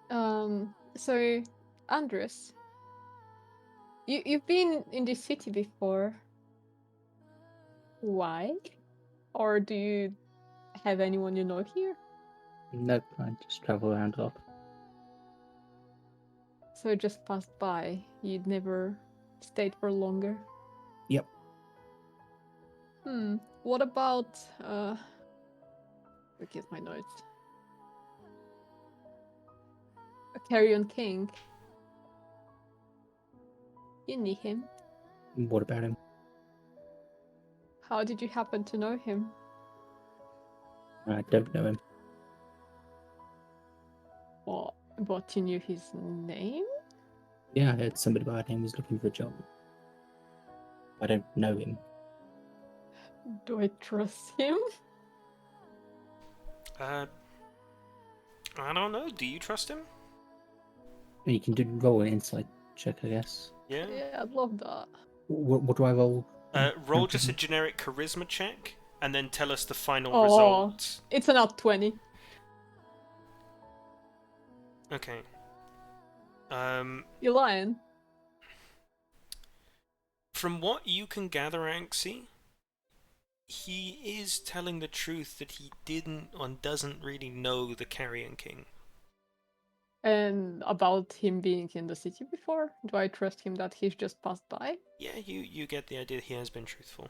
So, Andres, you've been in this city before. Why? Or do you have anyone you know here? Nope, I just travel around a lot. So you just passed by. You'd never stayed for longer. Yep. What about look at my notes. A Carrion King. You knew him. What about him? How did you happen to know him? I don't know him. What? But you knew his name? Yeah, I heard somebody by that name was looking for a job. I don't know him. Do I trust him? I don't know. Do you trust him? You can roll an insight check, I guess. Yeah. Yeah, I'd love that. What do I roll? Roll just a generic charisma check, and then tell us the final Oh, result. it's an out 20. Okay. You're lying. From what you can gather, Anxie, he is telling the truth that he didn't or doesn't really know the Carrion King. And about him being in the city before? Do I trust him that he's just passed by? Yeah, you get the idea he has been truthful.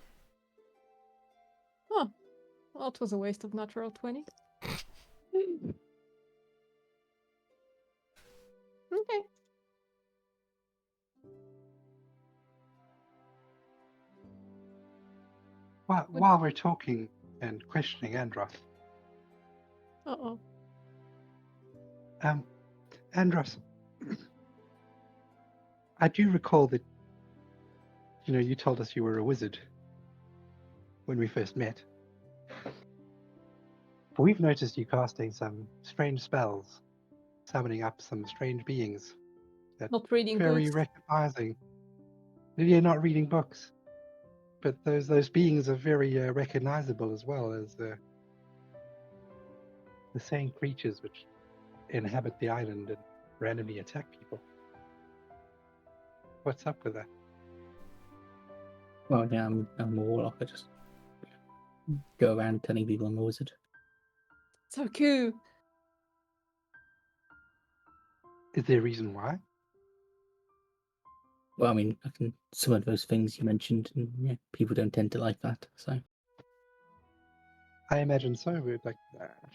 Huh. Well, it was a waste of natural 20. Okay. While we're talking and questioning Andros, Uh-oh. Andros, I do recall that, you told us you were a wizard when we first met. But we've noticed you casting some strange spells, summoning up some strange beings. That Not reading very books. recognizing. You're not reading books, but those beings are very recognizable as well as the same creatures which inhabit the island and randomly attack people. What's up with that? Well, yeah, I'm a warlock. I just go around telling people I'm a wizard. So cool. Is there a reason why? Well, I mean, I can some of those things you mentioned, and yeah, people don't tend to like that. So I imagine so, but like,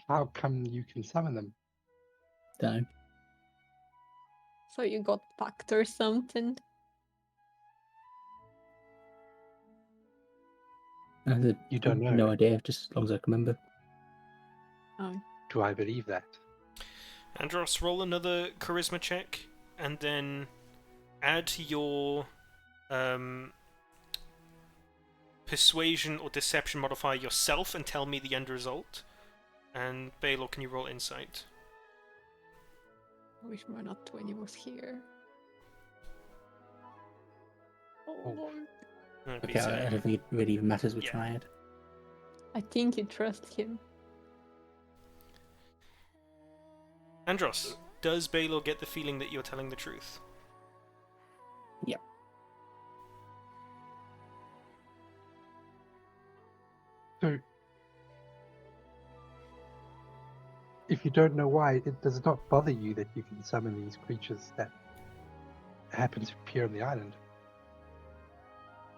how come you can summon them? don't know. So you got packed or something? You don't know. No idea, just as long as I can remember. Oh. Do I believe that? Andros, roll another charisma check, and then add your persuasion or deception modifier yourself and tell me the end result. And Baylor, can you roll insight? I wish my not 20 was here. Oh, Oh. Lord. That'd be Okay, I sad. don't think it really even matters which Yeah. one I had. I think you trust him. Andros, does Baylor get the feeling that you're telling the truth? Yep. So, if you don't know why, it does not bother you that you can summon these creatures that happen to appear on the island.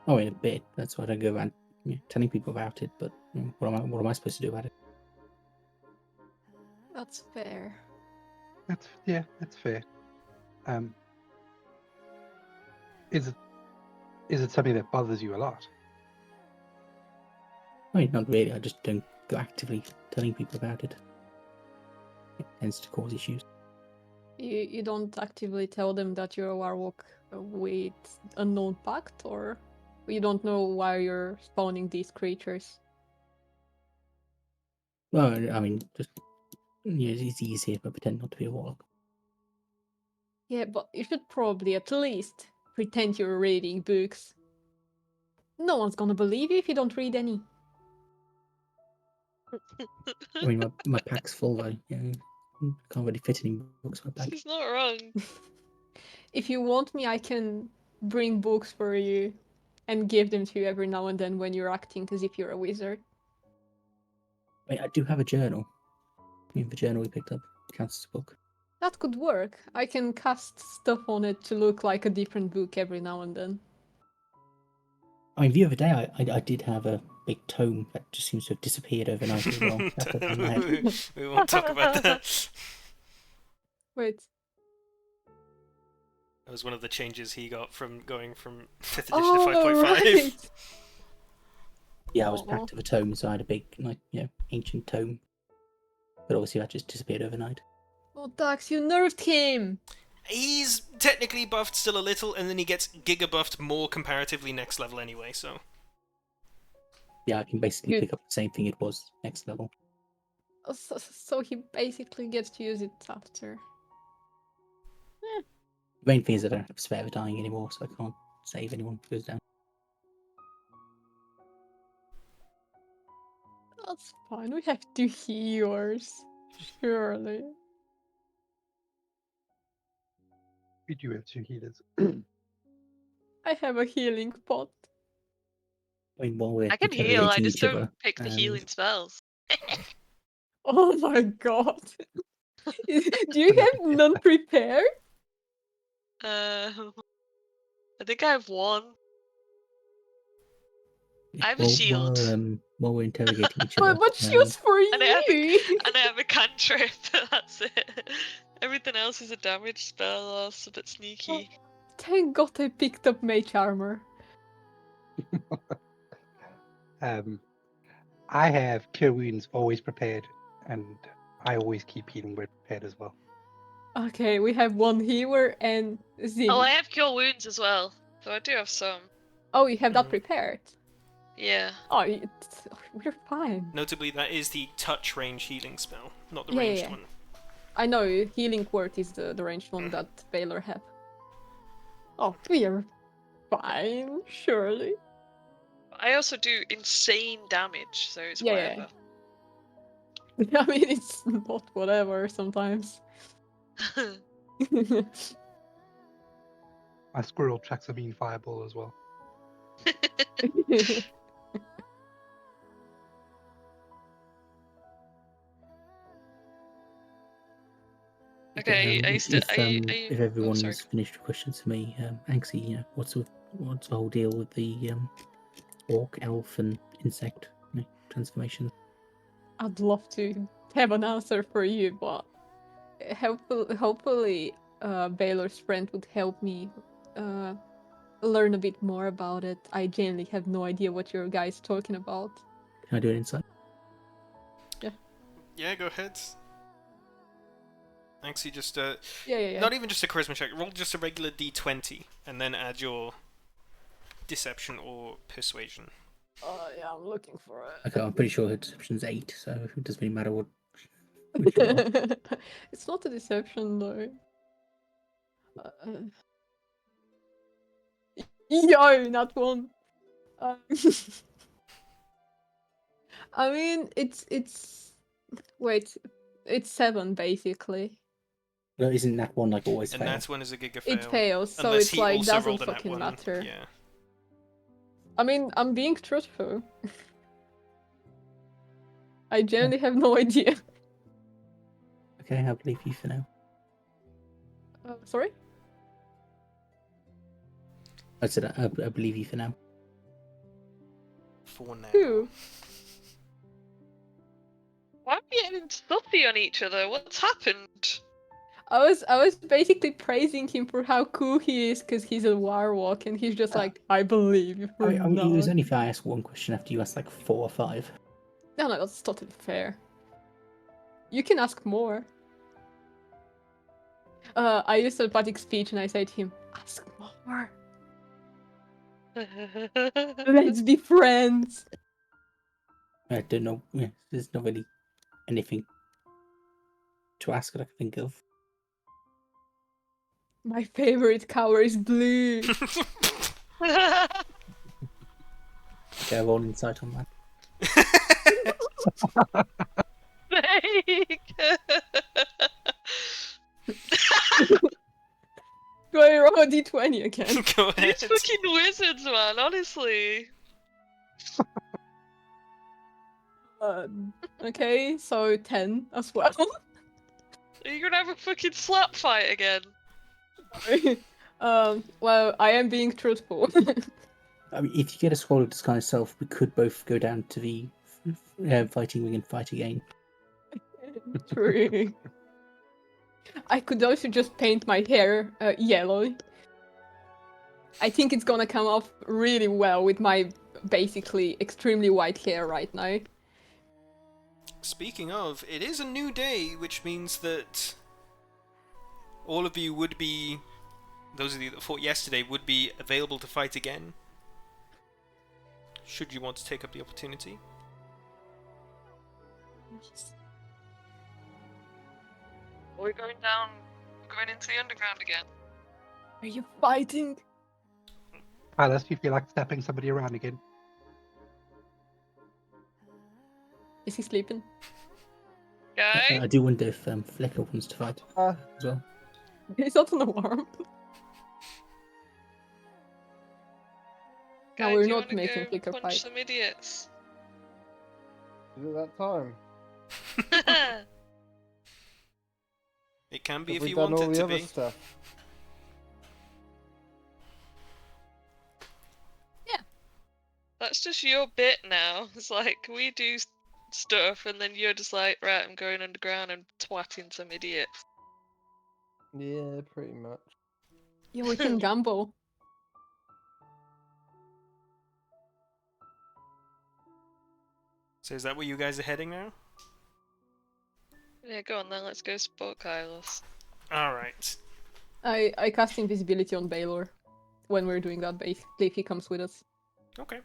Oh, in a bit. That's why I go around telling people about it. But what am I supposed to do about it? That's fair. That's fair. Is it something that bothers you a lot? I mean, not really. I just don't go actively telling people about it. It tends to cause issues. You don't actively tell them that you're a warlock with unknown pact, or you don't know why you're spawning these creatures? Well, I mean, just it's easier if I pretend not to be a warlock. Yeah, but you should probably at least pretend you're reading books. No one's gonna believe you if you don't read any. I mean, my pack's full though. Yeah, I can't really fit any books in my pack. She's not wrong. If you want me, I can bring books for you and give them to you every now and then when you're acting as if you're a wizard. Wait, I do have a journal. The journal we picked up counts as a book. That could work. I can cast stuff on it to look like a different book every now and then. I mean, the other day I did have a big tome that just seems to have disappeared overnight as well. Off the top of my head. We won't talk about that. Wait. That was one of the changes he got from going from 5th edition Oh, to 5.5. right. Yeah, I was Aw. packed of a tome, so I had a big, ancient tome. But obviously that just disappeared overnight. Oh, Dax, you nerfed him! He's technically buffed still a little, and then he gets giga buffed more comparatively next level anyway, so... Yeah, I can basically Good. pick up the same thing it was next level. So he basically gets to use it after. The main thing is I don't have spare for dying anymore, so I can't save anyone who goes down. That's fine, we have 2 healers. Surely. We do have 2 healers. I have a healing pot. I mean, while we're I can heal, I interrogating just each don't other, pick the and- healing spells. Oh my god. Do you have none prepared? I think I have one. I have a Well, shield. while we're interrogating each other, But shield's for And I have you! And I have a cantrip, that's it. Everything else is a damage spell or it's a bit sneaky. Thank god I picked up mage armor. I have cure wounds always prepared, and I always keep healing word prepared as well. Okay, we have 1 healer and Zim. Oh, I have cure wounds as well. So I do have some. Oh, you have that Mhm. prepared? Yeah. Oh, we're fine. Notably, that is the touch range healing spell, not the Yeah, ranged yeah. one. I know, healing word is the ranged one that Baylor have. Oh, we're fine, surely. I also do insane damage, so it's Yeah, whatever. I mean, it's not whatever sometimes. My squirrel tracks a mean fireball as well. Okay, I used to. If everyone sorry. has finished with questions for me, Anxie, what's the whole deal with the orc, elf, and insect transformation? I'd love to have an answer for you, but hopefully Baylor's friend would help me learn a bit more about it. I genuinely have no idea what your guys talking about. Can I do an insight? Yeah, go ahead. Actually, just Yeah. not even just a charisma check. Roll just a regular d20, and then add your deception or persuasion. Yeah, I'm looking for it. Okay, I'm pretty sure her deception's 8, so it doesn't really matter what. Which you roll. It's not a deception though. Yo, not one. I mean, it's. Wait, it's 7 basically. No, isn't that one like always And fail? that one is a giga fail. It fails, so Unless it's he like also doesn't rolled a nat fucking one. matter. Yeah. I mean, I'm being truthful. I genuinely have no idea. Okay, I believe you for now. Sorry? I said I believe you for now. For now. Who? Why are we getting stuffy on each other? What's happened? I was basically praising him for how cool he is because he's a warlock, and he's just like, I believe you I for mean, it was now. only fair I asked one question after you asked like 4 or 5. No, that's totally fair. You can ask more. I used telepathic speech and I said to him, ask more. Let's be friends. I don't know. Yeah, there's not really anything to ask that I can think of. My favorite color is blue. Okay, I roll insight on that. Do I roll a d20 again. Go ahead. These fucking wizards, man, honestly. Okay, so 10 as well. Are you gonna have a fucking slap fight again? Well, I am being truthful. I mean, if you get a Swallow Disguise self, we could both go down to the fighting wing and fight again. True. I could also just paint my hair yellow. I think it's gonna come off really well with my basically extremely white hair right now. Speaking of, it is a new day, which means that all of you would be, those of you that fought yesterday, would be available to fight again. Should you want to take up the opportunity. We're going down, going into the underground again. Are you fighting? Alice, do you feel like stepping somebody around again? Is he sleeping? Guy? I do wonder if Flecker wants to fight as well. He's not on alarm. Guy, No, we're do you not wanna making go Flicker punch fight. some idiots? Is it that time? It can be Have if we you done want all it the to other be. stuff? That's just your bit now. It's like, we do stuff, and then you're just like, right, I'm going underground and twatting some idiots. Yeah, pretty much. Yeah, we can gamble. So is that where you guys are heading now? Yeah, go on then, let's go support Kylos. Alright. I cast invisibility on Baylor when we're doing that, basically, if he comes with us. Okay.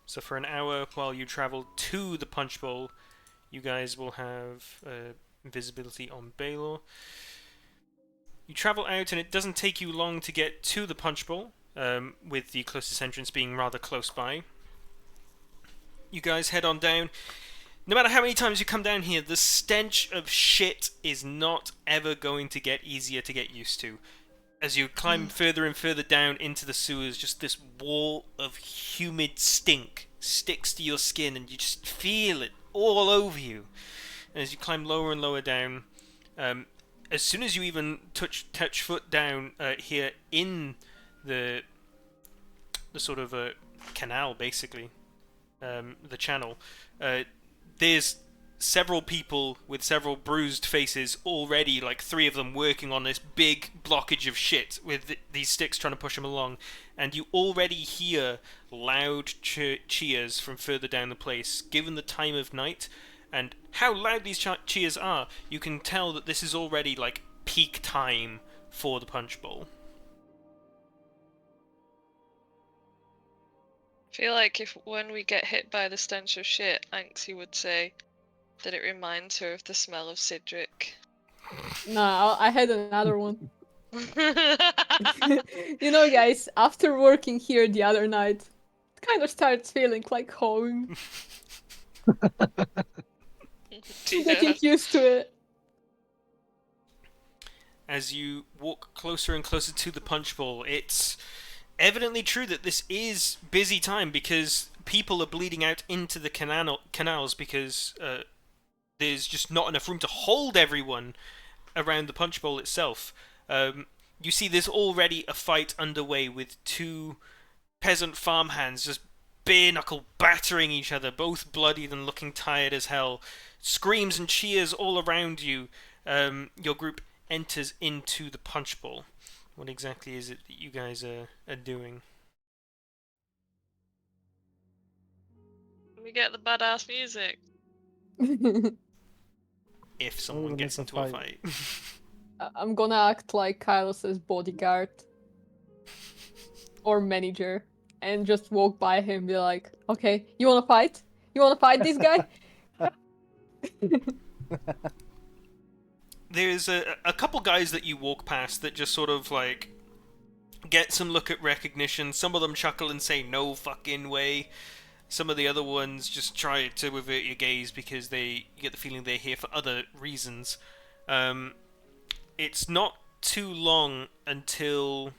So for an hour while you travel to the Punch Bowl, you guys will have visibility on Baylor. You travel out and it doesn't take you long to get to the Punch Bowl, with the closest entrance being rather close by. You guys head on down. No matter how many times you come down here, the stench of shit is not ever going to get easier to get used to. As you climb further and further down into the sewers, just this wall of humid stink sticks to your skin and you just feel it all over you. And as you climb lower and lower down, as soon as you even touch foot down here in the sort of canal, basically, the channel, there's several people with several bruised faces already, like 3 of them working on this big blockage of shit with these sticks trying to push them along, and you already hear loud cheers from further down the place. Given the time of night and how loud these cheers are, you can tell that this is already like peak time for the Punch Bowl. I feel like if when we get hit by the stench of shit, Anxie would say that it reminds her of the smell of Cedric. Nah, I had another one. You know, guys, after working here the other night, it kind of starts feeling like home. Getting used to it. As you walk closer and closer to the Punch Bowl, it's evidently true that this is busy time because people are bleeding out into the canals because there's just not enough room to hold everyone around the Punch Bowl itself. You see there's already a fight underway with 2 peasant farmhands just bare knuckle battering each other, both bloodied and looking tired as hell. Screams and cheers all around you. Your group enters into the Punch Bowl. What exactly is it that you guys are doing? We get the badass music. If someone when gets it's a into a fight. fight. I'm gonna act like Kylos's bodyguard or manager and just walk by him and be like, okay, you wanna fight? You wanna fight this guy? There's a couple guys that you walk past that just sort of like get some look at recognition. Some of them chuckle and say no fucking way. Some of the other ones just try to avert your gaze because you get the feeling they're here for other reasons. It's not too long until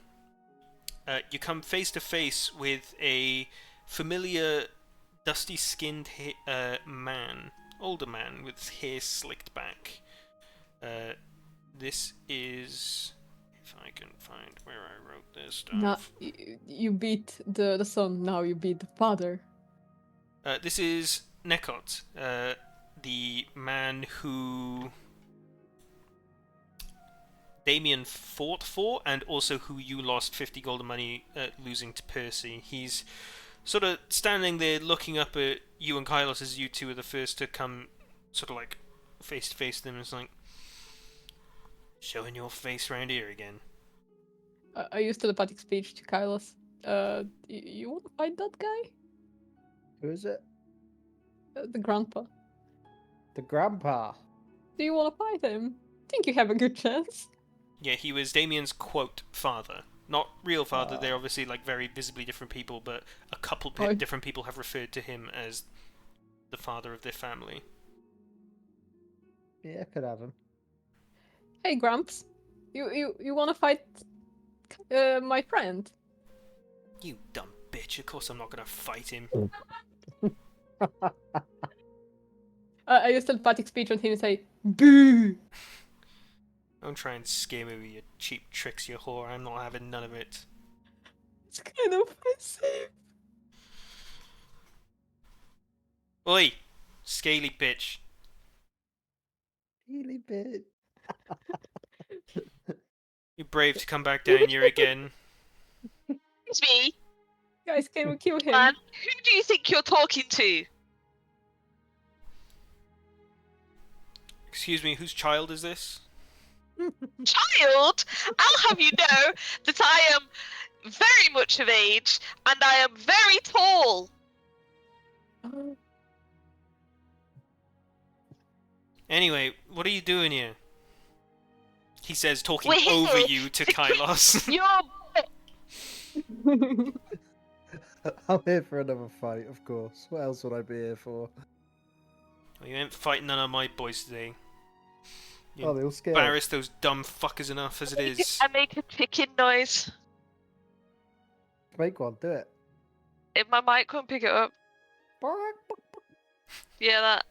you come face to face with a familiar, dusty-skinned man, older man with hair slicked back. This is, if I can find where I wrote this stuff. Now you beat the son. Now you beat the father. This is Nekot, the man who Damien fought for, and also who you lost 50 golden money losing to Percy. He's sort of standing there looking up at you and Kylos as you two are the first to come sort of like face to face with him. It's like, showing your face round here again. I used telepathic speech to Kylos. You want to fight that guy? Who is it? The grandpa. The grandpa. Do you want to fight him? Think you have a good chance? Yeah, he was Damien's quote father. Not real father, they're obviously like very visibly different people, but a couple different people have referred to him as the father of their family. Yeah, I could have him. Hey, Gramps. You want to fight my friend? You dumb bitch, of course I'm not gonna fight him. I used telepathic speech on him and say, boo! Don't try and scare me with your cheap tricks, you whore. I'm not having none of it. It's kind of offensive. Oi! Scaly bitch. Really bit. You're brave to come back down here again. It's me, Guys, can we kill him? man. Who do you think you're talking to? Excuse me, whose child is this? Child? I'll have you know that I am very much of age and I am very tall. Anyway, what are you doing here? He says, talking We're over here you to to kick Kylos. You're I'm here for another fight, of course. What else would I be here for? Well, you ain't fighting none of my boys today. You Oh, they all scared. embarrass those dumb fuckers enough as it is. I make a chicken noise. Make one, do it. If my mic won't pick it up. Yeah, that.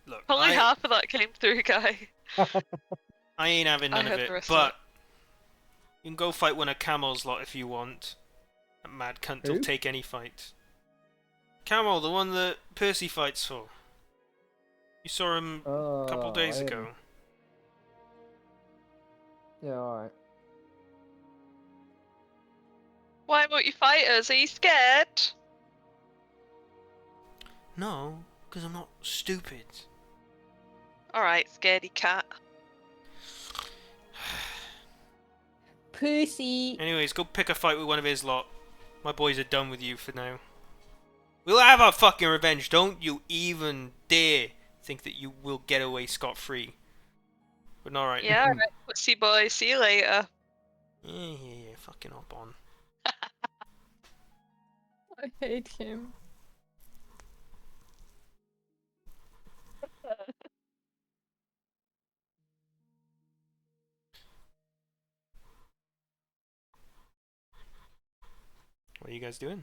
Look, Only half of that came through, guy. I ain't having none I of heard it, the rest but of you can go fight one of Camel's lot if you want. That mad cunt will Who? take any fight. Camel, the one that Percy fights for. You saw him a couple days ago. Yeah, alright. Why won't you fight us? Are you scared? No, because I'm not stupid. Alright, scaredy cat. Pussy. Anyways, go pick a fight with one of his lot. My boys are done with you for now. We'll have our fucking revenge. Don't you even dare think that you will get away scot-free. But alright. Yeah, alright, pussy boy. See you later. Yeah, fucking hop on. I hate him. What are you guys doing?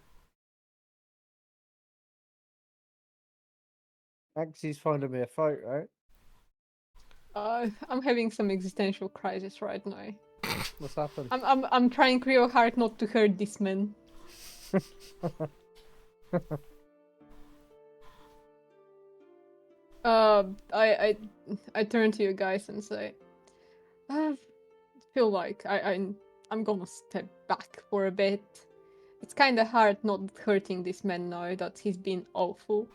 Axie's finding me a fight, right? I'm having some existential crisis right now. What's happened? I'm trying real hard not to hurt this man. I turn to you guys and say, I feel like I'm gonna step back for a bit. It's kind of hard not hurting this man now that he's been awful.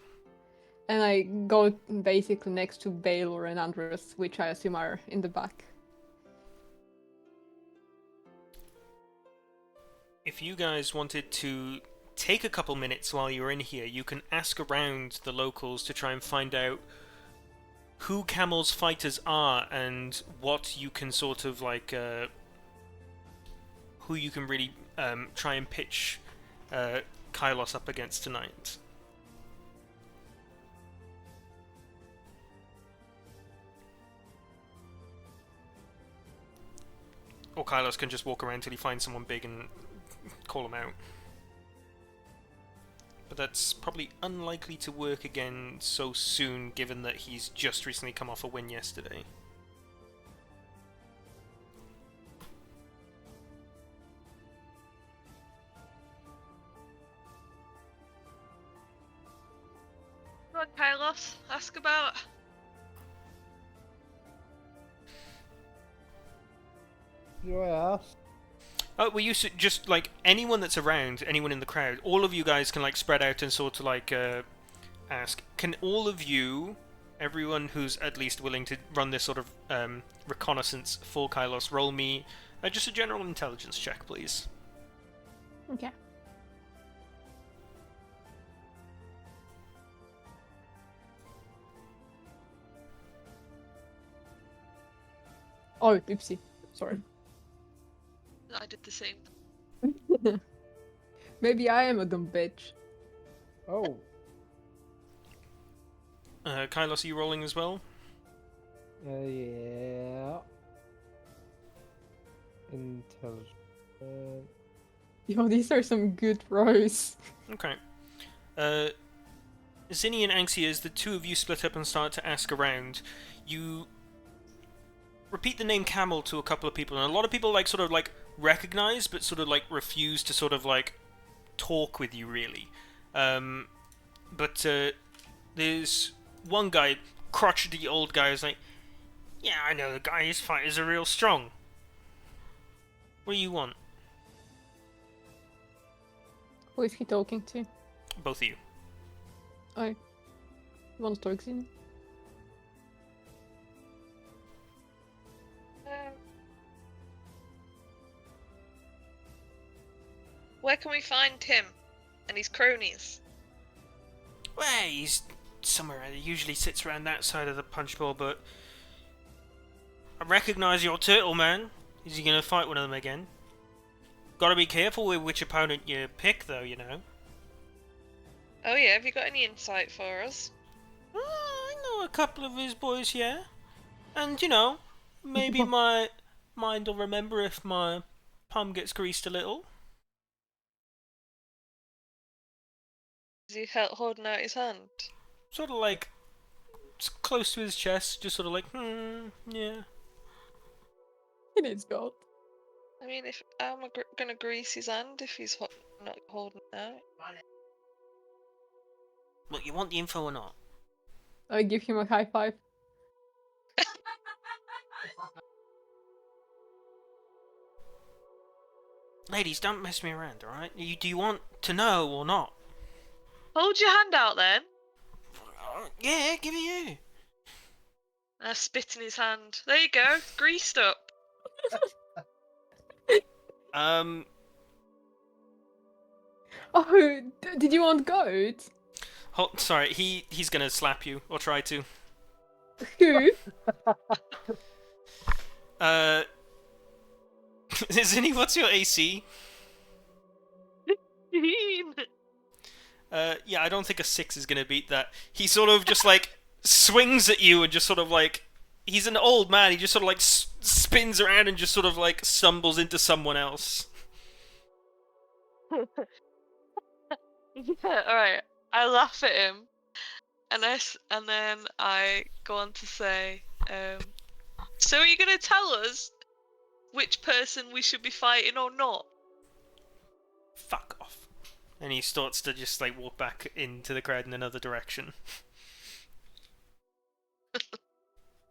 And I go basically next to Baylor and Andres, which I assume are in the back. If you guys wanted to take a couple minutes while you're in here, you can ask around the locals to try and find out who Camel's fighters are and what you can sort of like, who you can really try and pitch Kylos up against tonight. Kylos can just walk around till he finds someone big and call him out. But that's probably unlikely to work again so soon, given that he's just recently come off a win yesterday. Come on, Kylos, ask about. Do I ask? Oh, well, you should just, like, anyone that's around, anyone in the crowd, all of you guys can, like, spread out and sort of, like, ask. Can all of you, everyone who's at least willing to run this sort of reconnaissance for Kylos, roll me just a general intelligence check, please? Okay. Oh, oopsie. Sorry. I did the same. Maybe I am a dumb bitch. Oh, Kylos, are you rolling as well? yeah. Intelligence. Yo, these are some good rolls. Okay. Zinni and Anxia, as the two of you split up and start to ask around, you repeat the name Camel to a couple of people, and a lot of people, like, sort of, like, recognize, but sort of, like, refuse to sort of, like, talk with you, really. But there's one guy, crotchety old guy, who's like, yeah, I know the guy, his fighters are real strong. What do you want? Who is he talking to? Both of you. Oh. One talks in. Where can we find him and his cronies? Well, he's somewhere. He usually sits around that side of the punch bowl, but I recognise your turtle, man. Is he gonna fight one of them again? Gotta be careful with which opponent you pick, though, you know. Oh yeah, have you got any insight for us? I know a couple of his boys, yeah. And, you know, maybe my mind will remember if my palm gets greased a little. Is he holding out his hand? Sort of like, close to his chest, just sort of like, yeah. It is God. I mean, if I'm gonna grease his hand if he's not holding it out. Look, you want the info or not? I give him a high five. Ladies, don't mess me around, alright? Do you want to know or not? Hold your hand out then. Yeah, give it you. I spit in his hand. There you go, greased up. Oh, did you want goat? Sorry, he's gonna slap you, or try to. Who? Zinni, what's your AC? Yeah, I don't think a 6 is gonna beat that. He sort of just, like, swings at you and just sort of, like... He's an old man, he just sort of, like, spins around and just sort of, like, stumbles into someone else. Yeah, alright. I laugh at him, and then I go on to say, so are you gonna tell us which person we should be fighting or not? Fuck off. And he starts to just, like, walk back into the crowd in another direction.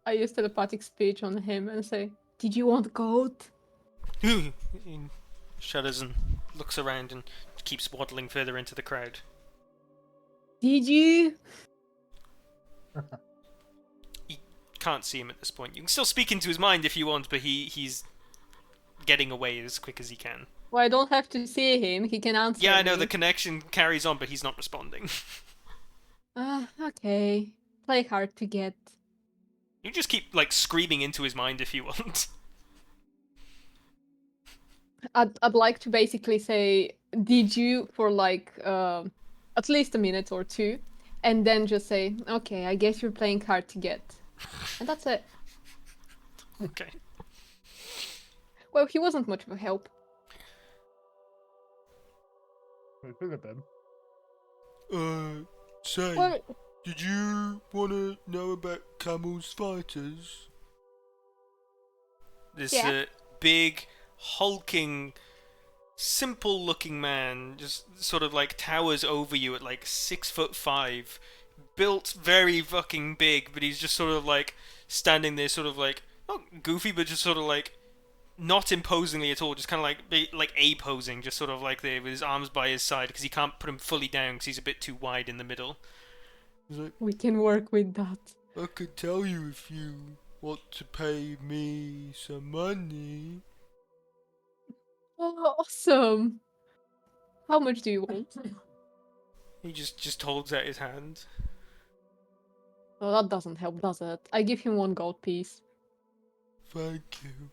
I use telepathic speech on him and say, did you want goat? He shudders and looks around and keeps waddling further into the crowd. Did you? You can't see him at this point. You can still speak into his mind if you want, but he's getting away as quick as he can. Well, I don't have to see him. He can answer Yeah, I know, me. the connection carries on, but he's not responding. Okay. Play hard to get. You just keep, like, screaming into his mind if you want. I'd like to basically say, did you, for like at least a minute or two, and then just say, okay, I guess you're playing hard to get. And that's it. Okay. Well, he wasn't much of a help. We could have been. Say, Well, did you want to know about Camel's fighters? This Yeah. big, hulking, simple-looking man just sort of like towers over you at like 6'5", built very fucking big, but he's just sort of like standing there, sort of like not goofy, but just sort of like not imposingly at all, just kind of like A-posing, just sort of like there with his arms by his side because he can't put him fully down because he's a bit too wide in the middle. He's like, we can work with that. I could tell you if you want to pay me some money. Oh, awesome. How much do you want? He just holds out his hand. Oh, that doesn't help, does it? I give him 1 gold piece. Thank you.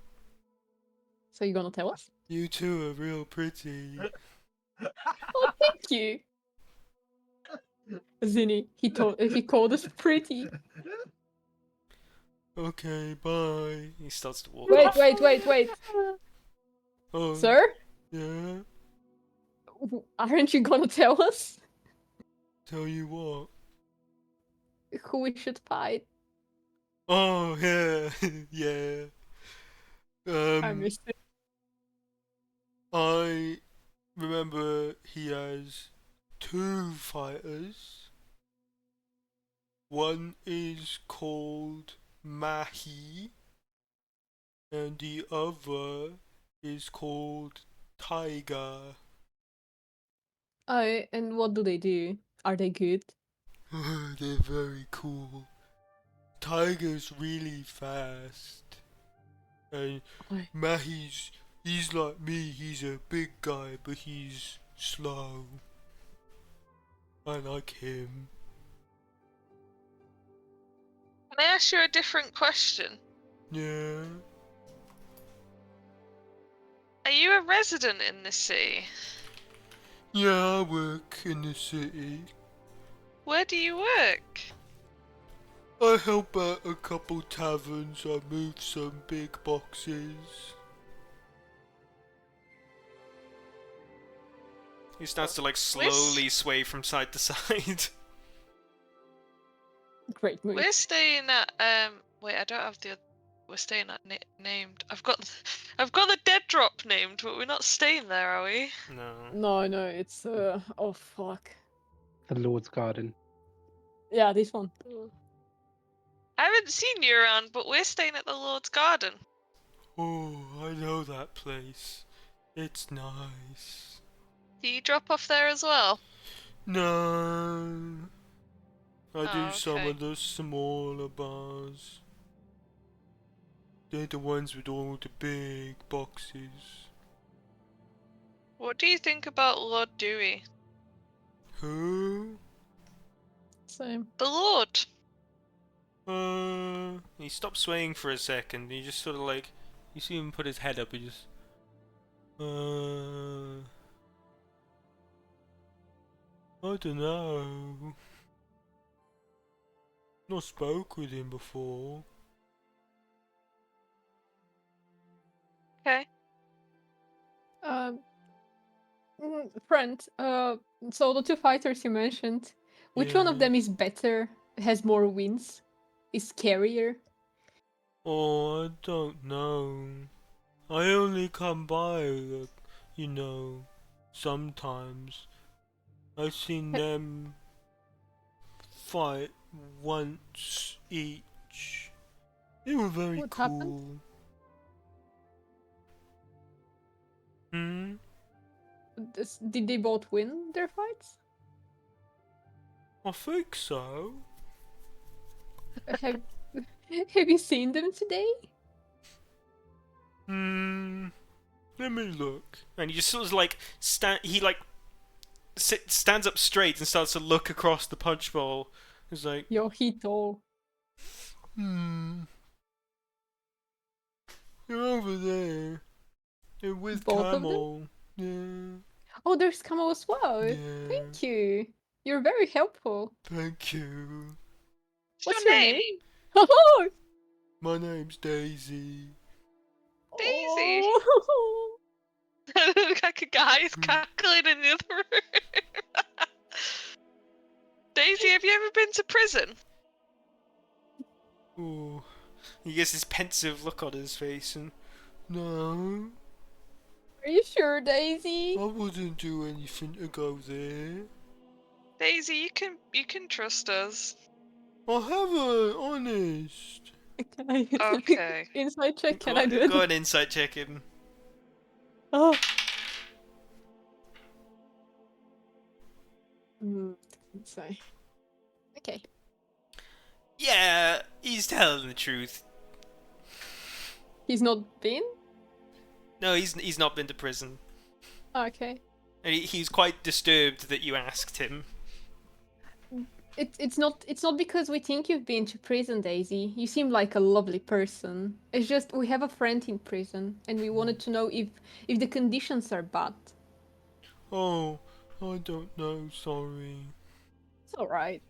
So you're gonna tell us? You two are real pretty. Oh, thank you. Zinni, he called us pretty. Okay, bye. He starts to walk Wait, off. wait. Oh, Sir? yeah? Aren't you gonna tell us Tell you what. who we should fight? Oh, yeah. Yeah. I missed it. I remember he has 2 fighters. One is called Mahi, and the other is called Tiger. Oh, and what do they do? Are they good? They're very cool. Tiger's really fast. And Oi. he's like me, he's a big guy, but he's slow. I like him. Can I ask you a different question? Yeah. Are you a resident in this city? Yeah, I work in the city. Where do you work? I help out a couple taverns, I move some big boxes. He starts to like slowly sway from side to side. Great move. We're staying at wait, I don't have the we're staying at named. I've got the dead drop named, but we're not staying there, are we? No. No, it's oh fuck. The Lord's Garden. Yeah, this one. I haven't seen you around, but we're staying at the Lord's Garden. Oh, I know that place. It's nice. Do you drop off there as well? No. I do Oh, some okay. of the smaller bars. They're the ones with all the big boxes. What do you think about Lord Dewey? Who? Same. The Lord. He stopped swaying for a second. He just sort of like, you see him put his head up. He just, I don't know. Not spoke with him before. Okay. Friend, so the 2 fighters you mentioned, which one of Yeah. them is better, has more wins, is scarier? Oh, I don't know. I only come by, sometimes. I've seen them fight once each. They were very What cool. happened? Did they both win their fights? I think so. Have Have you seen them today? Let me look. And he just sort of like stands up straight and starts to look across the punch bowl. He's like, Yohito. You're over there. You're with Both of them? Camel. Yeah. Oh, there's Kamo as well. Yeah. Thank you. You're very helpful. Thank you. What's your name? My name's Daisy. Daisy! Oh. I look like a guy is cackling in the other room. Daisy, have you ever been to prison? Ooh. He gets this pensive look on his face and... No, Are you sure, Daisy? I wouldn't do anything to go there. Daisy, you can trust us. I haven't, honest. Can I Okay. inside check? Can I do it? Go and insight check him. Oh. So. Okay. Yeah, he's telling the truth. He's not been? No, he's not been to prison. Okay. And he's quite disturbed that you asked him. It's not because we think you've been to prison, Daisy. You seem like a lovely person. It's just we have a friend in prison and we wanted to know if the conditions are bad. Oh, I don't know, sorry. It's alright.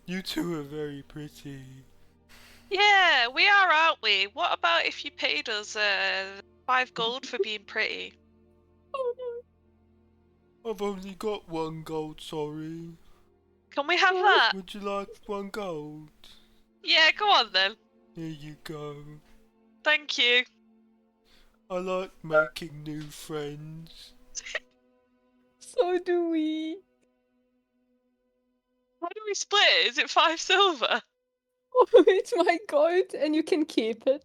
You two are very pretty. Yeah, we are, aren't we? What about if you paid us 5 gold for being pretty? Oh no. I've only got 1 gold, sorry. Can we have that? Would you like 1 gold? Yeah, go on then. Here you go. Thank you. I like making new friends. So do we. How do we split it? Is it 5 silver? Oh, it's my gold and you can keep it.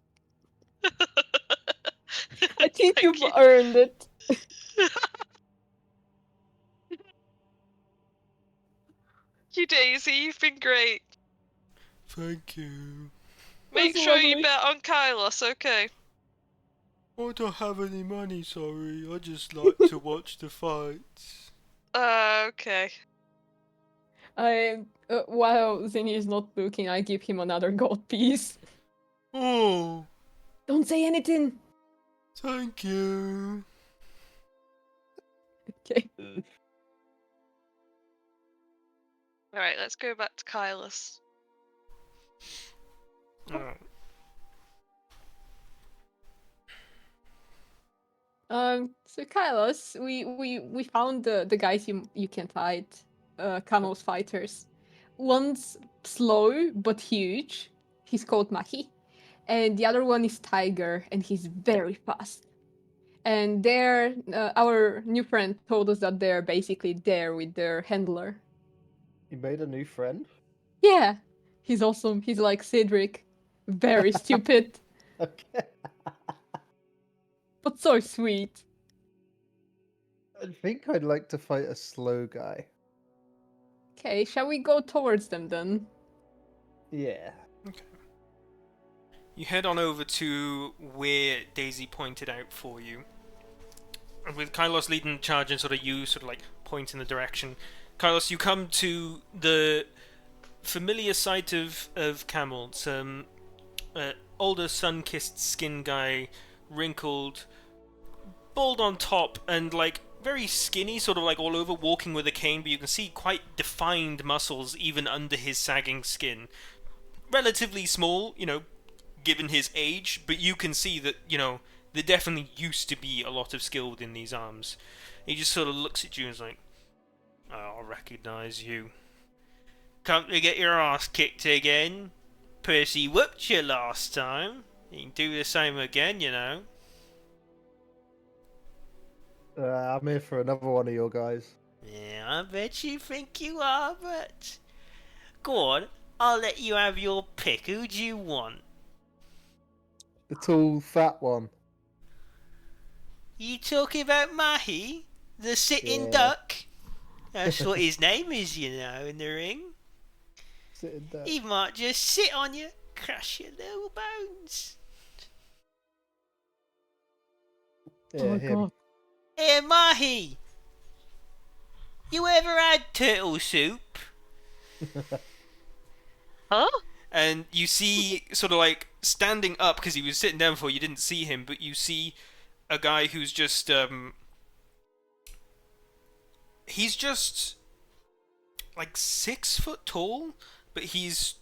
I think Thank you've you. earned it. You, Daisy, you've been great. Thank you. Make That's sure you lovely. bet on Kylos, okay? I don't have any money, sorry. I just like to watch the fights. Okay. While Zinni is not looking, I give him another gold piece. Oh, Don't say anything. thank you. Okay. Alright, let's go back to Kylos. Oh. So Kylos, we found the guys you can fight, Camel's fighters. One's slow but huge. He's called Mahi, and the other one is Tiger, and he's very fast. And they're our new friend told us that they're basically there with their handler. You made a new friend? Yeah, he's awesome. He's like Cedric, very stupid Okay. but so sweet. I think I'd like to fight a slow guy. Okay, shall we go towards them then? Yeah. You head on over to where Daisy pointed out for you. And with Kylos leading the charge and sort of you sort of like point in the direction. Kylos, you come to the familiar sight of Camel. Some older sun-kissed skin guy, wrinkled, bald on top, and like very skinny, sort of like all over, walking with a cane, but you can see quite defined muscles even under his sagging skin. Relatively small, you know, given his age, but you can see that, you know, there definitely used to be a lot of skill within these arms. He just sort of looks at you and is like, oh, I recognise you. Come to get your ass kicked again? Percy whooped you last time. You can do the same again, you know. I'm here for another one of your guys. Yeah, I bet you think you are, but... Go on, I'll let you have your pick. Who do you want? The tall, fat one. You talking about Mahi? The sitting Yeah. duck? That's what his name is, you know, in the ring. Sitting down. He might just sit on you, crush your little bones. Yeah, Oh my him. god. Hey, Mahi! You ever had turtle soup? Huh? And you see, sort of like, standing up, because he was sitting down before, you didn't see him, but you see a guy who's just, he's just, like, 6 foot tall, but he's,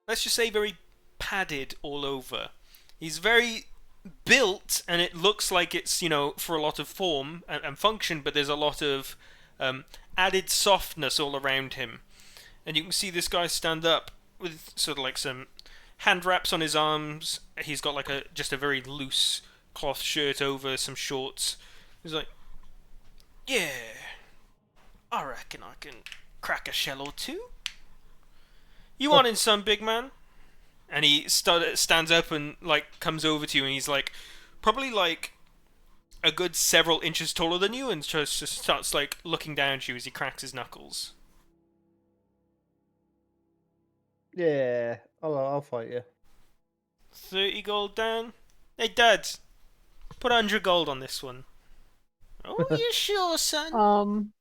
let's just say, very padded all over. He's very built, and it looks like it's, for a lot of form and function, but there's a lot of added softness all around him. And you can see this guy stand up with sort of like some hand wraps on his arms. He's got like just a very loose cloth shirt over some shorts. He's like, yeah, I reckon I can crack a shell or two. You wanting some, big man? And he stands up and like comes over to you, and he's like probably like a good several inches taller than you, and just starts like looking down at you as he cracks his knuckles. Yeah, I'll fight you. 30 gold down. Hey, Dad, put 100 gold on this one. Oh, you sure, son?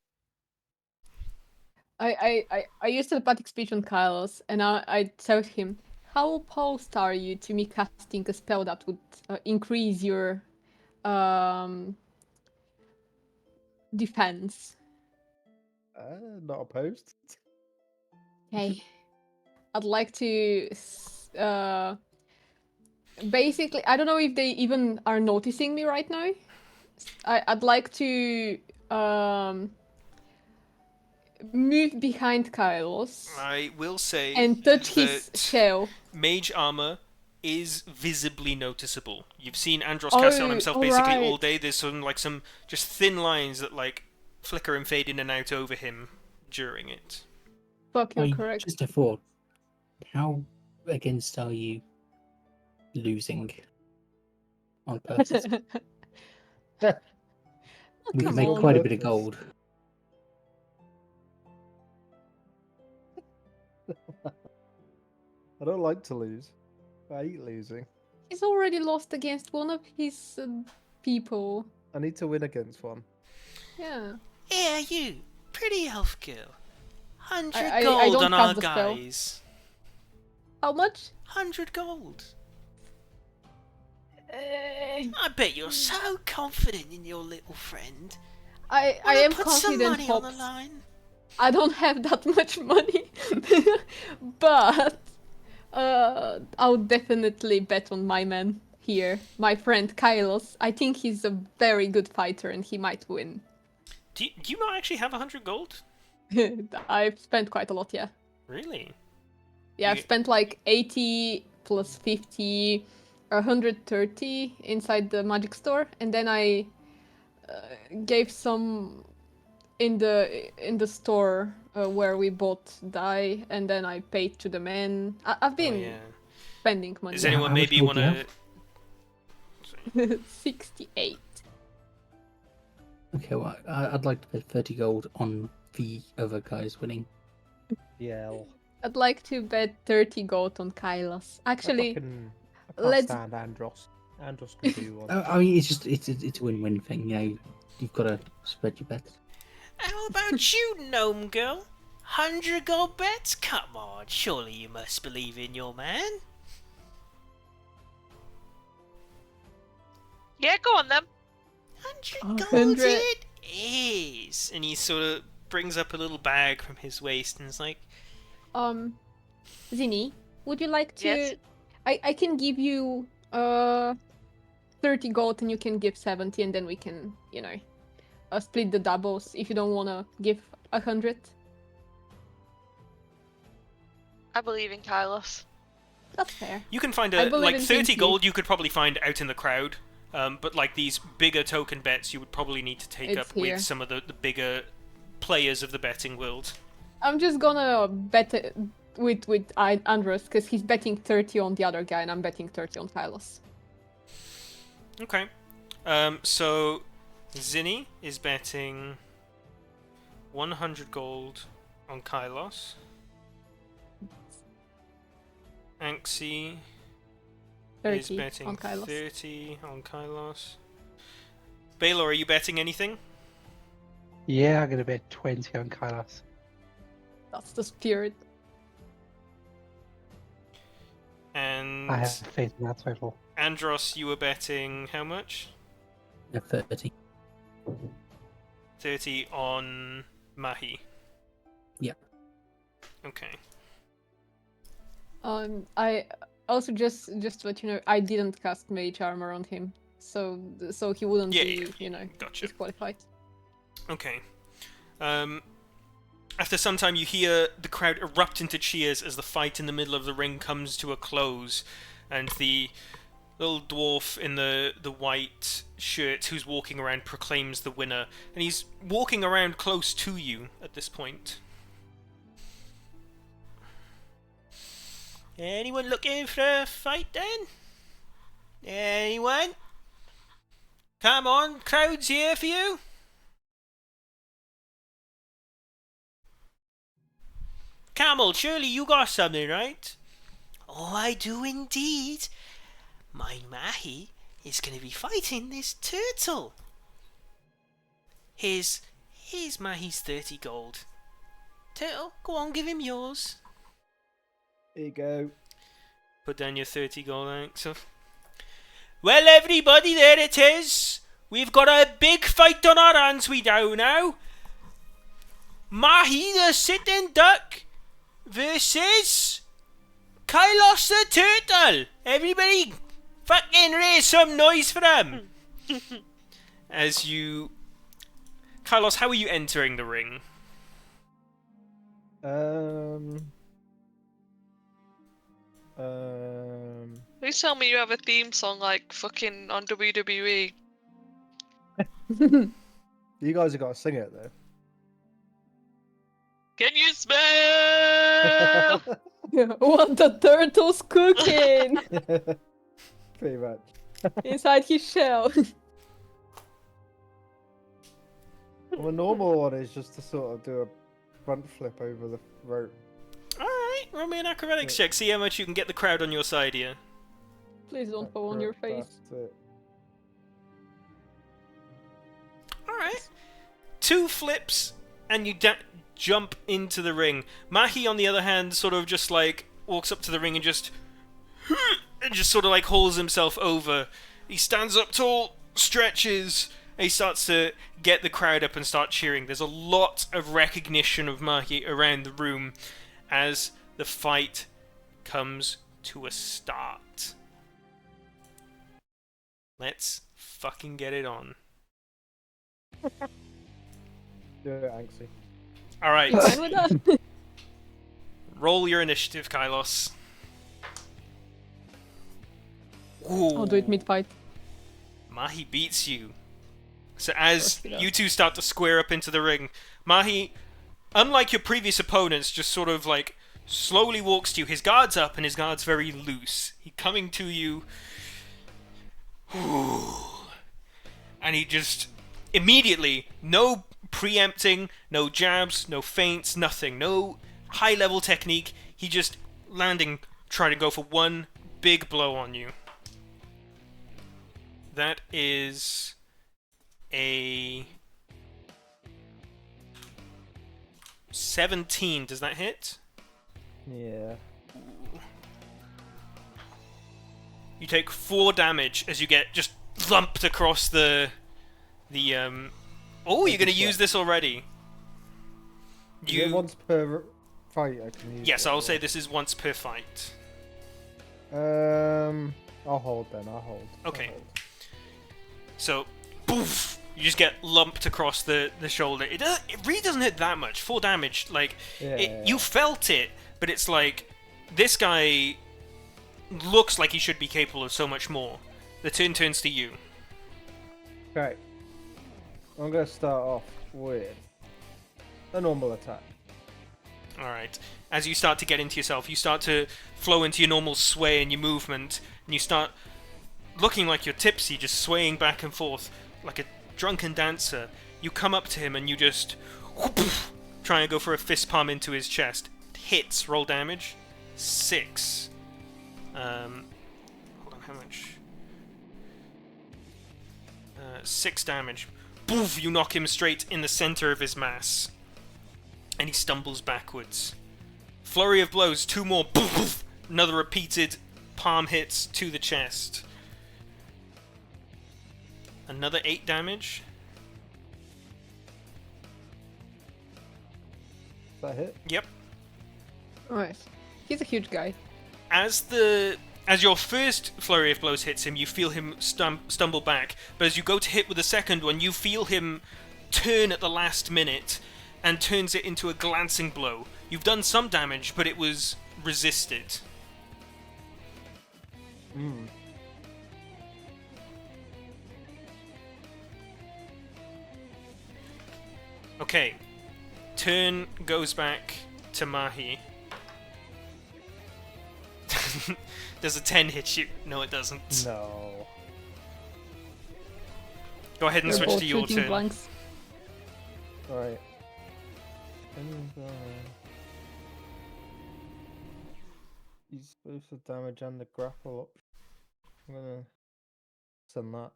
I used telepathic speech on Kylos, and I told him, how opposed are you to me casting a spell that would increase your defense? Not opposed. Okay. I'd like to basically, I don't know if they even are noticing me right now. I'd like to move behind Kylos I will say and touch his that shell. mage armor is visibly noticeable. You've seen Andros cast it on himself basically all day. There's some just thin lines that like flicker and fade in and out over him during it. Fuck, you're correct. Just a thought. How against are you losing on purpose? We can make on. quite a bit of gold. I don't like to lose. I hate losing. He's already lost against one of his people. I need to win against one. Yeah. Yeah, you, pretty elf girl. 100 I gold don't on have our the spell. guys. How much? 100 gold. I I bet you're so confident in your little friend. am Wanna put some confident, money on the Hobbs. line? I don't have that much money, but I'll definitely bet on my man here, my friend Kylos. I think he's a very good fighter and he might win. Do you not actually have 100 gold? I've spent quite a lot, yeah. Really? Yeah, I've spent like 80 plus 50, 130 inside the magic store, and then I gave some in the store where we bought dye, and then I paid to the man. I've been spending money. Does anyone maybe want to... 68. Okay, well, I'd like to bet 30 gold on the other guys winning. Yeah. I'd like to bet 30 gold on Kylos. Actually, I can't let's- stand Andros. Andros can do one. I mean, it's a win-win thing. You've got to spread your bets. How about you, gnome girl? 100 gold bets? Come on, surely you must believe in your man. Yeah, go on then. 100 gold 100. it is. And he sort of brings up a little bag from his waist and is like, Zinni, would you like to? Yes. I can give you 30 gold and you can give 70, and then we can, split the doubles if you don't want to give 100. I believe in Kylos. That's fair. you can find I believe like in 30 Pinky. gold you could probably find out in the crowd. But like these bigger token bets you would probably need to take It's up here. with some of the bigger players of the betting world. I'm just gonna bet it with Andros because he's betting 30 on the other guy and I'm betting 30 on Kylos. Okay. So Zinni is betting 100 gold on Kylos. Anxi is 30 betting on Kylos. 30 on Kylos. Baylor, are you betting anything? Yeah, I'm gonna bet 20 on Kylos. That's the spirit. And I have faith in that total. Andros, you were betting how much? 30. 30 on Mahi. Yeah. Okay. Also, just to let you know, I didn't cast mage armor on him, so he wouldn't be, Gotcha. disqualified. Okay. After some time, you hear the crowd erupt into cheers as the fight in the middle of the ring comes to a close, and the little dwarf in the white shirt who's walking around proclaims the winner, and he's walking around close to you at this point. Anyone looking for a fight then? Anyone? Come on, crowd's here for you. Camel, surely you got something, right? Oh, I do indeed. My Mahi is going to be fighting this turtle. Here's Mahi's 30 gold. Turtle, go on, give him yours. Here you go. Put down your 30 gold, Axel. Well, everybody, there it is. We've got a big fight on our hands, we do now. Mahi the sitting duck versus Kylos the turtle. Everybody, fucking raise some noise for him. As you... Kylos, how are you entering the ring? Please tell me you have a theme song like fucking on WWE. You guys have got to sing it though. Can you smell? What the turtle's cooking Pretty much. inside his shell. Well, the normal one is just to sort of do a front flip over the rope. Alright, roll me an acrobatics check. See how much you can get the crowd on your side here. Please don't fall on your face. That's it. Alright. 2 flips, and you jump into the ring. Mahi, on the other hand, sort of just like walks up to the ring and just sort of like hauls himself over. He stands up tall, stretches, and he starts to get the crowd up and start cheering. There's a lot of recognition of Mahi around the room as the fight comes to a start. Let's fucking get it on. Do it, Anxie. Alright, Fine with that. roll your initiative, Kylos. Ooh. I'll do it mid-fight. Mahi beats you. So as Of course he does. you two start to square up into the ring, Mahi, unlike your previous opponents, just sort of like slowly walks to you. His guard's up and his guard's very loose. He coming to you, and he just immediately, no preempting, no jabs, no feints, nothing, no high-level technique. He just landing, trying to go for one big blow on you. That is a 17. Does that hit? Yeah. You take 4 damage as you get just lumped across the Oh, you're gonna use this already. Is it once per fight I can use Yes, it, I'll or- say this is once per fight. I'll hold then. I'll hold. Okay. I'll hold. So, poof! You just get lumped across the shoulder. It really doesn't hit that much. 4 damage. Like, Yeah. you felt it, but it's like this guy looks like he should be capable of so much more. The turn turns to you. Okay. I'm gonna start off with a normal attack. Alright. As you start to get into yourself, you start to flow into your normal sway and your movement, and you start looking like you're tipsy, just swaying back and forth like a drunken dancer. You come up to him and you just whoop, try and go for a fist palm into his chest. Hits, roll damage. 6. Hold on, how much? 6 damage. Boof! You knock him straight in the center of his mass. And he stumbles backwards. Flurry of blows, 2 more. Boof, boof. Another repeated palm hits to the chest. Another 8 damage. Does that hit? Yep. Alright. He's a huge guy. As the as your first flurry of blows hits him, you feel him stumble back. But as you go to hit with the second one, you feel him turn at the last minute and turns it into a glancing blow. You've done some damage, but it was resisted. Okay. Turn goes back to Mahi. Does a 10 hit you? No, it doesn't. No. Go ahead and They're switch both to your shooting turn. blanks. Alright. And, he's both the damage and the grapple up. I'm gonna send that.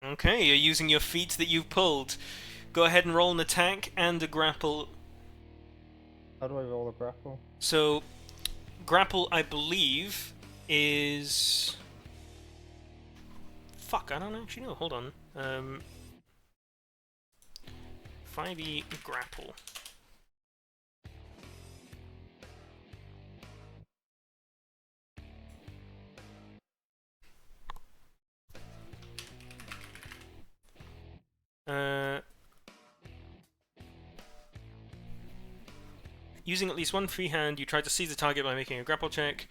Okay, you're using your feat that you've pulled. Go ahead and roll an attack and a grapple. How do I roll a grapple? So, grapple, I believe, is... Fuck, I don't actually know. Hold on. 5e grapple. Using at least one free hand, you try to seize the target by making a grapple check.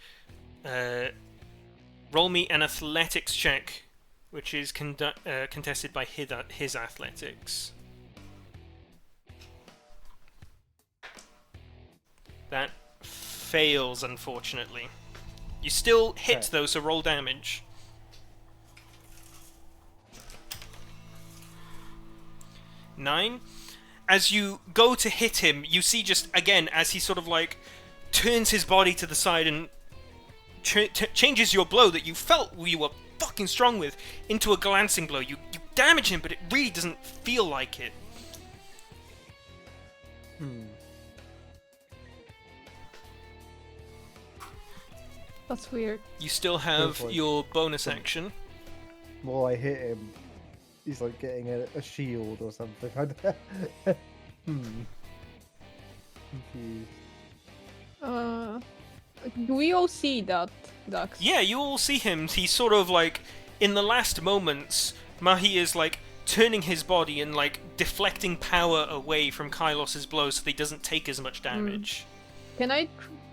Roll me an athletics check, which is contested by his athletics. That fails, unfortunately. You still hit, Okay. though, so roll damage. Nine. As you go to hit him, you see just, again, as he sort of, like, turns his body to the side and changes your blow that you felt you were fucking strong with into a glancing blow. You damage him, but it really doesn't feel like it. That's weird. You still have Feels like your bonus action. While I hit him, he's like getting a shield or something. I don't... Confused. Do we all see that, Dax? Yeah, you all see him. He's sort of like, in the last moments, Mahi is like turning his body and like deflecting power away from Kylos's blows so that he doesn't take as much damage. Can I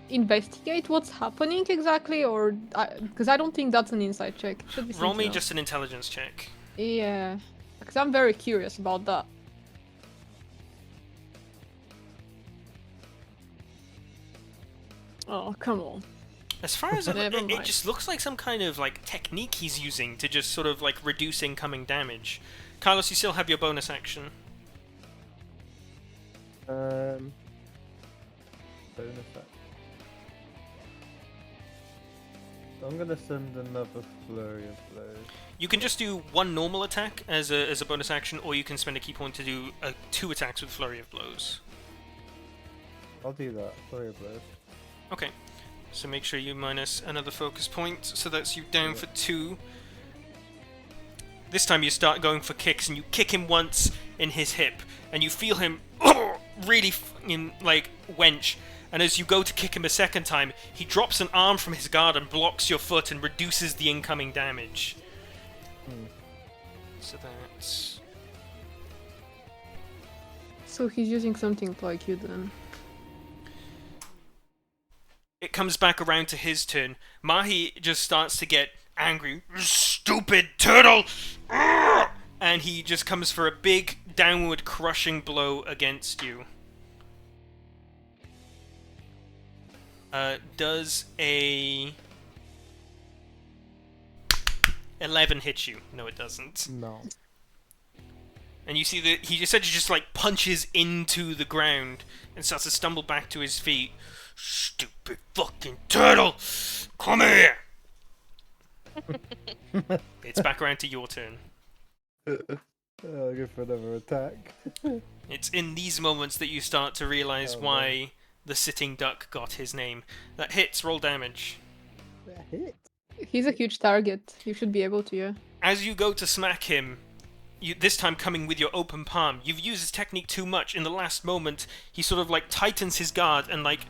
investigate what's happening exactly, or because I don't think that's an insight check. It should be Roll me something else. just an intelligence check. Yeah, because I'm very curious about that. Oh, come on. As far as Never it mind. just looks like some kind of like technique he's using to just sort of like reduce incoming damage. Kylos, you still have your bonus action. Bonus action. I'm gonna send another flurry of blows. You can just do one normal attack as a bonus action, or you can spend a key point to do 2 attacks with flurry of blows. I'll do that. Flurry of blows. Okay, so make sure you minus another focus point, so that's you down for 2. This time you start going for kicks, and you kick him once in his hip, and you feel him really like wench. And as you go to kick him a second time, he drops an arm from his guard and blocks your foot and reduces the incoming damage. So that's... So he's using something like you then. It comes back around to his turn. Mahi just starts to get angry. Stupid turtle! And he just comes for a big downward crushing blow against you. Does a 11 hit you? No, it doesn't. No. And you see that he essentially just like punches into the ground and starts to stumble back to his feet. Stupid fucking turtle! Come here! It's back around to your turn. I'll go for another attack. It's in these moments that you start to realize Oh, why the sitting duck got his name. That hits, roll damage. That hit. He's a huge target. You should be able to, yeah. As you go to smack him, you, this time coming with your open palm, you've used his technique too much. In the last moment, he sort of like tightens his guard and like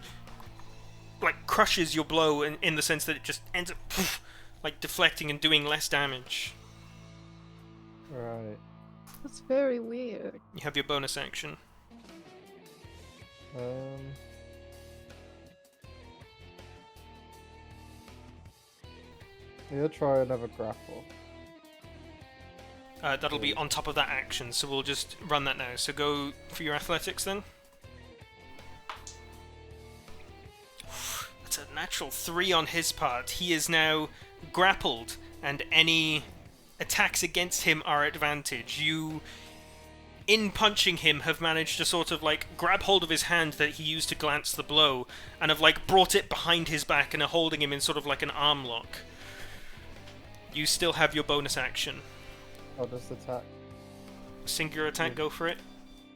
like crushes your blow in the sense that it just ends up like deflecting and doing less damage. Right. That's very weird. You have your bonus action. Yeah, try another grapple. That'll be on top of that action, so we'll just run that now. So go for your athletics then. That's a natural 3 on his part. He is now grappled, and any attacks against him are advantage. You, in punching him, have managed to sort of like grab hold of his hand that he used to glance the blow, and have like brought it behind his back and are holding him in sort of like an arm lock. You still have your bonus action. I'll just attack. Singular attack, Yeah. go for it.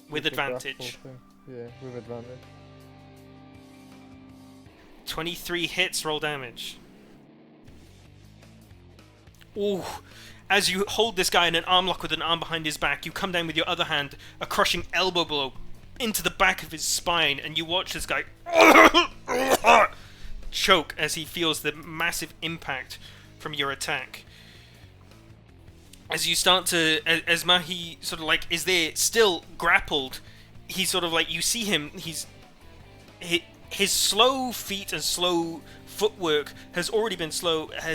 With the grapple advantage. thing. Yeah, with advantage. 23 hits, roll damage. Ooh. As you hold this guy in an arm lock with an arm behind his back, you come down with your other hand, a crushing elbow blow into the back of his spine, and you watch this guy choke as he feels the massive impact from your attack. As you start to, as Mahi sort of like is there still grappled, he sort of like, you see him, his slow feet and slow footwork has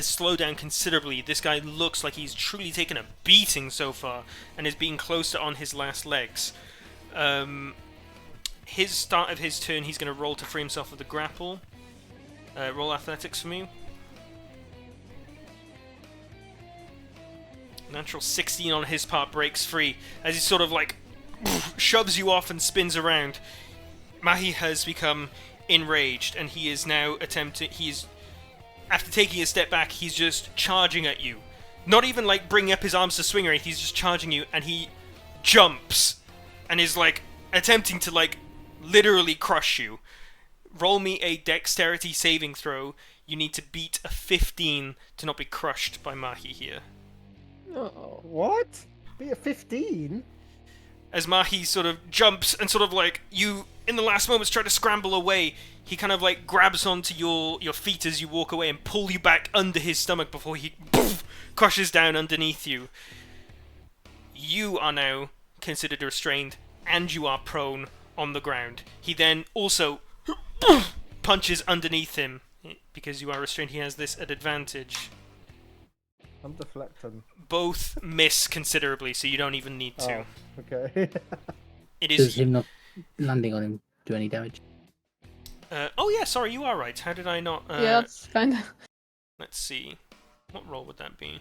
slowed down considerably. This guy looks like he's truly taken a beating so far and is being closer on his last legs. His start of his turn, he's going to roll to free himself of the grapple. Roll athletics for me. Natural 16 on his part breaks free as he sort of like shoves you off and spins around. Mahi has become enraged and he is now after taking a step back, he's just charging at you. Not even like bringing up his arms to swing or anything, he's just charging you, and he jumps and is like attempting to like literally crush you. Roll me a dexterity saving throw. You need to beat a 15 to not be crushed by Mahi here. Oh. What? Be a 15? As Mahi sort of jumps and sort of like you in the last moments try to scramble away, he kind of like grabs onto your feet as you walk away and pull you back under his stomach before he crushes down underneath you. You are now considered restrained and you are prone on the ground. He then also punches underneath him. Because you are restrained, he has this at advantage. I'm deflecting. Both miss considerably, so you don't even need to. Oh, okay. It Does is. him not landing on him do any damage? Oh yeah, sorry, you are right. How did I not? Yeah, that's kind of. Let's see. What roll would that be?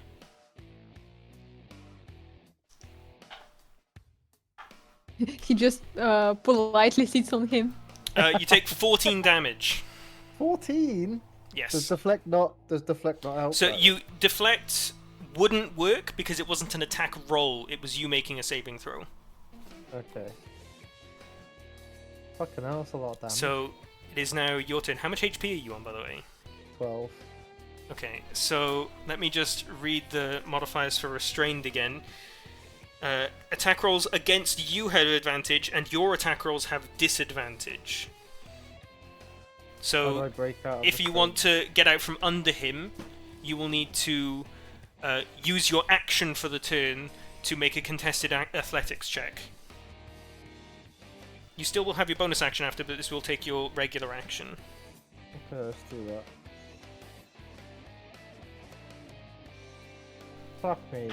He just politely sits on him. You take 14 damage. 14? Yes. Does deflect not help? So that? you deflect wouldn't work because it wasn't an attack roll. It was you making a saving throw. Okay. Fucking hell, that's a lot of damage. So it is now your turn. How much HP are you on, by the way? 12. Okay, so let me just read the modifiers for restrained again. Attack rolls against you have advantage, and your attack rolls have disadvantage. How do I So break out of if the you thing? want to get out from under him, you will need to use your action for the turn to make a contested athletics check. You still will have your bonus action after, but this will take your regular action. Okay, let's do that. Fuck me.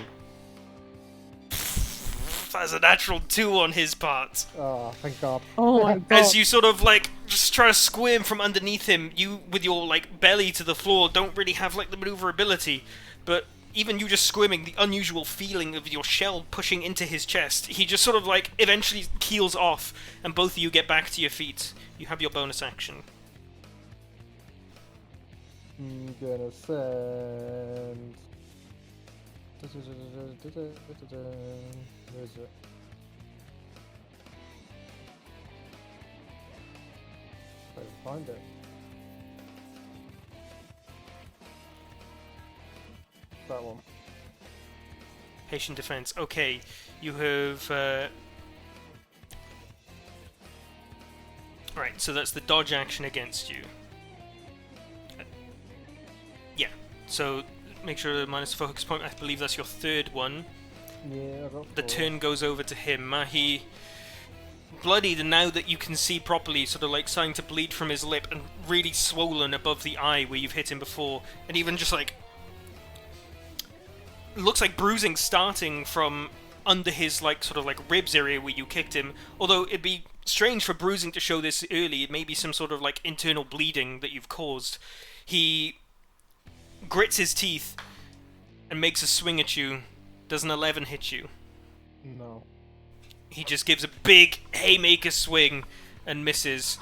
That's a natural 2 on his part. Oh, thank God. Oh my god. As you sort of like just try to squirm from underneath him, you with your like belly to the floor don't really have like the maneuverability, but even you just squirming, the unusual feeling of your shell pushing into his chest, he just sort of like eventually keels off, and both of you get back to your feet. You have your bonus action. I'm gonna send. Where is it? I can find it. That one. Patient defense. Okay, you have. Right, so that's the dodge action against you. So make sure to minus focus point. I believe that's your third one. Yeah, I got The 4. turn goes over to him. Mahi, bloodied, and now that you can see properly, sort of like starting to bleed from his lip and really swollen above the eye where you've hit him before, and even just like looks like bruising starting from under his like sort of like ribs area where you kicked him. Although it'd be strange for bruising to show this early. It may be some sort of like internal bleeding that you've caused. He grits his teeth and makes a swing at you. Does an 11 hit you? No. He just gives a big haymaker swing and misses.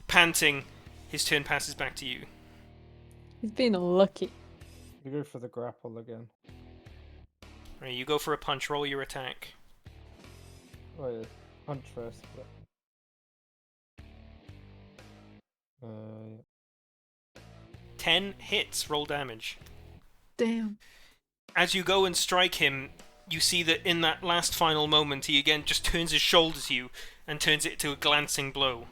Panting, his turn passes back to you. He's been unlucky. You go for the grapple again. Right, you go for a punch, roll your attack. Wait, punch first. Yeah. 10 hits, roll damage. Damn. As you go and strike him, you see that in that last final moment, he again just turns his shoulder to you and turns it to a glancing blow.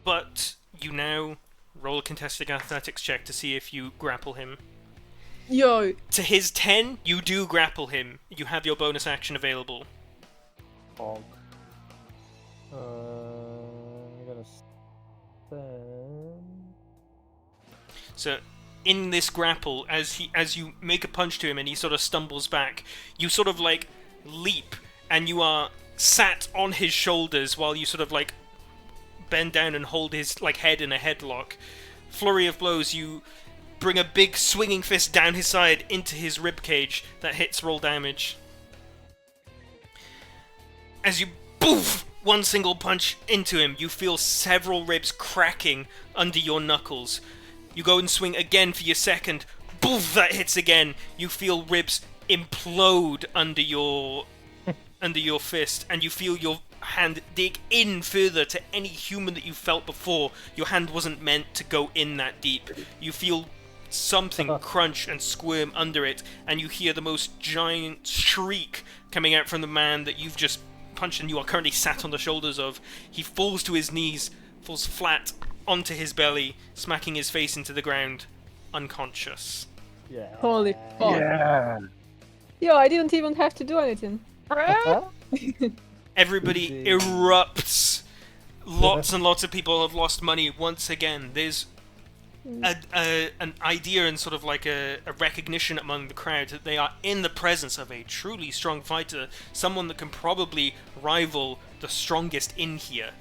But you now roll a contested athletics check to see if you grapple him. Yo. To his 10, you do grapple him. You have your bonus action available. Hog. I'm gonna stand. So, in this grapple, as you make a punch to him and he sort of stumbles back, you sort of like leap and you are sat on his shoulders while you sort of like bend down and hold his like head in a headlock. Flurry of blows, you bring a big swinging fist down his side into his rib cage that hits roll damage. As you boof one single punch into him, you feel several ribs cracking under your knuckles. You go and swing again for your second. Boof, that hits again. You feel ribs implode under your fist, and you feel your hand dig in further to any human that you felt before. Your hand wasn't meant to go in that deep. You feel something crunch and squirm under it, and you hear the most giant shriek coming out from the man that you've just punched and you are currently sat on the shoulders of. He falls to his knees, falls flat onto his belly, smacking his face into the ground, unconscious. Yeah. Holy fuck. Yeah. Yo, I didn't even have to do anything. Everybody Indeed. erupts. Lots and lots of people have lost money once again. There's an idea and sort of like a recognition among the crowd that they are in the presence of a truly strong fighter, someone that can probably rival the strongest in here.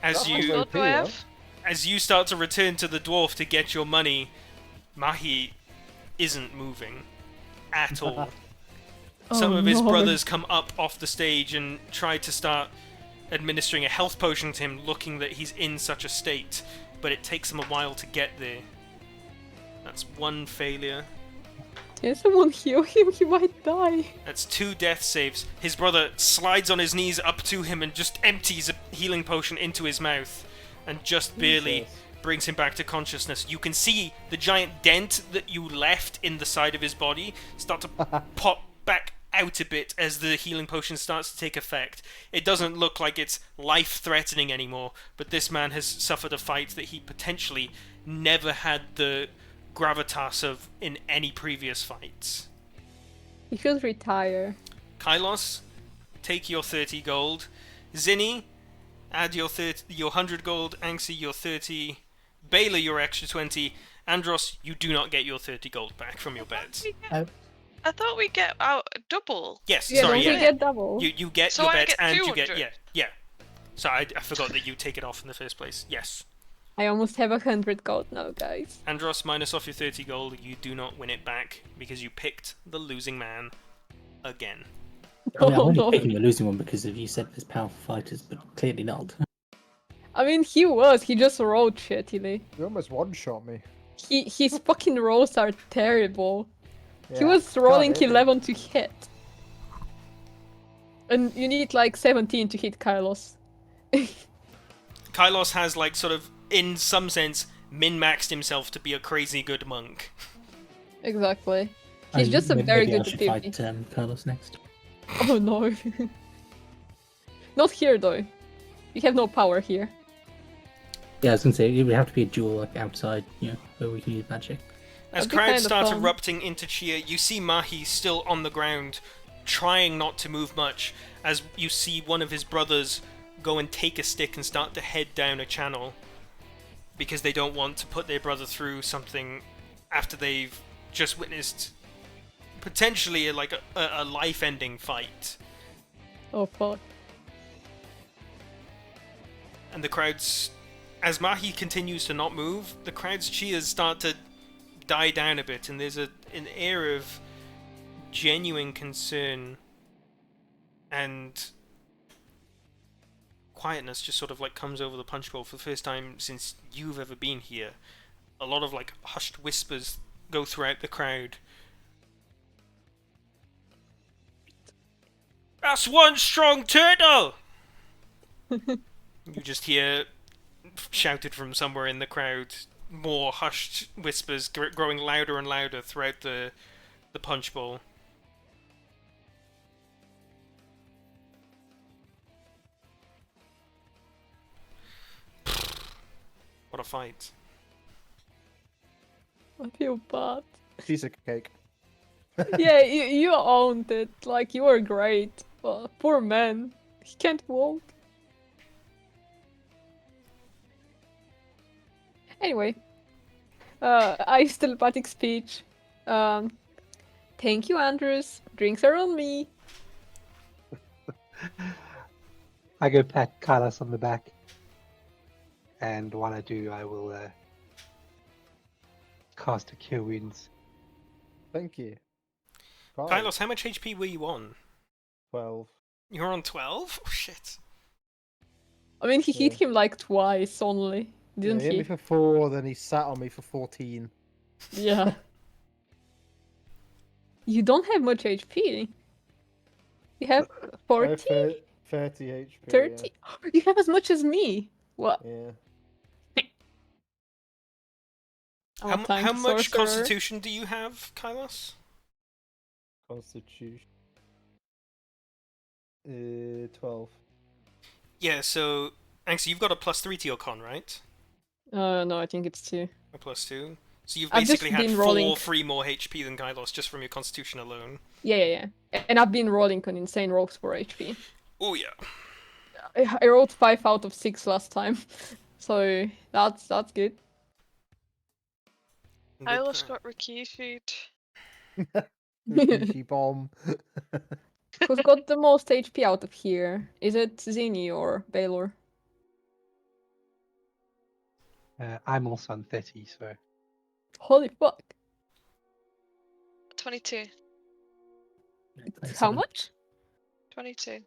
As That you was What do I yeah. have? as you start to return to the dwarf to get your money, Mahi isn't moving at all. Some Oh, of his no. brothers come up off the stage and try to start administering a health potion to him, looking that he's in such a state, but it takes him a while to get there. That's one failure. Can someone heal him? He might die. That's 2 death saves. His brother slides on his knees up to him and just empties a healing potion into his mouth and just barely Jesus. brings him back to consciousness. You can see the giant dent that you left in the side of his body start to pop back out a bit as the healing potion starts to take effect. It doesn't look like it's life-threatening anymore, but this man has suffered a fight that he potentially never had the gravitas of in any previous fights. He should retire. Kylos, take your 30 gold. Zinni, add your 100 gold. Anxi, your 30. Baylor, your extra 20. Andros, you do not get your 30 gold back from your bets. I thought we get out double. Yes, Yeah, sorry, don't yeah. we get double? You get So your I bets get and you 200. get yeah. So I forgot that you take it off in the first place. Yes. I almost have 100 gold now, guys. Andros, minus off your 30 gold, you do not win it back because you picked the losing man again. I mean, I'm Oh, only no. picking the losing one because of you said there's powerful fighters, but clearly not. I mean, he was. He just rolled shittily. You almost one-shot me. His fucking rolls are terrible. He Yeah, was God, rolling it is. 11 to hit. And you need like 17 to hit Kylos. Kylos has like sort of in some sense min-maxed himself to be a crazy good monk. Exactly. He's just a Maybe very I good should PvP. fight Carlos next. Oh no. Not here though. You have no power here. Yeah, I was gonna say it would have to be a duel like outside, where we can use magic. As That'd be crowds kinda start fun. erupting into cheer, you see Mahi still on the ground, trying not to move much, as you see one of his brothers go and take a stick and start to head down a channel, because they don't want to put their brother through something after they've just witnessed potentially a life-ending fight. Oh fuck. And the crowds, as Mahi continues to not move, the crowd's cheers start to die down a bit, and there's an air of genuine concern and quietness just sort of like comes over the punch bowl for the first time since you've ever been here. A lot of like hushed whispers go throughout the crowd. That's one strong turtle! You just hear shouted from somewhere in the crowd, more hushed whispers growing louder and louder throughout the punch bowl. What a fight. I feel bad. Piece of cake. Yeah, you owned it. Like, you were great. But poor man. He can't walk. Anyway. Ice telepathic speech. Thank you, Andrews. Drinks are on me. I go pat Carlos on the back, and while I do, I will cast a Cure Wounds. Thank you. Kylos, how much HP were you on? 12. You were on 12? Oh shit. I mean, he hit Yeah. him like twice only, didn't He hit me he? for 4, then he sat on me for 14. Yeah. You don't have much HP. You have I have 40? 30 HP. 30? You have as much as me. What? Yeah. I'm a How tank much sorcerer. constitution do you have, Kylos? Constitution. 12. Yeah, so Anxie, you've got a +3 to your con, right? No, I think it's 2. A +2. So you've I've just basically had been 4 rolling- free more HP than Kylos just from your constitution alone. Yeah. And I've been rolling on insane rolls for HP. Oh yeah. I rolled 5 out of 6 last time. So that's good. I Good also plan. got Rikishi'd. Rikishi bomb. Who's got the most HP out of here? Is it Zini or Baylor? I'm also on 30, so Holy fuck. 22. How much? 22.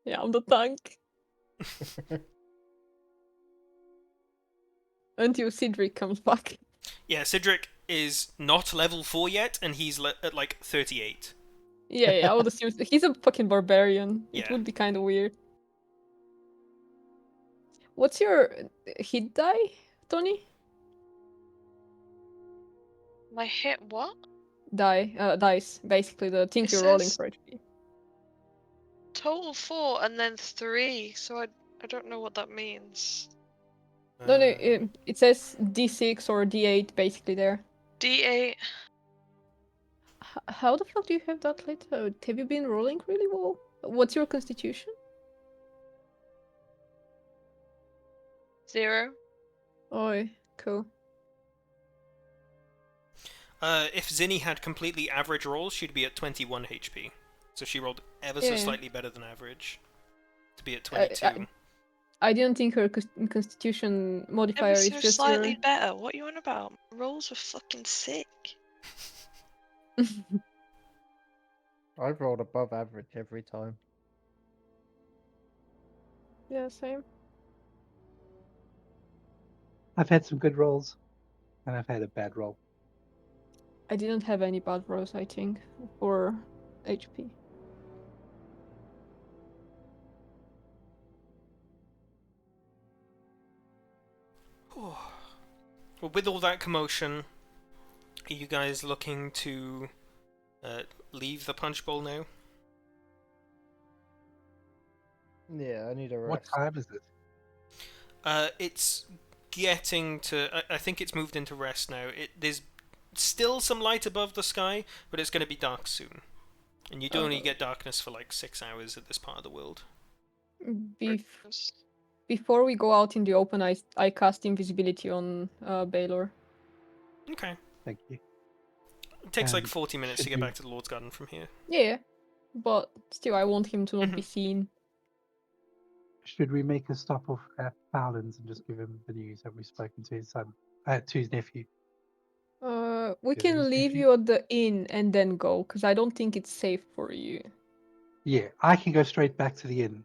Yeah, I'm the tank. Until Cedric comes back. Yeah, Cedric is not level 4 yet, and he's at like 38. Yeah, I would assume he's a fucking barbarian. It Yeah. would be kind of weird. What's your hit die, Tony? My hit what? Dice, basically the thing It you're rolling says- for HP. Total 4 and then 3, so I don't know what that means. No, it says D6 or D8 basically there. D8. How the fuck do you have that later? Have you been rolling really well? What's your constitution? 0. Oh, cool. If Zinni had completely average rolls, she'd be at 21 HP. So she rolled ever so Yeah. slightly better than average to be at 22. I didn't think her constitution modifier Ever is so just slightly your... better. What are you on about? Rolls were fucking sick. I've rolled above average every time. Yeah, same. I've had some good rolls, and I've had a bad roll. I didn't have any bad rolls, I think, for HP. Well, with all that commotion, are you guys looking to leave the punch bowl now? Yeah, I need a What rest. time is it? It's getting to. I think it's moved into rest now. There's still some light above the sky, but it's going to be dark soon. And you do only get darkness for like 6 hours at this part of the world. Before we go out in the open, I cast invisibility on Baylor. Okay. Thank you. It takes like And 40 minutes to should get we- back to the Lord's Garden from here. Yeah, but still, I want him to not be seen. Should we make a stop off at Fallon's and just give him the news that we've spoken to his son, to his nephew? We Is it can his leave nephew? you at the inn and then go, because I don't think it's safe for you. Yeah, I can go straight back to the inn,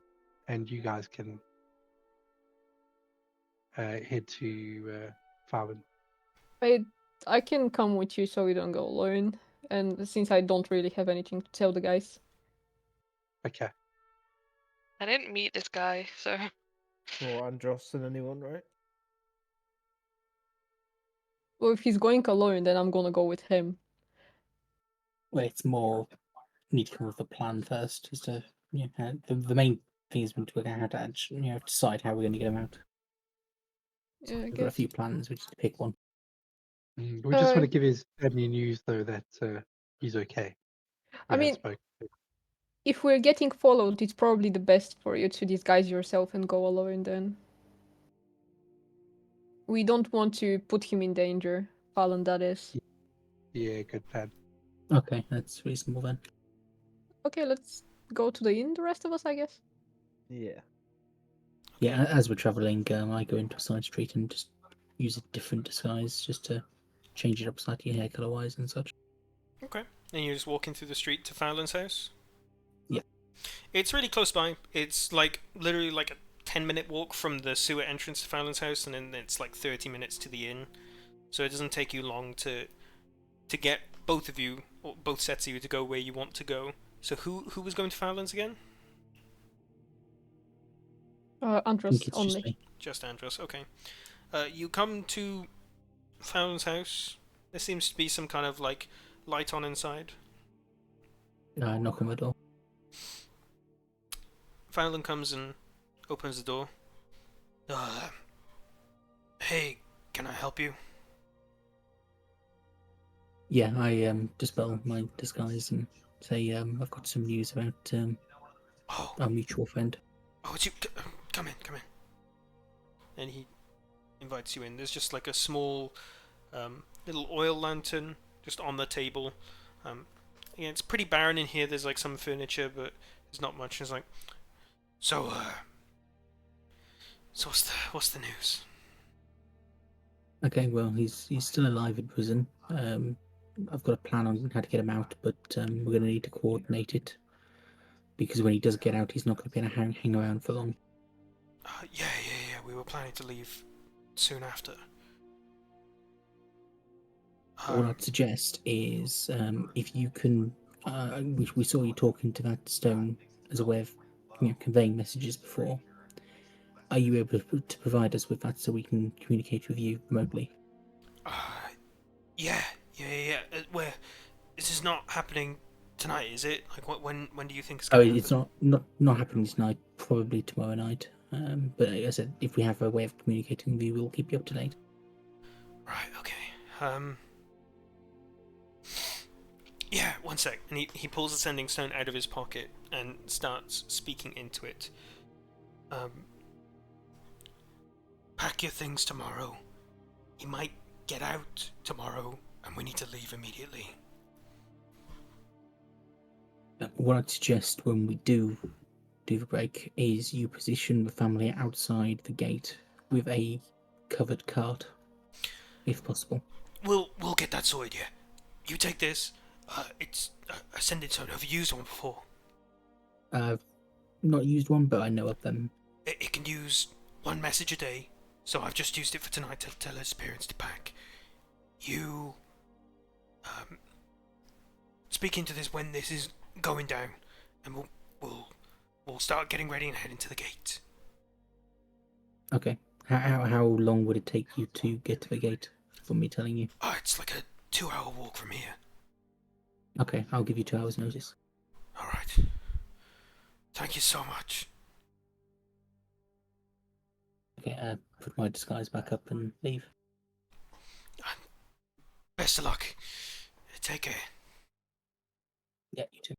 and you guys can head to Fallon. I can come with you so we don't go alone. And since I don't really have anything to tell the guys. Okay. I didn't meet this guy, so Or Andros and anyone, right? Well, if he's going alone, then I'm gonna go with him. Well, it's more need to come up with a plan first. Is to the main thing is to work out how to actually, decide how we're going to get him out. Yeah, I We've got a guess. few plans. We just pick one. We just want to give his family news, though, that he's okay. I mean, spoken to. if we're getting followed, it's probably the best for you to disguise yourself and go alone then. We don't want to put him in danger. Fallon, that is. Yeah, good plan. Okay, that's reasonable then. Okay, let's go to the inn, the rest of us, I guess. Yeah. Yeah, as we're traveling, I go into a side street and just use a different disguise just to change it up slightly hair color wise and such. Okay. And you're just walking through the street to Fallon's house? Yeah. It's really close by. It's like literally like a 10-minute walk from the sewer entrance to Fallon's house, and then it's like 30 minutes to the inn. So it doesn't take you long to get both of you, or both sets of you, to go where you want to go. So who was going to Fallon's again? I Andros think it's only. just me. Just Andros, okay. You come to Fallon's house. There seems to be some kind of like light on inside. Knock on the door. Fallon comes and opens the door. Hey, can I help you? Yeah, I dispel my disguise and say I've got some news about Oh, our mutual friend. oh, it's you. Come in, come in. And he invites you in. There's just like a small little oil lantern just on the table. Yeah, it's pretty barren in here. There's like some furniture, but there's not much. It's like, so what's the news? Okay, well he's still alive in prison. I've got a plan on how to get him out, but we're going to need to coordinate it because when he does get out, he's not going to be able to hang around for long. Yeah. We were planning to leave soon after. What I'd suggest is if you can, we saw you talking to that stone as a way of conveying messages before. Are you able to provide us with that so we can communicate with you remotely? Yeah. Where this is not happening tonight, is it? Like, when do you think it's going to happen? It's not happening tonight. Probably tomorrow night. But like I said, if we have a way of communicating with you, we'll keep you up to date. Right. Okay. Yeah. One sec. And he pulls a sending stone out of his pocket and starts speaking into it. Pack your things tomorrow. He might get out tomorrow, and we need to leave immediately. What I'd suggest when we do the break is you position the family outside the gate with a covered cart, if possible. We'll get that sorted. Yeah. You take this. It's a sending stone. Have you used one before? I've not used one, but I know of them. It can use one message a day, so I've just used it for tonight to tell his parents to pack. You speak into this when this is going down, and we'll start getting ready and head into the gate. Okay. How long would it take you to get to the gate from me telling you? It's like a 2-hour walk from here. Okay, I'll give you 2 hours notice. All right. Thank you so much. Okay, put my disguise back up and leave. Best of luck. Take care. Yeah, you too.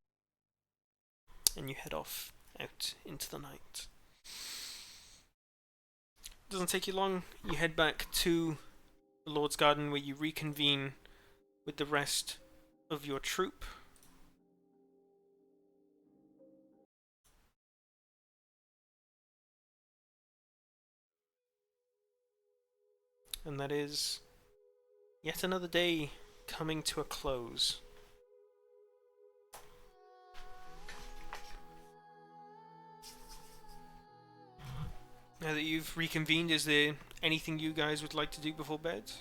And you head off out into the night. Doesn't take you long. You head back to the Lord's Garden, where you reconvene with the rest of your troop. And that is yet another day coming to a close. Now that you've reconvened, is there anything you guys would like to do before bed?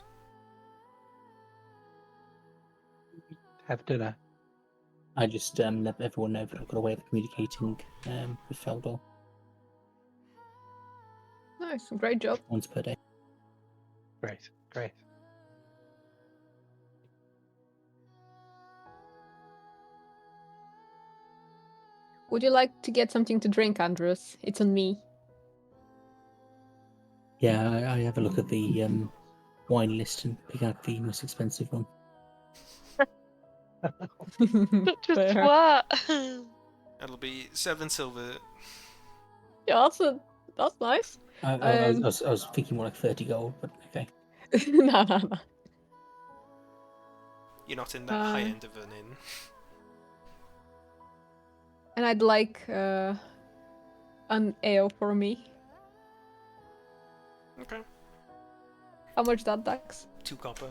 Have dinner. I just let everyone know that I've got a way of communicating with Feldor Nice, great job. once per day. Great, great. Would you like to get something to drink, Andrews? It's on me. Yeah, I have a look at the wine list and pick out the most expensive one. Just Fair. what? That'll be 7 silver. Yeah, that's nice. I was thinking more like 30 gold, but okay. No. You're not in that high end of an inn. And I'd like an ale for me. Okay. How much that tax? 2 copper.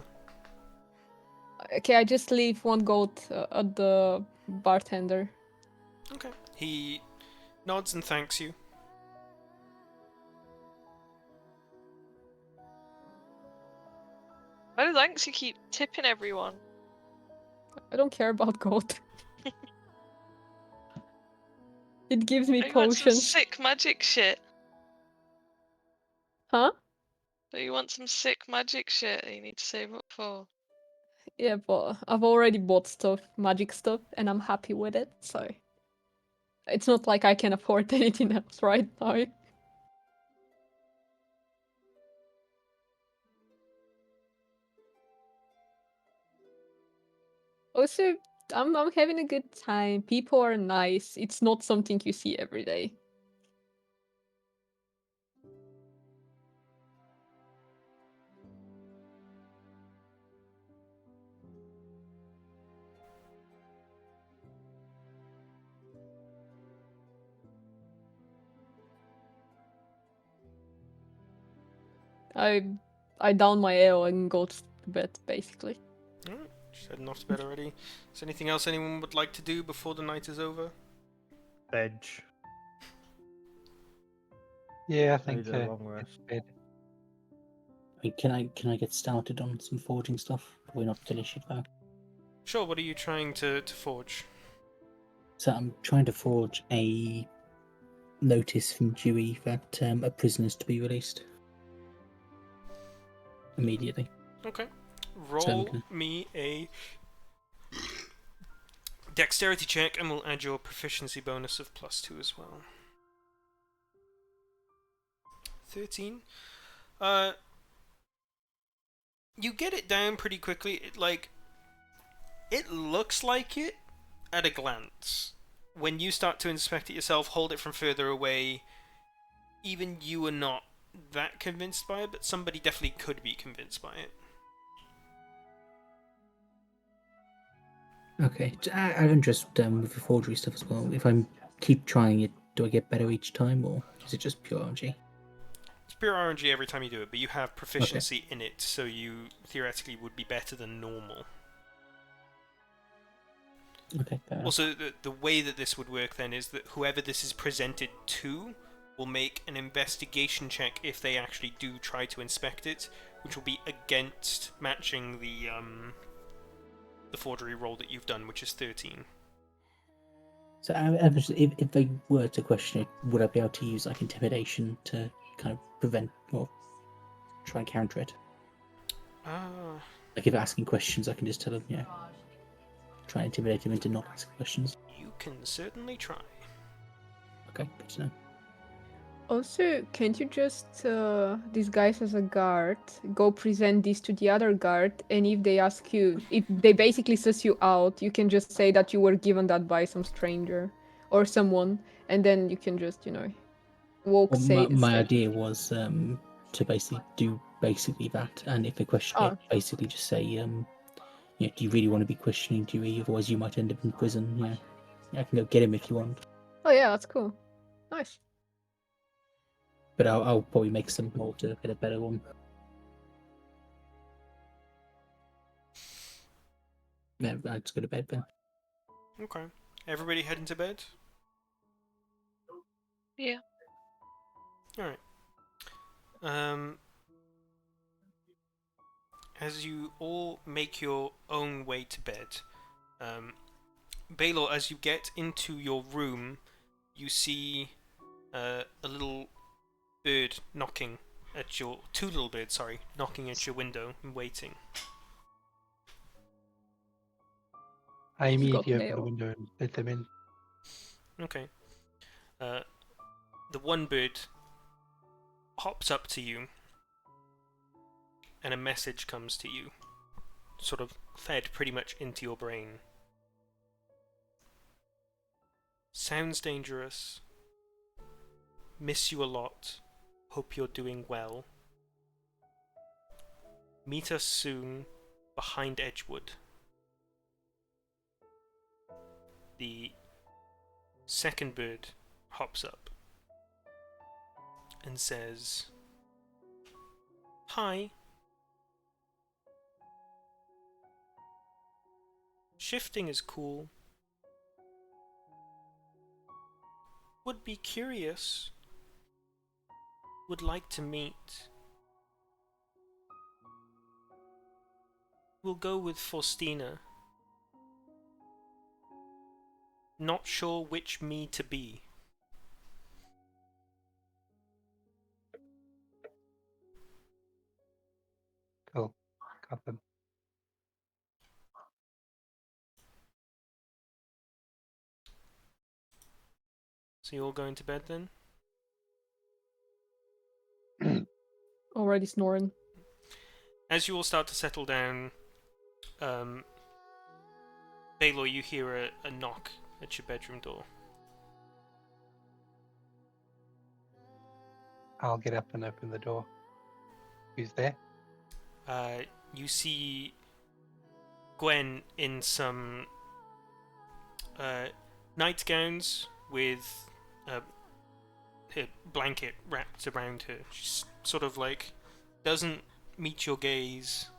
Okay, I just leave 1 gold at the bartender. Okay. He nods and thanks you. Oh, thanks, you keep tipping everyone. I don't care about gold. It gives me Don't you want some potions. sick magic shit? Huh? Do you want some sick magic shit that you need to save up for? Yeah, but I've already bought stuff, magic stuff, and I'm happy with it, so... It's not like I can afford anything else right now. Also, I'm having a good time. People are nice. It's not something you see every day. I down my ale and go to bed, basically. Alright, just heading off to bed already. Is there anything else anyone would like to do before the night is over? Veg. Yeah, I I think need a long rest. bed. I mean, can I get started on some forging stuff? We're not finished yet, though. Sure, what are you trying to forge? So I'm trying to forge a notice from Dewey that a prisoner's to be released immediately. Okay. So Roll I'm gonna- me a dexterity check, and we'll add your proficiency bonus of +2 as well. 13. You get it down pretty quickly. It looks like it at a glance. When you start to inspect it yourself, hold it from further away, even you are not that convinced by it, but somebody definitely could be convinced by it. Okay, I have interest with the forgery stuff as well. If I keep trying it, do I get better each time, or is it just pure RNG? It's pure RNG every time you do it, but you have proficiency in it, so you theoretically would be better than normal. Okay, fair enough. Also, the way that this would work then is that whoever this is presented to will make an investigation check if they actually do try to inspect it, which will be against matching the forgery roll that you've done, which is 13. So if they were to question it, would I be able to use like intimidation to kind of prevent or try and counter it? Like if asking questions, I can just tell them, try and intimidate them into not asking questions. You can certainly try. Okay, good to know. Also, can't you just disguise as a guard, go present this to the other guard, and if they ask you, if they basically suss you out, you can just say that you were given that by some stranger or someone, and then you can just, walk Well, say. my say idea was to basically do that, and if they question it, Oh. basically just say, do you really want to be questioning Dewey? Otherwise, you might end up in prison. I can go get him if you want, Oh yeah, that's cool. Nice. but I'll probably make some more to get a better one. Yeah, I just go to bed then. Okay. Everybody heading to bed? Yeah. Alright. As you all make your own way to bed, Baylor, as you get into your room, you see a little bird knocking at your... two little birds, sorry, knocking at your window and waiting. I Got immediately open the mail. window and let them in. Okay. The one bird hops up to you, and a message comes to you, sort of fed pretty much into your brain. Sounds dangerous. Miss you a lot. Hope you're doing well. Meet us soon behind Edgewood. The second bird hops up and says, "Hi. Shifting is cool. Would be curious. Would like to meet. We'll go with Faustina. Not sure which me to be." Cool. Got them. So you all going to bed then? Already snoring. As you all start to settle down, Baylor, you hear a knock at your bedroom door. I'll get up and open the door. Who's there? You see Gwen in some nightgowns with a blanket wrapped around her. She's sort of like doesn't meet your gaze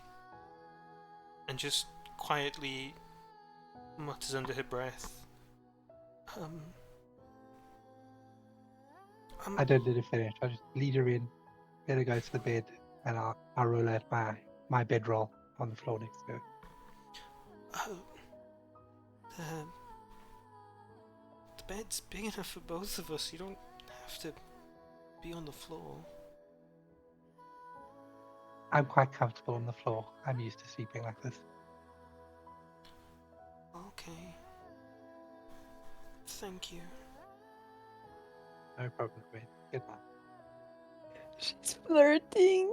and just quietly mutters under her breath. I don't let her finish. I just lead her in, let her go to the bed, and I'll roll out my bedroll on the floor next to her. Oh, the bed's big enough for both of us. You don't have to be on the floor. I'm quite comfortable on the floor. I'm used to sleeping like this. Okay. Thank you. No problem, Gwen. Good night. She's flirting.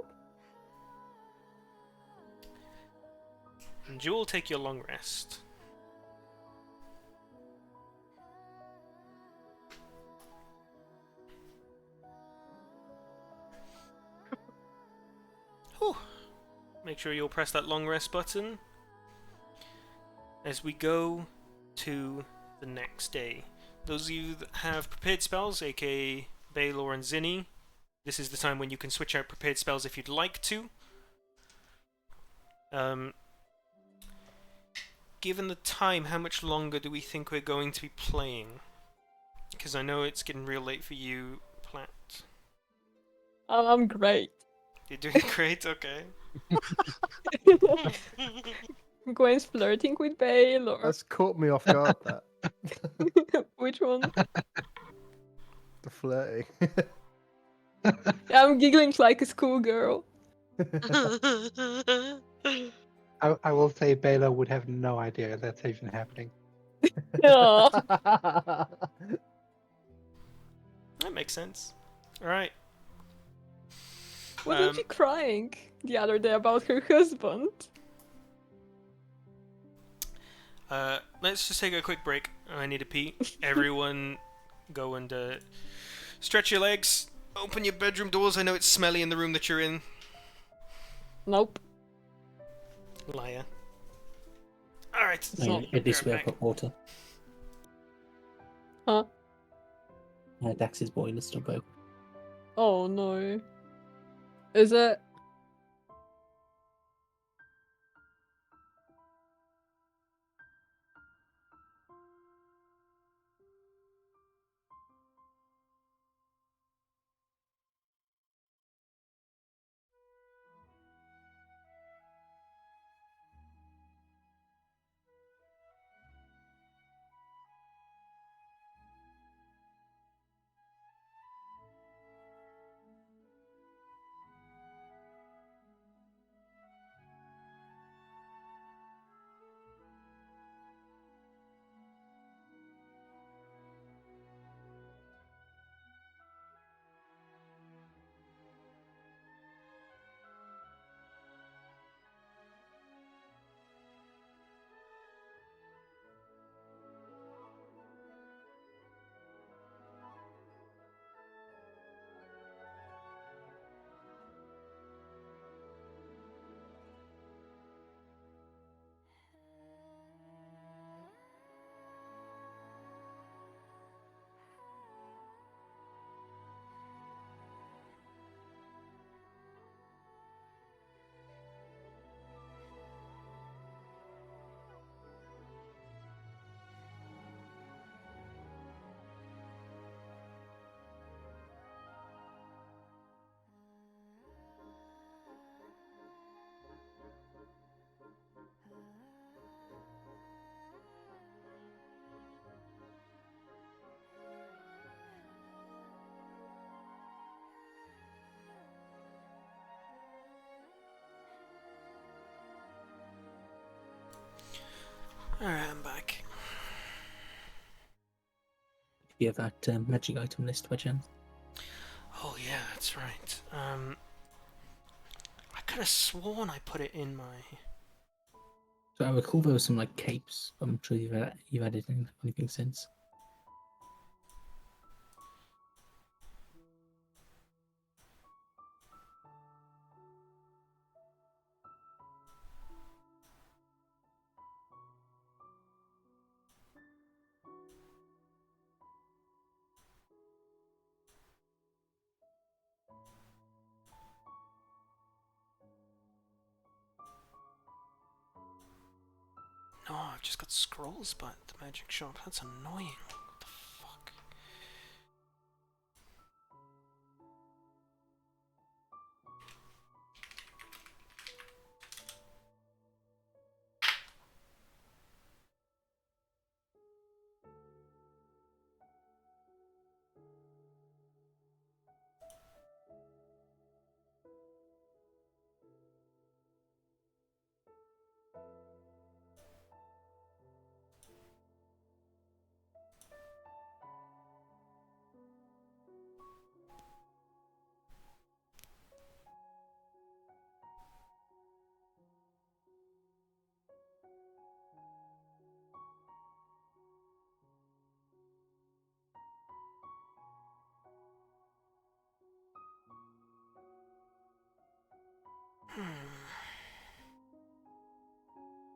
And you will take your long rest. Whew. Make sure you'll press that long rest button as we go to the next day. Those of you that have prepared spells, aka Baylor and Zinni, this is the time when you can switch out prepared spells if you'd like to. Given the time, how much longer do we think we're going to be playing? Because I know it's getting real late for you, Platt. I'm great. You're doing great, okay. Gwen's flirting with Bale, or That's caught me off guard. That which one? the flirting. I'm giggling like a schoolgirl. I will say Baylor would have no idea that's even happening. Oh. That makes sense. All right. Wasn't she crying the other day about her husband? Let's just take a quick break. I need to pee. Everyone, go and stretch your legs. Open your bedroom doors. I know it's smelly in the room that you're in. Nope. Liar. All right. So- At least we Right have back. hot water. Huh? Dax's boiler's still broke. Oh no. Is it? Alright, I'm back. Do you have that magic item list by chance? Oh yeah, that's right. I could have sworn I put it in my. So I recall there were some like capes. I'm sure you've added anything since. No, I've just got scrolls back at the magic shop. That's annoying. What the fuck?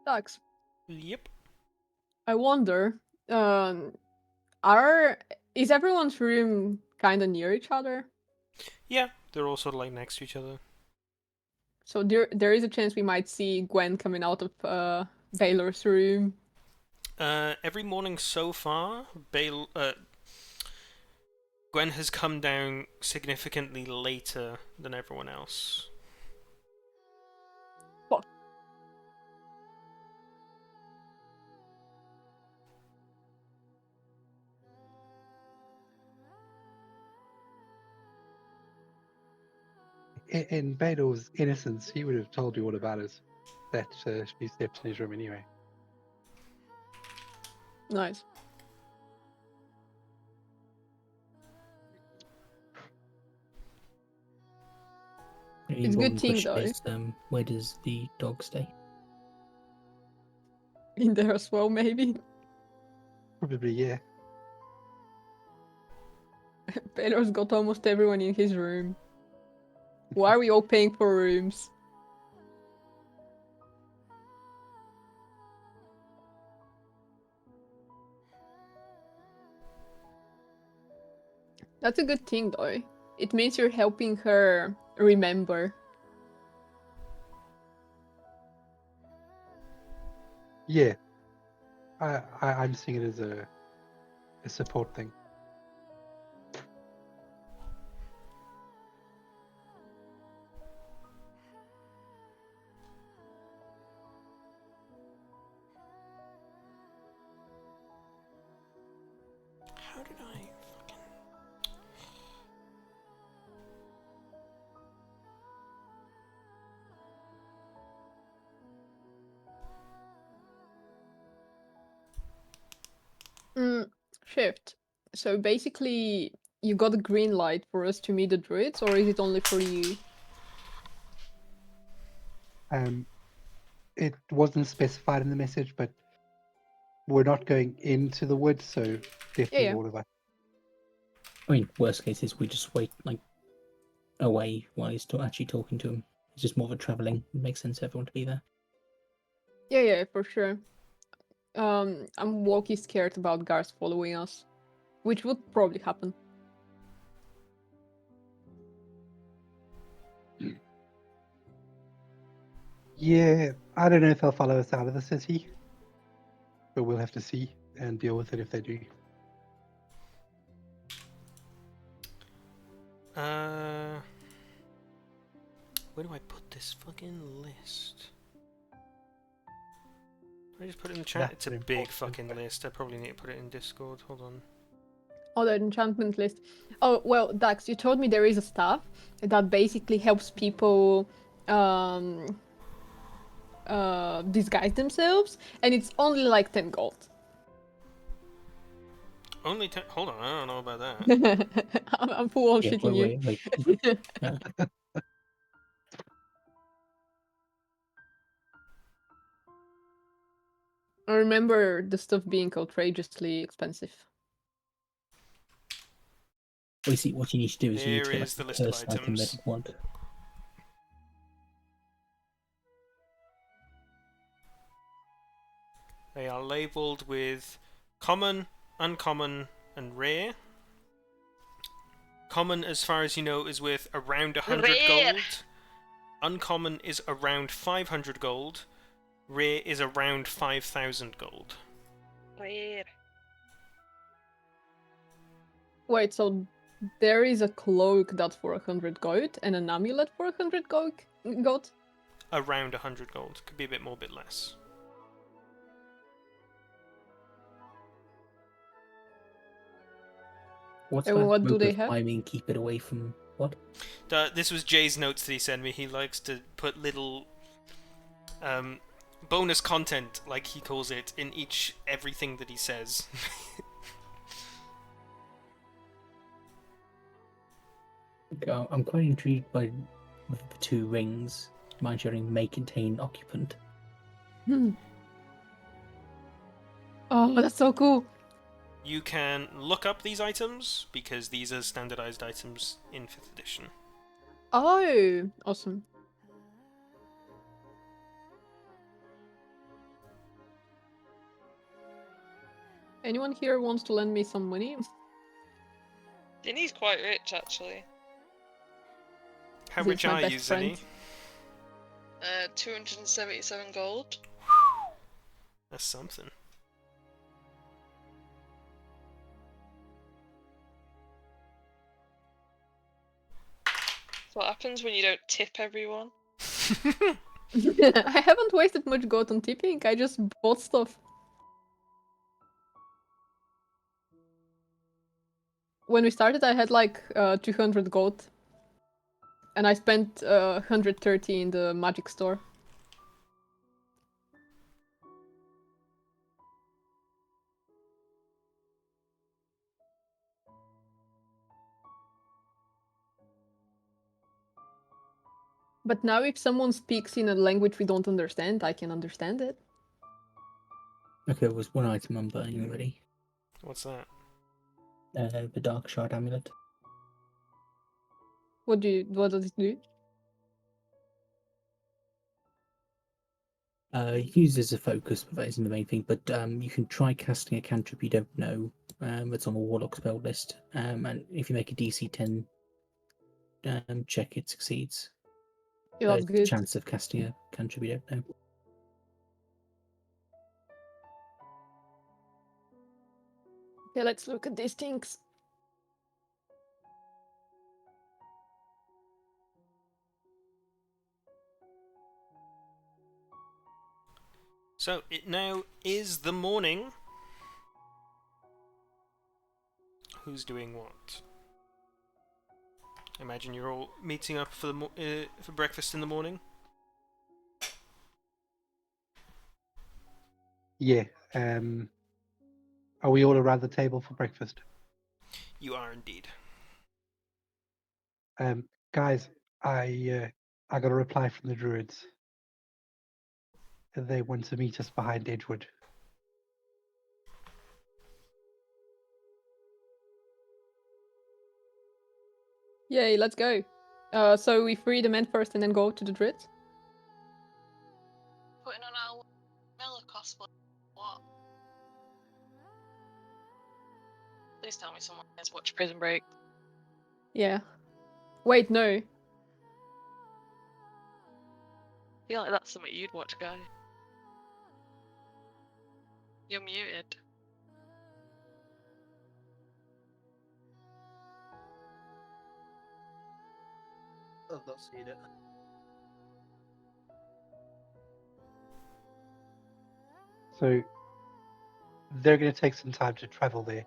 Dax, Yep. I wonder, um, is everyone's room kind of near each other? Yeah, they're all sort of like next to each other. So there is a chance we might see Gwen coming out of Baylor's room. Every morning so far, Gwen has come down significantly later than everyone else. Fuck. In Bedo's innocence, he would have told you all about it. That she stepped in his room anyway. Nice. An It's a good important thing, question though. is, where does the dog stay? In there as well, maybe. Probably, yeah. Baylor's got almost everyone in his room. Why are we all paying for rooms? That's a good thing, though. It means you're helping her remember. Yeah. I'm seeing it as a support thing. How did I fucking... Shift. So basically, you got a green light for us to meet the druids, or is it only for you? It wasn't specified in the message, but we're not going into the woods, so definitely Yeah. all of us. I mean, worst case is we just wait like away while he's actually talking to him. It's just more of a travelling. It makes sense for everyone to be there. Yeah, for sure. I'm walkie scared about guards following us, which would probably happen. Yeah, I don't know if they'll follow us out of the city, but we'll have to see and deal with it if they do. Where do I put this fucking list? I just put it in the chat. That's It's a an big important fucking question. list. I probably need to put it in Discord. Hold on. Oh, the enchantment list. Oh, well, Dax, you told me there is a staff that basically helps people disguise themselves, and it's only like 10 gold. Only 10. Hold on, I don't know about that. I'm full on Yeah, shitting you. wait. I remember the stuff being outrageously expensive. Well, you see, what you need to do is you need There to get is the like, list the of first item that items. you want. They are labelled with common, uncommon, and rare. Common, as far as you know, is worth around 100 Rare. gold. Uncommon is around 500 gold. Rare is around 5,000 gold. Rare. Wait, so there is a cloak that's for 100 gold and an amulet for 100 gold? Around 100 gold. Could be a bit more, bit less. What's And that what do group they of have? I mean, keep it away from what? This was Jay's notes that he sent me. He likes to put little bonus content, like he calls it, in everything that he says. I'm quite intrigued by the two rings. Mind sharing may contain occupant. Oh, that's so cool. You can look up these items because these are standardized items in 5th edition. Oh, awesome. Anyone here wants to lend me some money? Ginny's quite rich, actually. How He's rich my are best you, friend. Zinni? 277 gold. That's something. That's what happens when you don't tip everyone. I haven't wasted much gold on tipping, I just bought stuff. When we started, I had like 200 gold. And I spent 130 in the magic store. But now if someone speaks in a language we don't understand, I can understand it. Okay, there was one item I'm buying already. What's that? The Dark Shard Amulet. What does it do? Used as a focus, but that isn't the main thing. But you can try casting a cantrip you don't know. That's on the Warlock spell list. And if you make a DC 10 check, it succeeds. Yeah, that's The good. chance of casting a cantrip you don't know. Okay, let's look at these things. So it now is the morning. Who's doing what? Imagine you're all meeting up for for breakfast in the morning. Yeah. Are we all around the table for breakfast? You are indeed. Guys, I got a reply from the druids. They want to meet us behind Edgewood. Yay, let's go. So we free the men first and then go to the Druids? Putting on our Miller cosplay. What? Please tell me someone has watched Prison Break. Yeah. Wait, no. I feel like that's something you'd watch, guy. You're muted. I've not seen it. So they're going to take some time to travel there.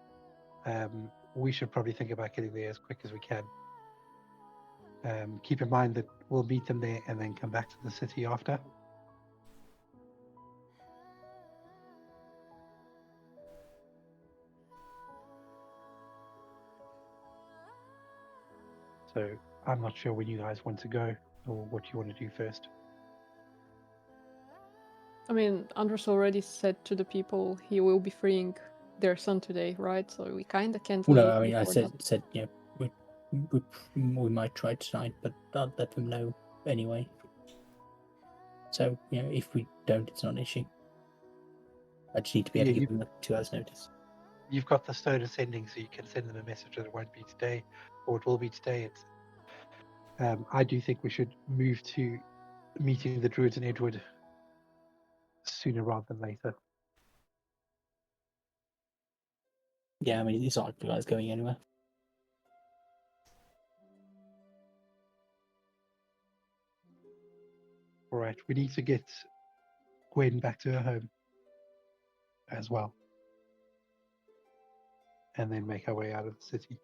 We should probably think about getting there as quick as we can. Keep in mind that we'll meet them there and then come back to the city after. So I'm not sure when you guys want to go or what you want to do first. I mean, Andros already said to the people he will be freeing their son today, right? So we kinda can't Well, leave no, I mean, I before said we might try tonight, but I'll let them know anyway. So, if we don't, it's not an issue. I just need to be able to give them a 2 hours notice. You've got the stone ascending, so you can send them a message that it won't be today, or it will be today. I do think we should move to meeting the druids in Edgewood sooner rather than later. Yeah, I mean, it's not like the guy's going anywhere. All right, we need to get Gwen back to her home as well, and then make our way out of the city.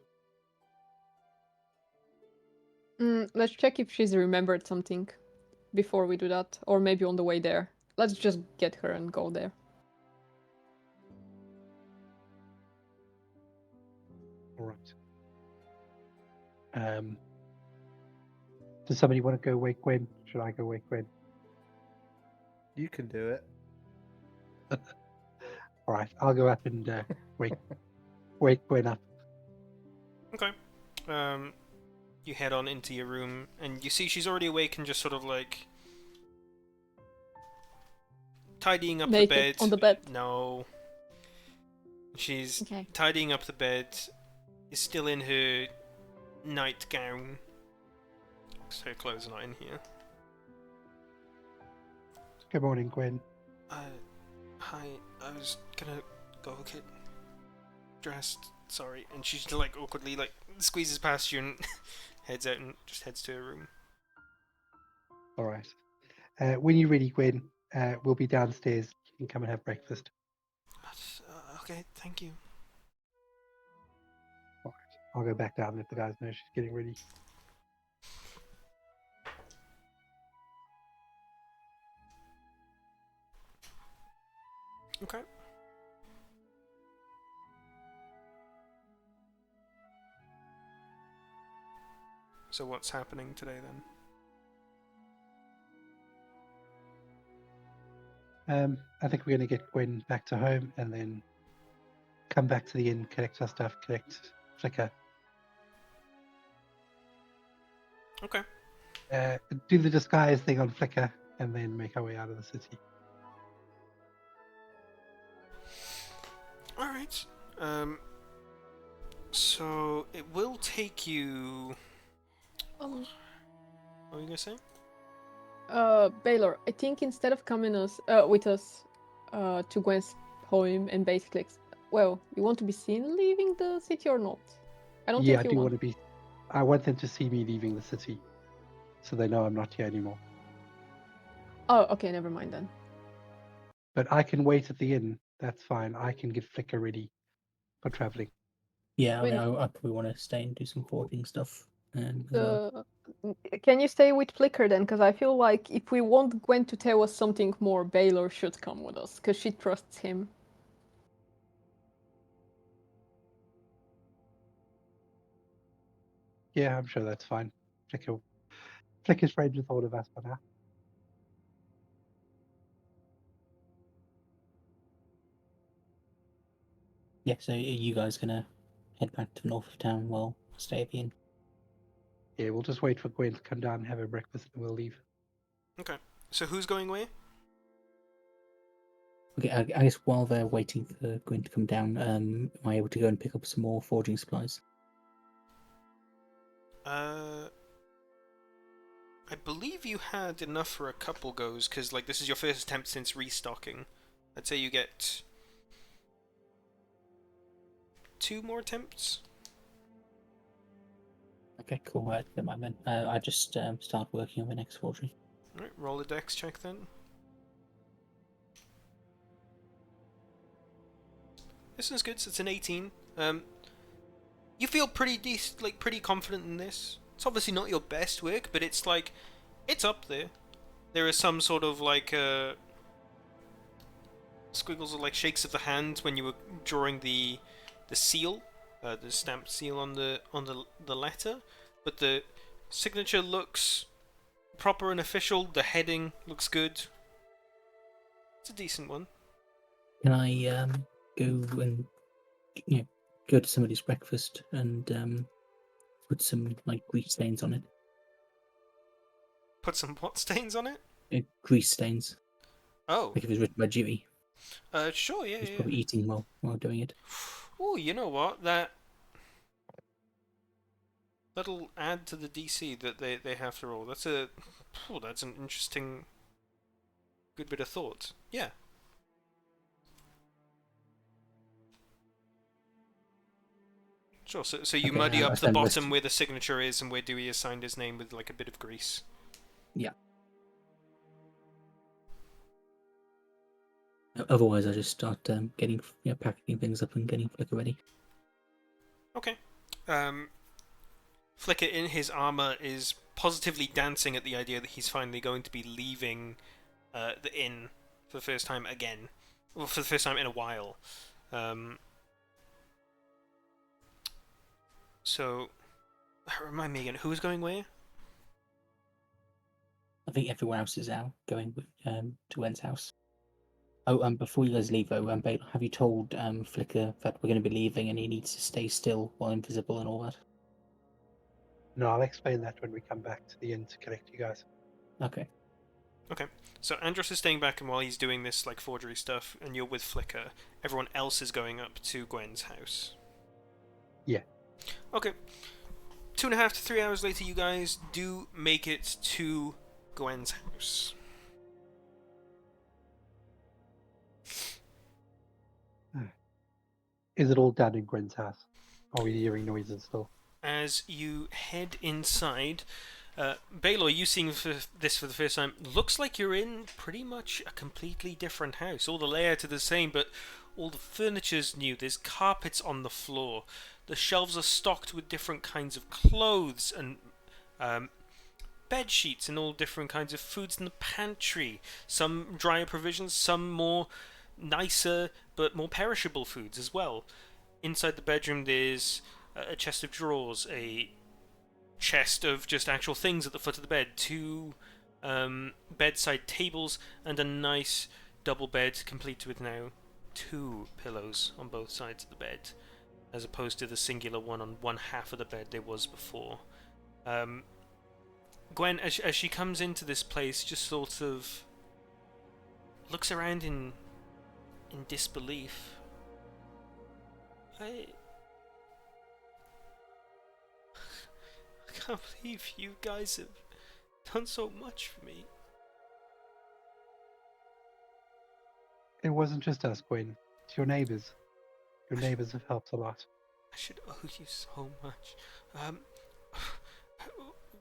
let's check if she's remembered something before we do that, or maybe on the way there. Let's just get her and go there. All right. Does somebody want to go wake Gwen? Should I go wake Gwen? You can do it. All right, I'll go up and wake Gwen up. Okay. You head on into your room, and you see she's already awake and just sort of like tidying up Naked the bed. on the bed. No. She's Okay. tidying up the bed, is still in her nightgown. So her clothes are not in here. Good morning, Gwen. Hi, I was gonna go get dressed, sorry. And she just like awkwardly like squeezes past you and heads out and just heads to her room. All right. When you're ready, Gwen, we'll be downstairs. You can come and have breakfast. Okay, thank you. All right. I'll go back down and let the guys know she's getting ready. Okay. So what's happening today then? I think we're going to get Gwen back to home and then come back to the inn, collect our stuff, collect Flicker, Okay. do the disguise thing on Flicker, and then make our way out of the city. All right. So it will take you. Um, What were you gonna say? Baylor, I think instead of coming with us to Gwen's home and basically, well, you want to be seen leaving the city or not? I don't Yeah, I think you do want. want to be. I want them to see me leaving the city, so they know I'm not here anymore. Oh, okay, never mind then. But I can wait at the inn. That's fine. I can get Flicker ready for traveling. Yeah, I mean, Wait. I probably want to stay and do some forging stuff as well. Can you stay with Flicker then? Because I feel like if we want Gwen to tell us something more, Baylor should come with us because she trusts him. Yeah, I'm sure that's fine. Flicker's friends with all of us for now. Yeah, so are you guys gonna head back to the north of town while I stay at the inn? Yeah, we'll just wait for Gwen to come down and have her breakfast, and we'll leave. Okay. So who's going where? Okay, I guess while they're waiting for Gwen to come down, am I able to go and pick up some more forging supplies? I believe you had enough for a couple goes, because like this is your first attempt since restocking. I'd say you get 2 more attempts. Okay, cool. Right, never mind then. I just start working on the next forgery. Alright, roll a dex check then. This is good, so it's an 18. You feel pretty pretty confident in this. It's obviously not your best work, but it's like, it's up there. There are some sort of like squiggles or like shakes of the hand when you were drawing the seal, the stamped seal on the letter, but the signature looks proper and official. The heading looks good. It's a decent one. Can I go and go to somebody's breakfast and put some like grease stains on it? Put some what stains on it? Grease stains, Oh, like if it was written by Dewey. sure, yeah, He's yeah. probably eating while doing it. Oh, you know what? That'll add to the DC that they have to roll. That's an interesting, good bit of thought. Yeah. Sure. So you Okay, muddy I up the stand bottom with- where the signature is and where Dewey has signed his name with like a bit of grease. Yeah. Otherwise, I just start packing things up and getting Flicker ready. Okay. Flicker in his armor is positively dancing at the idea that he's finally going to be leaving the inn for the first time again. Well, for the first time in a while. So, remind me again, who's going where? I think everyone else is out going to Gwen's house. Oh, before you guys leave though, Baylor, have you told Flicker that we're going to be leaving and he needs to stay still while invisible and all that? No, I'll explain that when we come back to the inn to collect you guys. Okay. Okay, so Andros is staying back, and while he's doing this like forgery stuff, and you're with Flicker, everyone else is going up to Gwen's house. Yeah. Okay. 2.5 to 3 hours later, you guys do make it to Gwen's house. Is it all done in Gwen's house? Are we hearing noises still? As you head inside, Baylor, you seeing this for the first time, looks like you're in pretty much a completely different house. All the layouts are the same, but all the furniture's new. There's carpets on the floor. The shelves are stocked with different kinds of clothes and bed sheets and all different kinds of foods in the pantry. Some drier provisions, some more nicer but more perishable foods as well. Inside the bedroom, there's a chest of drawers, a chest of just actual things at the foot of the bed, 2 bedside tables, and a nice double bed, complete with now 2 pillows on both sides of the bed, as opposed to the singular one on one half of the bed there was before. Gwen, as she comes into this place, just sort of looks around in disbelief. I can't believe you guys have done so much for me. It wasn't just us, Gwen. It's your neighbours. Your neighbours have helped a lot. I should owe you so much.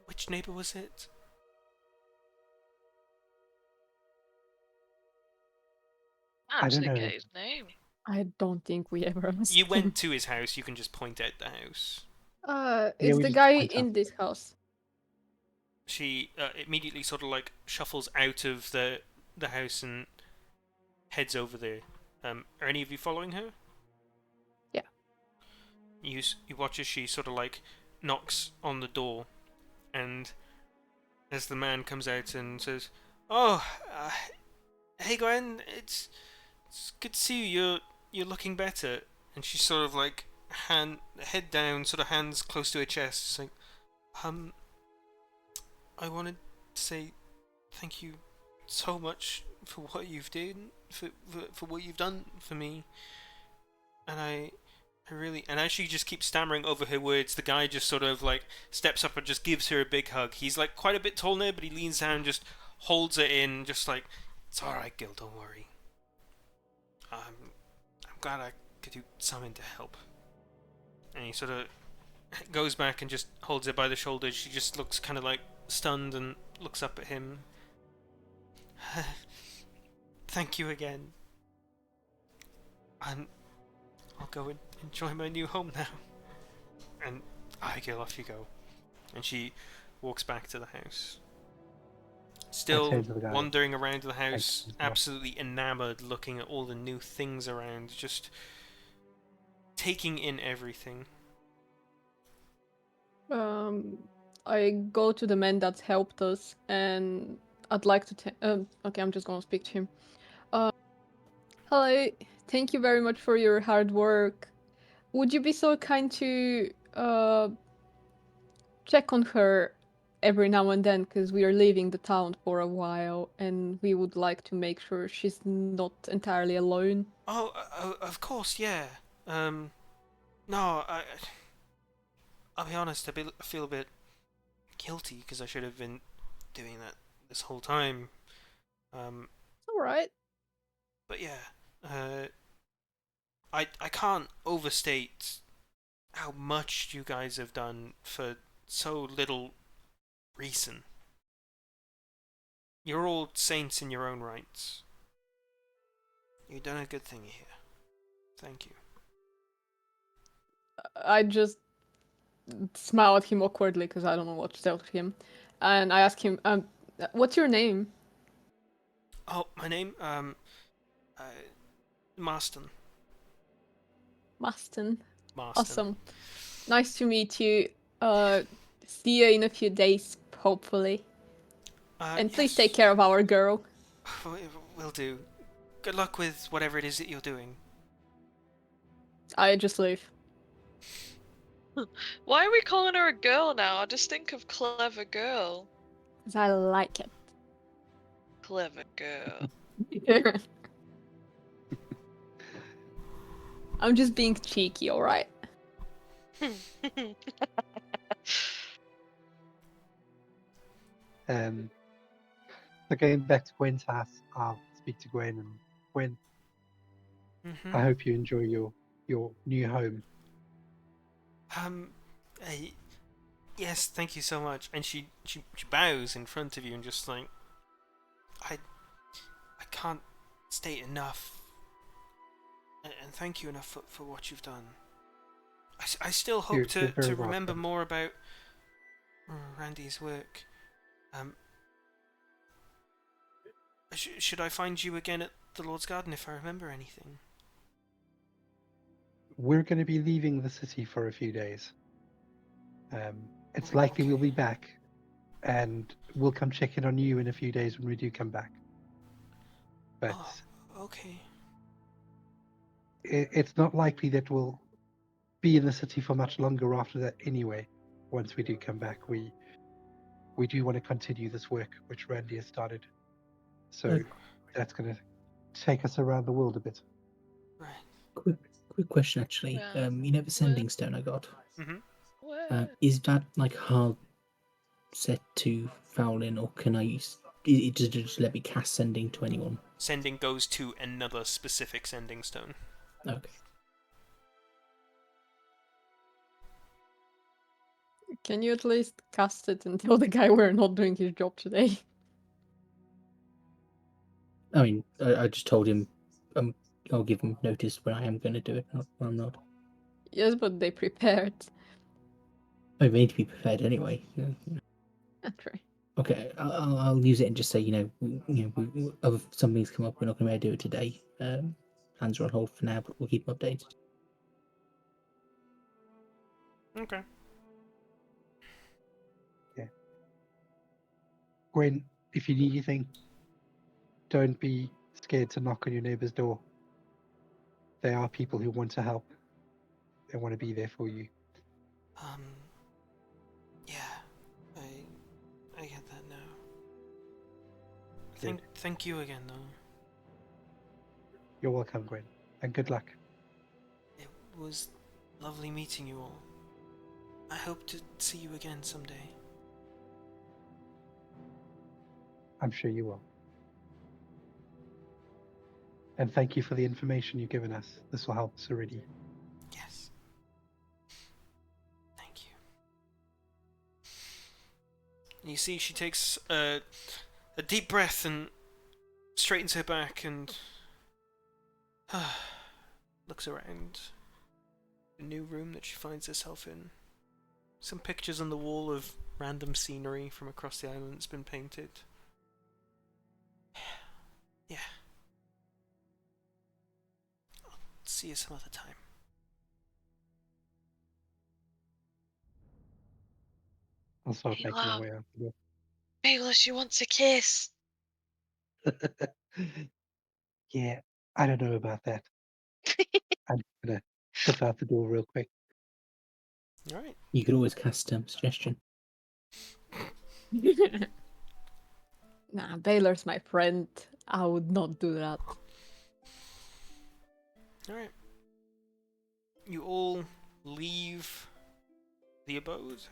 Which neighbour was it? I I don't actually know. get his name. I don't think we ever asked You him. went to his house, you can just point out the house. It's we the just guy point in out. this house. She immediately sort of like shuffles out of the house and heads over there. Are any of you following her? Yeah. You watch as she sort of like knocks on the door, and as the man comes out and says, "Oh, hey Gwen, it's good to see you. You're looking better." And she's sort of like head down, sort of hands close to her chest, just like, I wanted to say thank you so much for what you've done, for what you've done for me. And I really, and as she just keeps stammering over her words, the guy just sort of like steps up and just gives her a big hug. He's like quite a bit tall now, but he leans down and just holds her in, just like, "It's alright, Gil, don't worry. I'm glad I could do something to help." And he sort of goes back and just holds her by the shoulders. She just looks kind of like stunned and looks up at him. Thank you again. And I'll go and enjoy my new home now. And Gil, off you go. And she walks back to the house. Still say to the guy, wandering around the house, you. absolutely enamored, looking at all the new things around, just taking in everything. I go to the man that's helped us, and I'd like to. Okay, I'm just gonna speak to him. Hello, thank you very much for your hard work. Would you be so kind to check on her every now and then, because we are leaving the town for a while, and we would like to make sure she's not entirely alone. Oh, of course, yeah. No, I'll be honest. I feel a bit guilty because I should have been doing that this whole time. It's all right. But yeah, I can't overstate how much you guys have done for so little reason. You're all saints in your own rights. You've done a good thing here. Thank you. I just smile at him awkwardly because I don't know what to tell him, and I ask him, "What's your name?" Oh, my name, Marston. Maston. Marston. Awesome. Nice to meet you. See you in a few days, hopefully. And please yes. take care of our girl. Will do. Good luck with whatever it is that you're doing. I just leave. Why are we calling her a girl now? I just think of clever girl. Because I like it. Clever girl. I'm just being cheeky, alright? So going back to Gwen's house, I'll speak to Gwen, and Gwen, Mm-hmm. I hope you enjoy your new home. Yes, thank you so much. And she bows in front of you and just like, I can't state enough, and thank you enough for what you've done. I still hope You're to very remember welcome. more about Randy's work. Should I find you again at the Lord's Garden if I remember anything? We're going to be leaving the city for a few days. It's likely we'll be back, and we'll come check in on you in a few days when we do come back. But Okay. It's not likely that we'll be in the city for much longer after that anyway. Once we do come back, we do want to continue this work which Randy has started. So that's going to take us around the world a bit. Right. Quick question, actually. Yeah. You know the sending stone I got? Where? Is that like hard set to foul in, or can I use it? Does it just let me cast sending to anyone? Sending goes to another specific sending stone. Okay. Can you at least cast it and tell the guy we're not doing his job today? I mean, I just told him I'll give him notice when I am going to do it, not when I'm not. Yes, but they prepared. I need to be prepared anyway. That's right. Okay, I'll use it and just say, if something's come up, we're not going to be able to do it today. Plans are on hold for now, but we'll keep them updated. Okay. Gwen, if you need anything, don't be scared to knock on your neighbor's door. They are people who want to help. They want to be there for you. Yeah, I get that now. Good. Thank you again, though. You're welcome, Gwen, and good luck. It was lovely meeting you all. I hope to see you again someday. I'm sure you will. And thank you for the information you've given us. This will help us already. Yes. Thank you. You see, she takes a deep breath and straightens her back and looks around the new room that she finds herself in. Some pictures on the wall of random scenery from across the island that's been painted. Yeah. I'll see you some other time. I'll start Hey, making my love. way out the Ayla, she wants a kiss. door. Yeah, I don't know about that. I'm gonna slip out the door real quick. Alright. You could always cast suggestion. Nah, Baylor's my friend. I would not do that. Alright. You all leave the abode.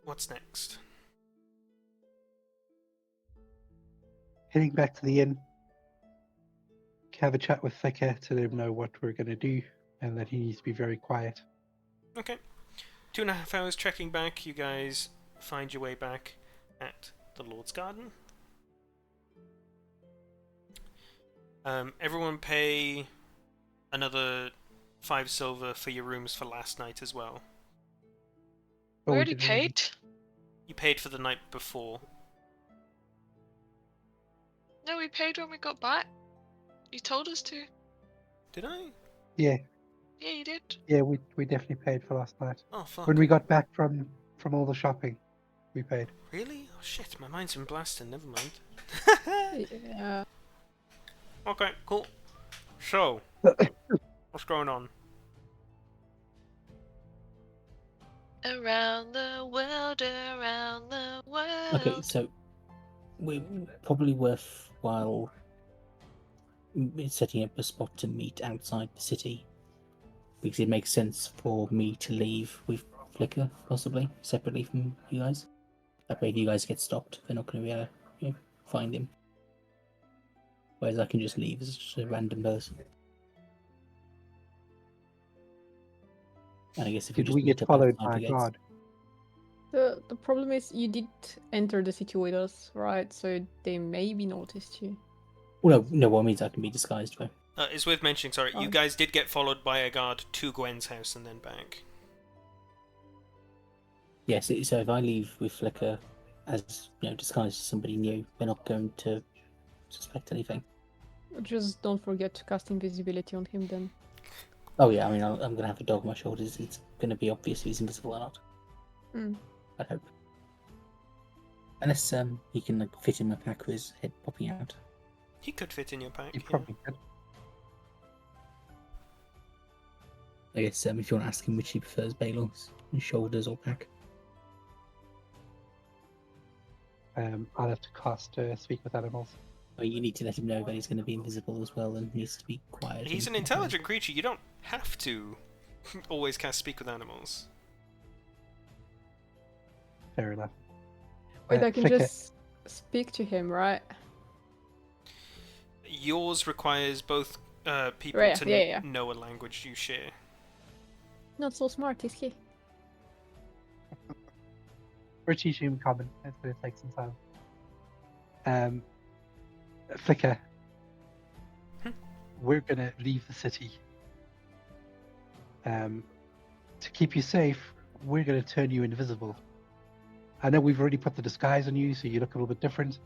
What's next? Heading back to the inn. Have a chat with Thicker to let him know what we're going to do and that he needs to be very quiet. Okay. 2.5 hours trekking back, you guys find your way back at the Lord's Garden. Everyone pay another 5 silver for your rooms for last night as well. We Oh, already did already- paid? You paid for the night before. No, we paid when we got back. You told us to. Did I? Yeah, Yeah, you did. yeah, we definitely paid for last night. Oh, fuck. When we got back from all the shopping, we paid. Really? Oh, shit, my mind's been blasted, never mind. Yeah. Okay, cool. So, what's going on? Around the world, around the world. Okay, so we're probably worthwhile setting up a spot to meet outside the city, because it makes sense for me to leave with Flicker, possibly separately from you guys. That way, if you guys get stopped, they're not going to be able to find him. Whereas I can just leave as just a random person. And I guess if Did just we meet get up followed outside by the a gates- guard? The problem is you did enter the city with us, right? So they maybe noticed you. Well, no, what I mean is I can be disguised though. It's worth mentioning, sorry, you Oh. guys did get followed by a guard to Gwen's house and then back. Yes, so if I leave with Flicker as disguised as somebody new, they're not going to suspect anything. Just don't forget to cast invisibility on him then. Oh yeah, I mean I'm going to have a dog on my shoulders. It's going to be obvious if he's invisible or not. Hmm. I hope. Unless he can like fit in my pack with his head popping out. He could fit in your pack. You Yeah. probably could. I guess if you want to ask him which he prefers, Balor's, shoulders or pack. I'll have to cast Speak with Animals. Or you need to let him know that he's going to be invisible as well and needs to be quiet. He's an and- intelligent creature. You don't have to always cast Speak with Animals. Fair enough. Wait, I can Flicker. just speak to him, right? Yours requires both people Right, to yeah. know a language you share. Not so smart, is he? We're teaching him common. It's going to take some time. Flicker. We're going to leave the city. To keep you safe, we're going to turn you invisible. I know we've already put the disguise on you, so you look a little bit different.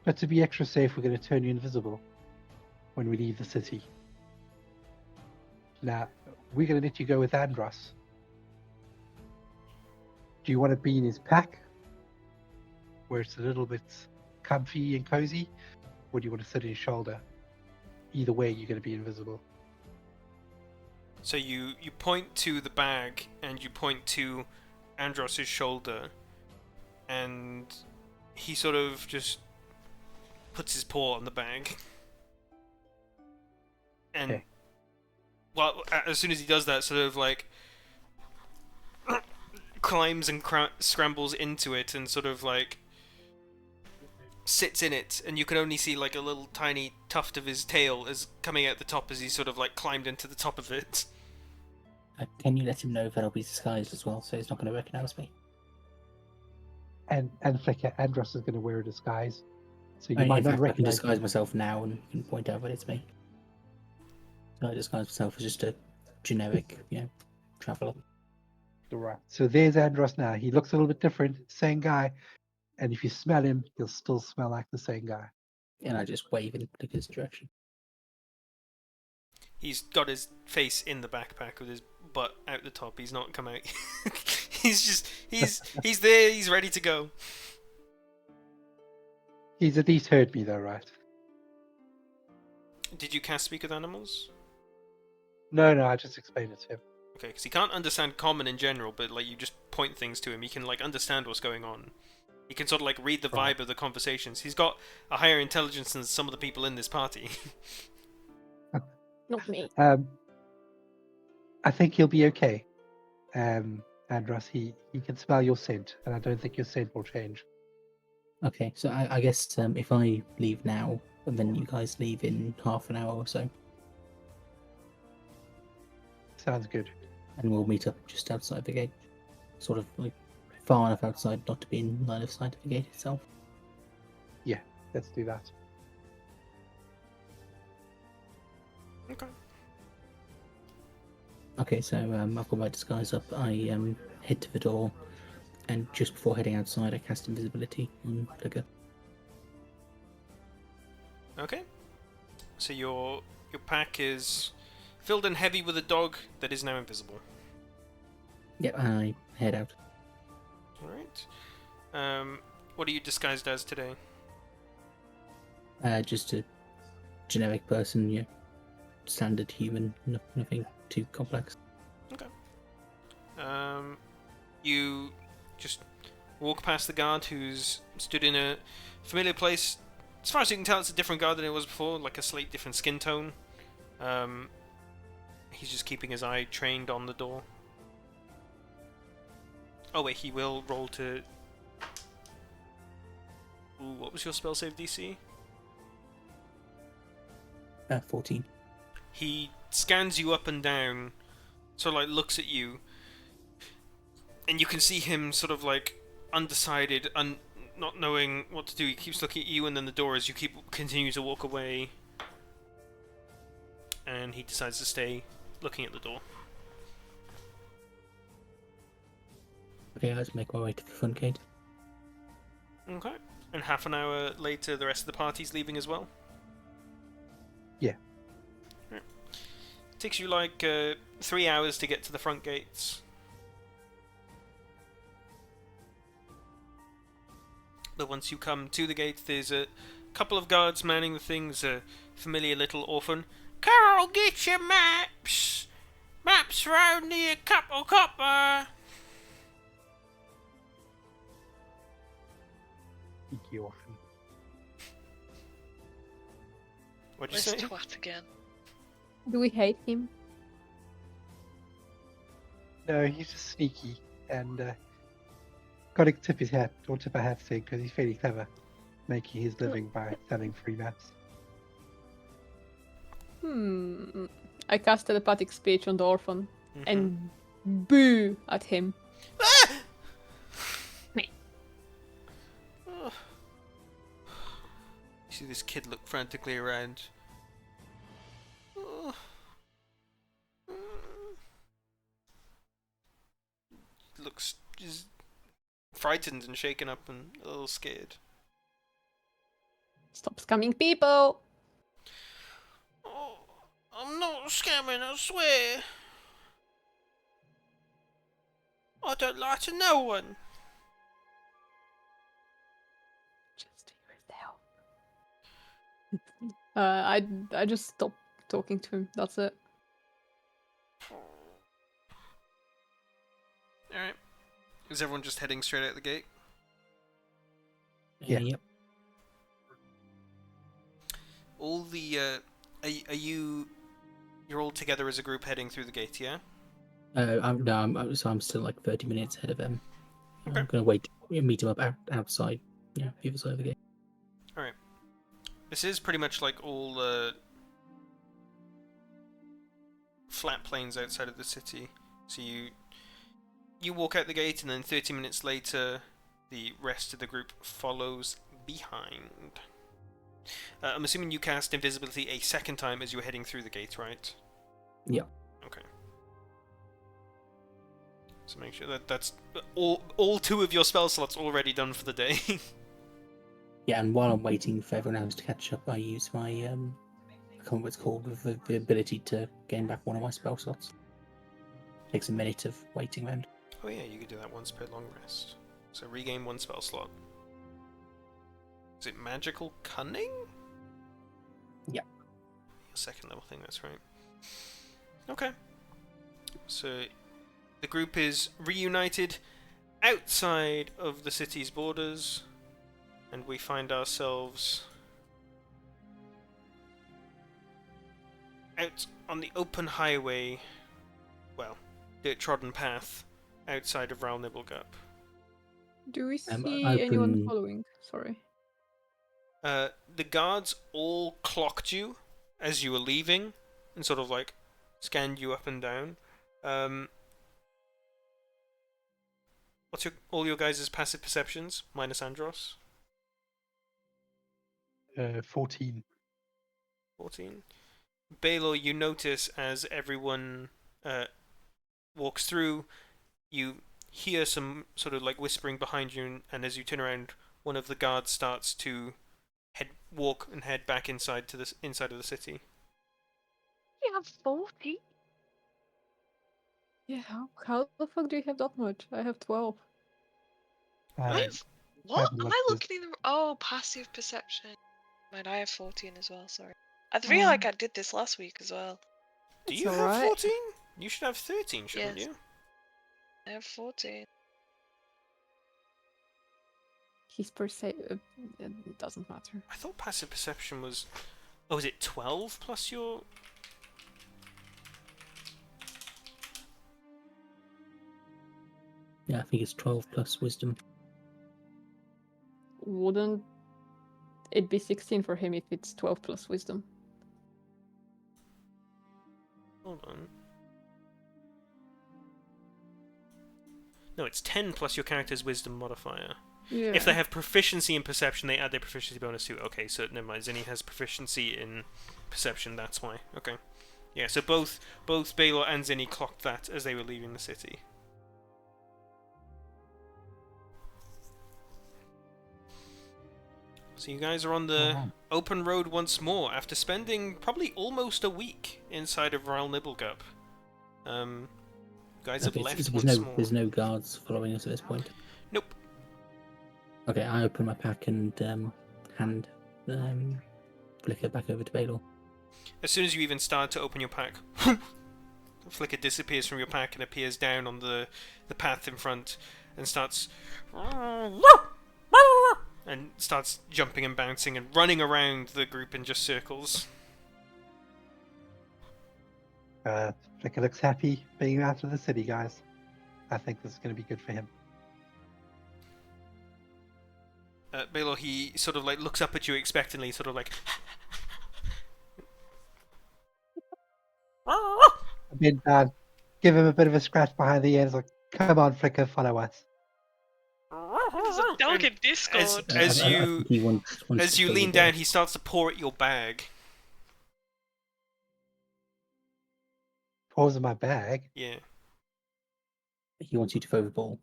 But to be extra safe, we're going to turn you invisible when we leave the city. Now, we're going to let you go with Andros. Do you want to be in his pack, where it's a little bit comfy and cozy, or do you want to sit on his shoulder? Either way, you're going to be invisible. So you point to the bag and you point to Andros's shoulder, and he sort of just puts his paw on the bag. And Okay. well, as soon as he does that, sort of like climbs and scrambles into it and sort of like sits in it, and you can only see like a little tiny tuft of his tail is coming out the top as he sort of like climbed into the top of it. Can you let him know that I'll be disguised as well, so he's not going to recognise me? And Flicker, Andros is going to wear a disguise, so you In might not fact, I can recognize disguise him. myself now and you can point out that it's me. So I disguise myself as just a generic, traveller. Right. So there's Andros now. He looks a little bit different, same guy, and if you smell him, he'll still smell like the same guy. And I just wave in his direction. He's got his face in the backpack with his butt out the top. He's not come out. he's there. He's ready to go. He's at least heard me though, right? Did you cast Speak with Animals? No, I just explained it to him. Okay, because he can't understand common in general, but like you just point things to him, he can like understand what's going on. He can sort of like read the Right. vibe of the conversations. He's got a higher intelligence than some of the people in this party. Not me. I think he'll be okay. Andros, he can smell your scent, and I don't think your scent will change. Okay, so I guess if I leave now, and then you guys leave in half an hour or so, Sounds good. and we'll meet up just outside the gate. Sort of like far enough outside not to be in line of sight of the gate itself. Let's do that. Okay. Okay, so I've got my disguise up. I head to the door, and just before heading outside, I cast invisibility on Flicker. Okay. So your pack is filled and heavy with a dog that is now invisible. Yep, and I head out. All right. What are you disguised as today? Just a generic person, standard human, nothing too complex. You just walk past the guard who's stood in a familiar place. As far as you can tell, it's a different guard than it was before, like a slightly different skin tone. He's just keeping his eye trained on the door. Oh wait, he will roll to... Ooh, what was your spell save DC? 14. He scans you up and down, sort of like looks at you, and you can see him sort of like undecided, not knowing what to do. He keeps looking at you and then the door as you continue to walk away, and he decides to stay looking at the door. Okay, let's make our way to the front gate. Okay. And half an hour later, the rest of the party's leaving as well? Yeah. Right. Takes you like 3 hours to get to the front gates. But once you come to the gate, there's a couple of guards manning the things, a familiar little orphan. Carol, get your maps! Maps round near Couple Copper! Cheeky orphan. What'd you This say? twat again. Do we hate him? No, he's just sneaky and got to tip his hat, or tip a hat to, because he's fairly clever, making his living by selling free maps. I cast telepathic speech on the orphan Mhm. and boo at him. Oh. You see this kid look frantically around. Oh. Looks just frightened and shaken up and a little scared. Stop scamming people! Oh, I'm not scamming, I swear. I don't lie to no one. Just yourself. I just stopped talking to him. That's it. Alright. Is everyone just heading straight out the gate? Yeah. Yep. All the, are you... You're all together as a group heading through the gate, yeah? I'm still like 30 minutes ahead of him. Okay. I'm gonna wait, meet him up outside, either side of the gate. Alright. This is pretty much like all, flat plains outside of the city. So you walk out the gate, and then 30 minutes later, the rest of the group follows behind. I'm assuming you cast invisibility a second time as you were heading through the gate, right? Yeah. Okay. So make sure that's all 2 of your spell slots already done for the day. Yeah, and while I'm waiting for everyone else to catch up, I use my I can't remember what it's called, the ability to gain back one of my spell slots. Takes a minute of waiting around. Oh yeah, you could do that once per long rest. So regain 1 spell slot. Is it magical cunning? Yeah. Your second level thing, that's right. Okay. So the group is reunited outside of the city's borders, and we find ourselves out on the open highway, well, dirt trodden path outside of Ral Nibblegup. Do we Um, see I anyone can- following? Sorry. The guards all clocked you as you were leaving and sort of like scanned you up and down. What's all your guys' passive perceptions, minus Andros? 14. 14. Baylor, you notice as everyone walks through, you hear some sort of like whispering behind you, and as you turn around, one of the guards starts to walk and head back inside to inside of the city. You have 40? Yeah, how the fuck do you have that much? I have 12. What? haven't Am looked I at- looking in the... Oh, passive perception. Man, I have 14 as well, sorry. I feel like I did this last week as well. Do It's you have alright. 14? You should have 13, shouldn't Yes. you? I have 14. His per se it doesn't matter. I thought passive perception was... Oh, is it 12 plus your... Yeah, I think it's 12 plus wisdom. Wouldn't it be 16 for him if it's 12 plus wisdom? Hold on. No, it's 10 plus your character's wisdom modifier. Yeah. If they have proficiency in perception, they add their proficiency bonus to it. Okay, so never mind. Zinni has proficiency in perception, that's why. Okay. Yeah, so both Baylor and Zinni clocked that as they were leaving the city. So you guys are on the open road once more after spending probably almost a week inside of Ral Nibblegup. You guys have Okay, left so once more. there's no guards following us at this point. Nope. Okay, I open my pack and hand Flicker back over to Baylor. As soon as you even start to open your pack, Flicker disappears from your pack and appears down on the path in front and starts jumping and bouncing and running around the group in just circles. Flicker looks happy being out of the city, guys. I think this is going to be good for him. Baylor, he sort of like looks up at you expectantly, sort of like. I mean, give him a bit of a scratch behind the ears, like, come on, Flicker, follow us. There's a dog in Discord. As I you think he wants as to you fill lean the down, ball. he starts to pour at your bag. Paws in my bag. Yeah. He wants you to throw the ball.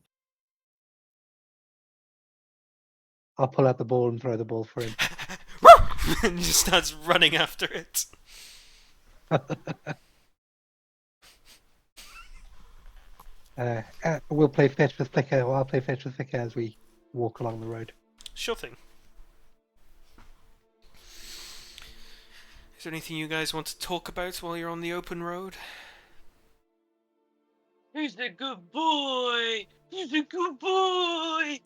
I'll pull out the ball and throw the ball for him. And he just starts running after it. We'll play fetch with Flicker, or I'll play fetch with Flicker as we walk along the road. Sure thing. Is there anything you guys want to talk about while you're on the open road? He's a good boy. He's a good boy.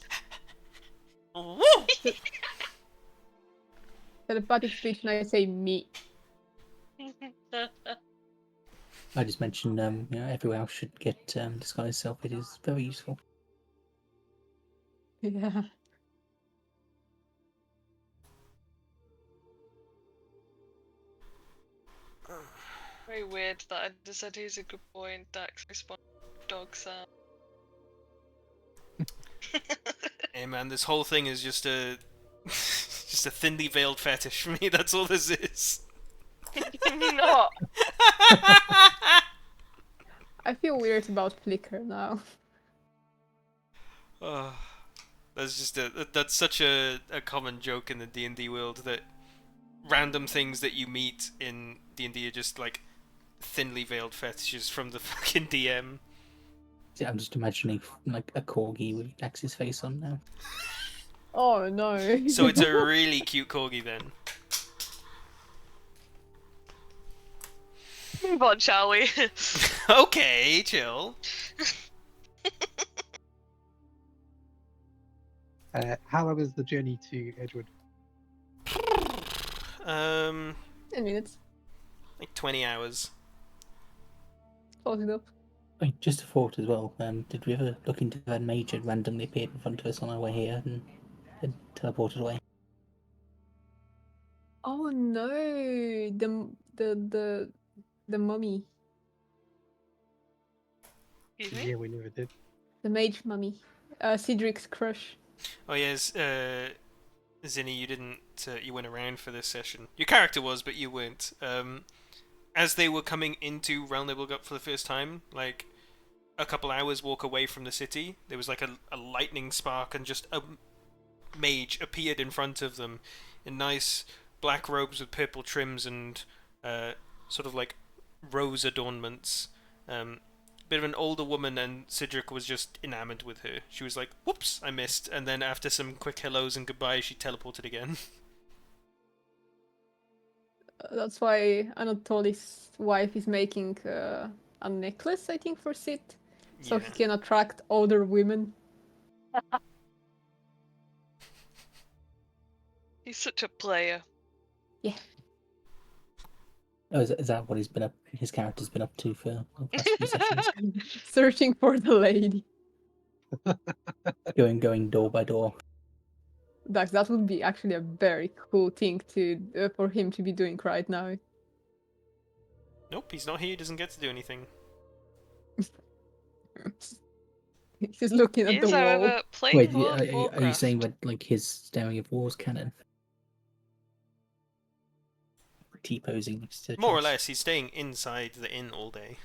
Telepathic speech, and I say me. I just mentioned, everyone else should get disguise self. It is very useful. Yeah. Very weird that I just said he's a good boy and Dax responded dog sound. Hey man, this whole thing is just a just a thinly veiled fetish for me. That's all this is. Not. I feel weird about Flicker now. Oh, that's such a common joke in the D&D world, that random things that you meet in D&D are just like thinly veiled fetishes from the fucking DM. Yeah, I'm just imagining like a corgi with Dax's face on now. Oh no. So it's a really cute corgi then. Move on, shall we? Okay, chill. How long is the journey to Edgewood? 10 minutes. Like 20 hours. Close it up. Just a thought as well. Did we ever look into that mage that randomly appeared in front of us on our way here and teleported away? Oh no, the mummy, Excuse me? Yeah, we never did. the mage mummy, Cedric's crush. Oh yes, Zinni, you went around for this session. Your character was, but you weren't. As they were coming into Realm Nibelgut for the first time, like a couple hours walk away from the city, there was like a lightning spark and just a mage appeared in front of them in nice black robes with purple trims and sort of like rose adornments. Bit of an older woman, and Cedric was just enamored with her. She was like, whoops, I missed. And then after some quick hellos and goodbyes, she teleported again. That's why Anatoly's wife is making a necklace, I think, for Sid, so Yeah. he can attract older women. He's such a player. Oh, is that what his character's been up to for the past few sessions? Searching for the lady. Going door by door. That would be actually a very cool thing to for him to be doing right now. Nope, he's not here, he doesn't get to do anything. He's looking at He's the wall. however playing Wait, World of are you Warcraft. saying that like his staring of war's canon? T-posing next to More or Joss. less, he's staying inside the inn all day.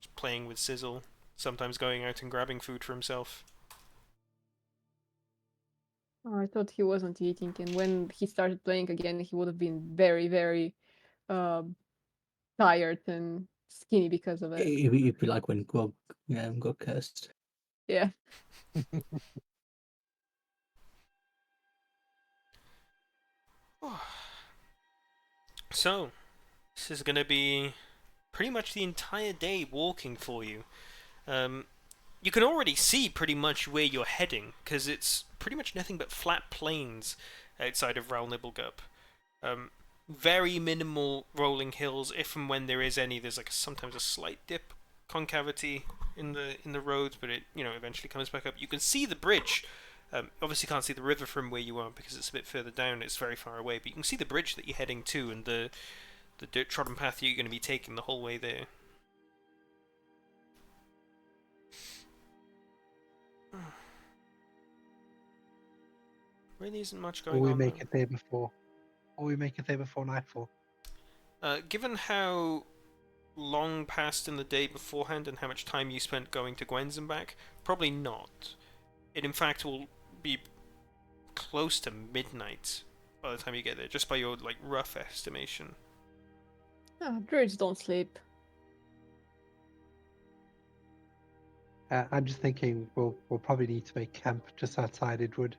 Just playing with Sizzle, sometimes going out and grabbing food for himself. Oh, I thought he wasn't eating, and when he started playing again, he would have been very, very tired and skinny because of it. It'd be like when Grog got cursed. Yeah. So, this is going to be pretty much the entire day walking for you. You can already see pretty much where you're heading, because it's pretty much nothing but flat plains outside of Raoul Nibblegup. Very minimal rolling hills, if and when there is any. There's like sometimes a slight dip, concavity in the roads, but it eventually comes back up. You can see the bridge. Obviously, can't see the river from where you are because it's a bit further down. It's very far away, but you can see the bridge that you're heading to and the dirt trodden path that you're going to be taking the whole way there. Really isn't much going Or we on. make it there before. Or we make it there before nightfall. Given how long passed in the day beforehand and how much time you spent going to Gwen's and back, probably not. It in fact will be close to midnight by the time you get there, just by your rough estimation. Druids don't sleep. I'm just thinking we'll probably need to make camp just outside Edgewood.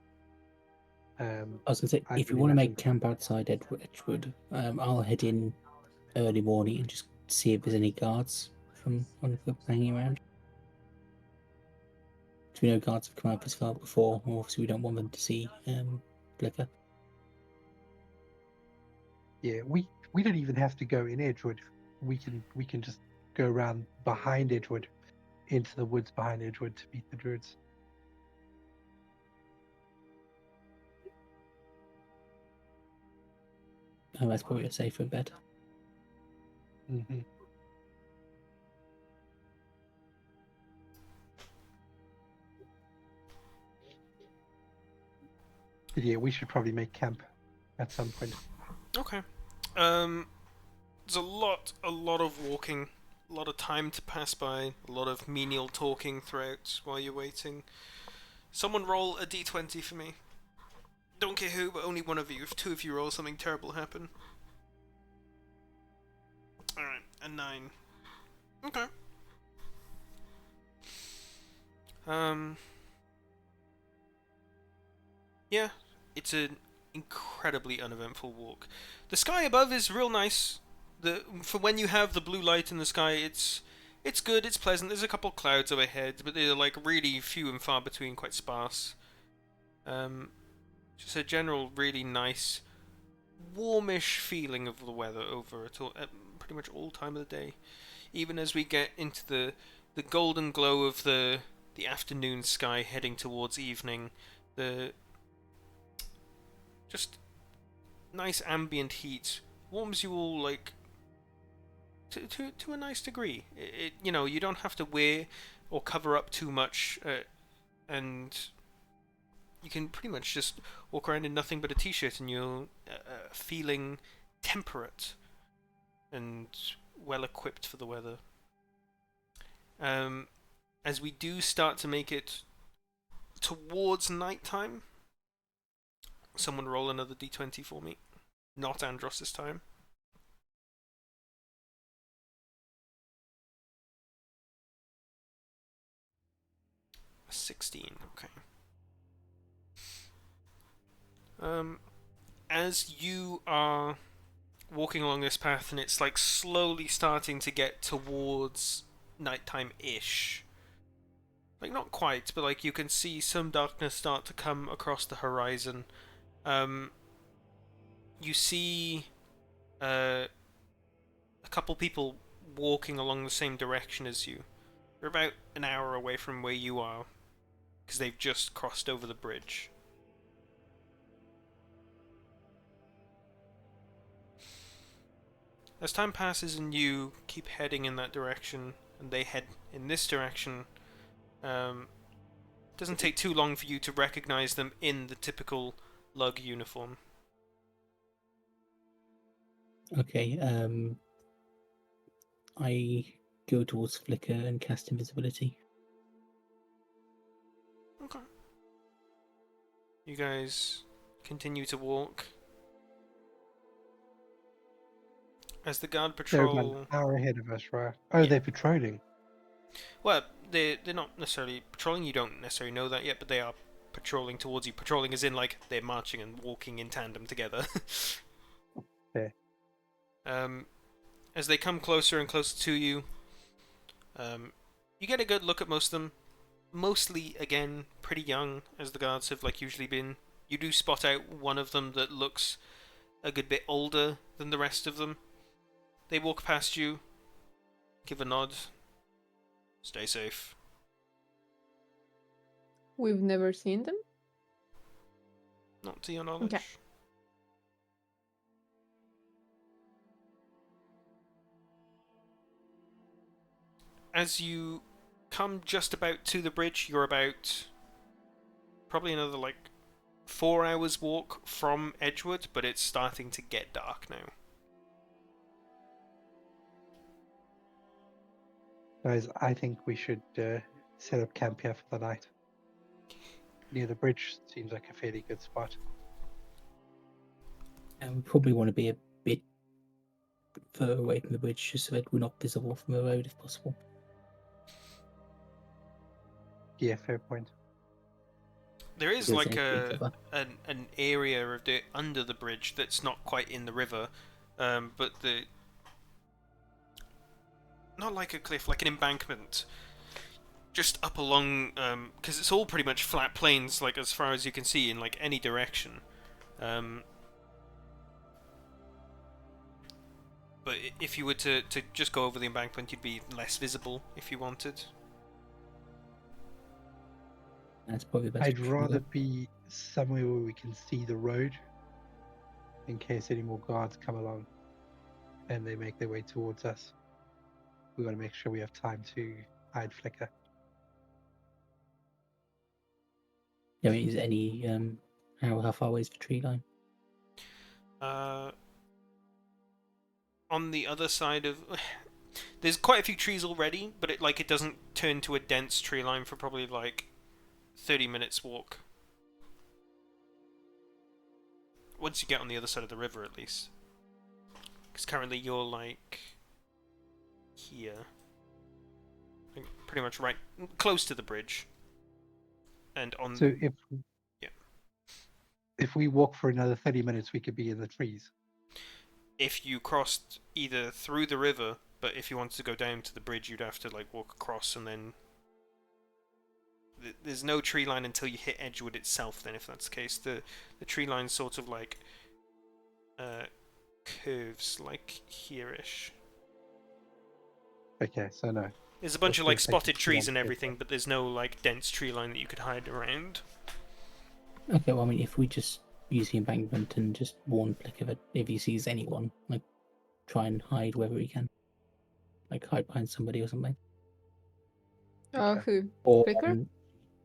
I was going to say, I if you can want to imagine- make camp outside Edgewood, I'll head in early morning and just see if there's any guards from Ongoop hanging around. So we know guards have come out this far before, or obviously we don't want them to see Blicker. Yeah, we don't even have to go in Edgewood. We can just go around behind Edgewood, into the woods behind Edgewood to meet the druids. Oh, that's probably a safer bet. Mm-hmm. But yeah, we should probably make camp at some point. Okay. There's a lot of walking, a lot of time to pass by, a lot of menial talking throughout while you're waiting. Someone roll a d20 for me. Don't care who, but only one of you. If two of you roll, something terrible happen. Alright, a 9. Okay. Yeah, it's an incredibly uneventful walk. The sky above is real nice. For when you have the blue light in the sky, it's good, it's pleasant. There's a couple clouds overhead, but they're really few and far between, quite sparse. Just a general really nice, warmish feeling of the weather over at pretty much all time of the day. Even as we get into the golden glow of the afternoon sky heading towards evening, the just nice ambient heat warms you all to a nice degree. You don't have to wear or cover up too much, and you can pretty much just walk around in nothing but a t-shirt and you're feeling temperate and well equipped for the weather. As we do start to make it towards nighttime, someone roll another d20 for me. Not Andros this time. A 16, okay. As you are walking along this path and it's slowly starting to get towards nighttime-ish. Not quite, but you can see some darkness start to come across the horizon. You see a couple people walking along the same direction as you. They're about an hour away from where you are, because they've just crossed over the bridge. As time passes and you keep heading in that direction, and they head in this direction, it doesn't take too long for you to recognize them in the typical lug uniform. Okay, I go towards Flicker and cast invisibility. Okay. You guys continue to walk. As the guard They're about patrol... an hour ahead of us, right? Oh, Yeah. they're patrolling. Well, they're not necessarily patrolling. You don't necessarily know that yet, but they are patrolling towards you. Patrolling as in like they're marching and walking in tandem together. Okay. As they come closer and closer to you, you get a good look at most of them. Mostly, again, pretty young, as the guards have like usually been. You do spot out one of them that looks a good bit older than the rest of them. They walk past you, give a nod. Stay safe. We've never seen them. Not to your knowledge. Okay. As you come just about to the bridge, you're about probably another like 4 hours walk from Edgewood, but it's starting to get dark now. Guys, I think we should set up camp here for the night. Near the bridge seems like a fairly good spot. And we probably want to be a bit further away from the bridge, just so that we're not visible from the road if possible. Yeah, fair point. There is There's like anything cover. an area of the under the bridge that's not quite in the river, but not like a cliff, like an embankment, just up along, because it's all pretty much flat plains, like as far as you can see in like any direction. But if you were to just go over the embankment, you'd be less visible if you wanted. That's probably the best. I'd option, rather though. be somewhere where we can see the road in case any more guards come along and they make their way towards us. We want to make sure we have time to hide flicker. I mean, is any how far away is the tree line? On the other side of, there's quite a few trees already, but it doesn't turn to a dense tree line for probably like 30 minutes walk. Once you get on the other side of the river, at least. Because currently you're like here, like, pretty much right close to the bridge, and on. So Yeah. if we walk for another 30 minutes, we could be in the trees. If you crossed either through the river, but if you wanted to go down to the bridge, you'd have to like walk across, and then there's no tree line until you hit Edgewood itself. Then, if that's the case, the tree line's sort of like curves, like here-ish. Okay, so no. There's a bunch Let's of like just take spotted the trees tree and line everything, but there's no like dense tree line that you could hide around. Okay, well, I mean, if we just use the embankment and just warn Flicker that if he sees anyone, like, try and hide wherever he can. Like, hide behind somebody or something. Okay. Who? Or, Flicker?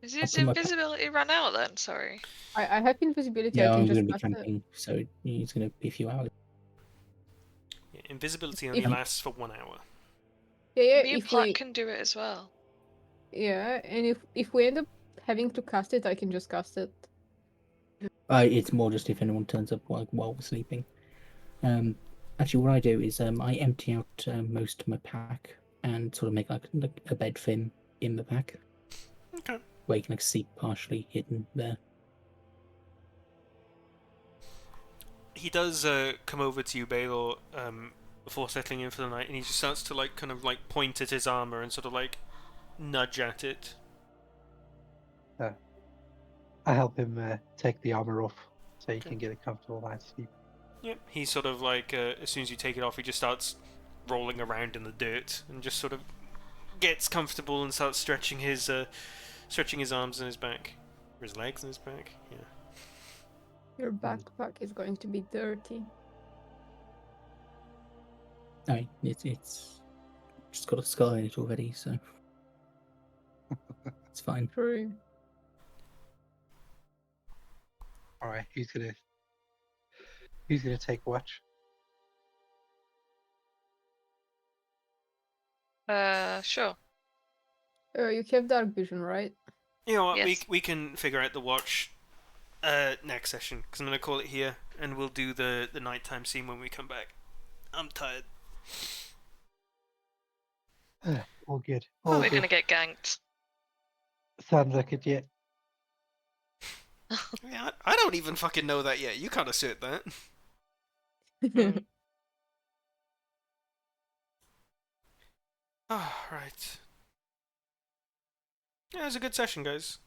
Is his put my pa- invisibility run out then? Sorry. I have invisibility. I yeah, can I'm just going to be cast it. camping, so it's going to be a few hours. Yeah, invisibility only If- lasts for 1 hour. Yeah, Me and if Platt we can do it as well. and if we end up having to cast it, I can just cast it. It's more just if anyone turns up while we're sleeping. Actually, what I do is I empty out most of my pack and sort of make like a bed for him in the pack, Okay. where you can like sleep partially hidden there. He does come over to you, Baylor, before settling in for the night, and he just starts to like kind of like point at his armor and sort of like nudge at it. I help him take the armor off so he Okay. can get a comfortable night's sleep. Yep. He sort of like as soon as you take it off, he just starts rolling around in the dirt and just sort of gets comfortable and starts stretching his arms and his back, or his legs and his back. Yeah. Your backpack is going to be dirty. I mean, it's just got a scar in it already, so it's fine. True. All right, who's gonna take watch? Sure. You have dark vision, right? You know what? Yes. We can figure out the watch next session, because I'm gonna call it here, and we'll do the nighttime scene when we come back. I'm tired. All good. All We're good. gonna get ganked. Sounds like it, yeah. Yeah, I don't even fucking know that yet. You can't assert that. Mm. Oh, right. Yeah, it was a good session, guys.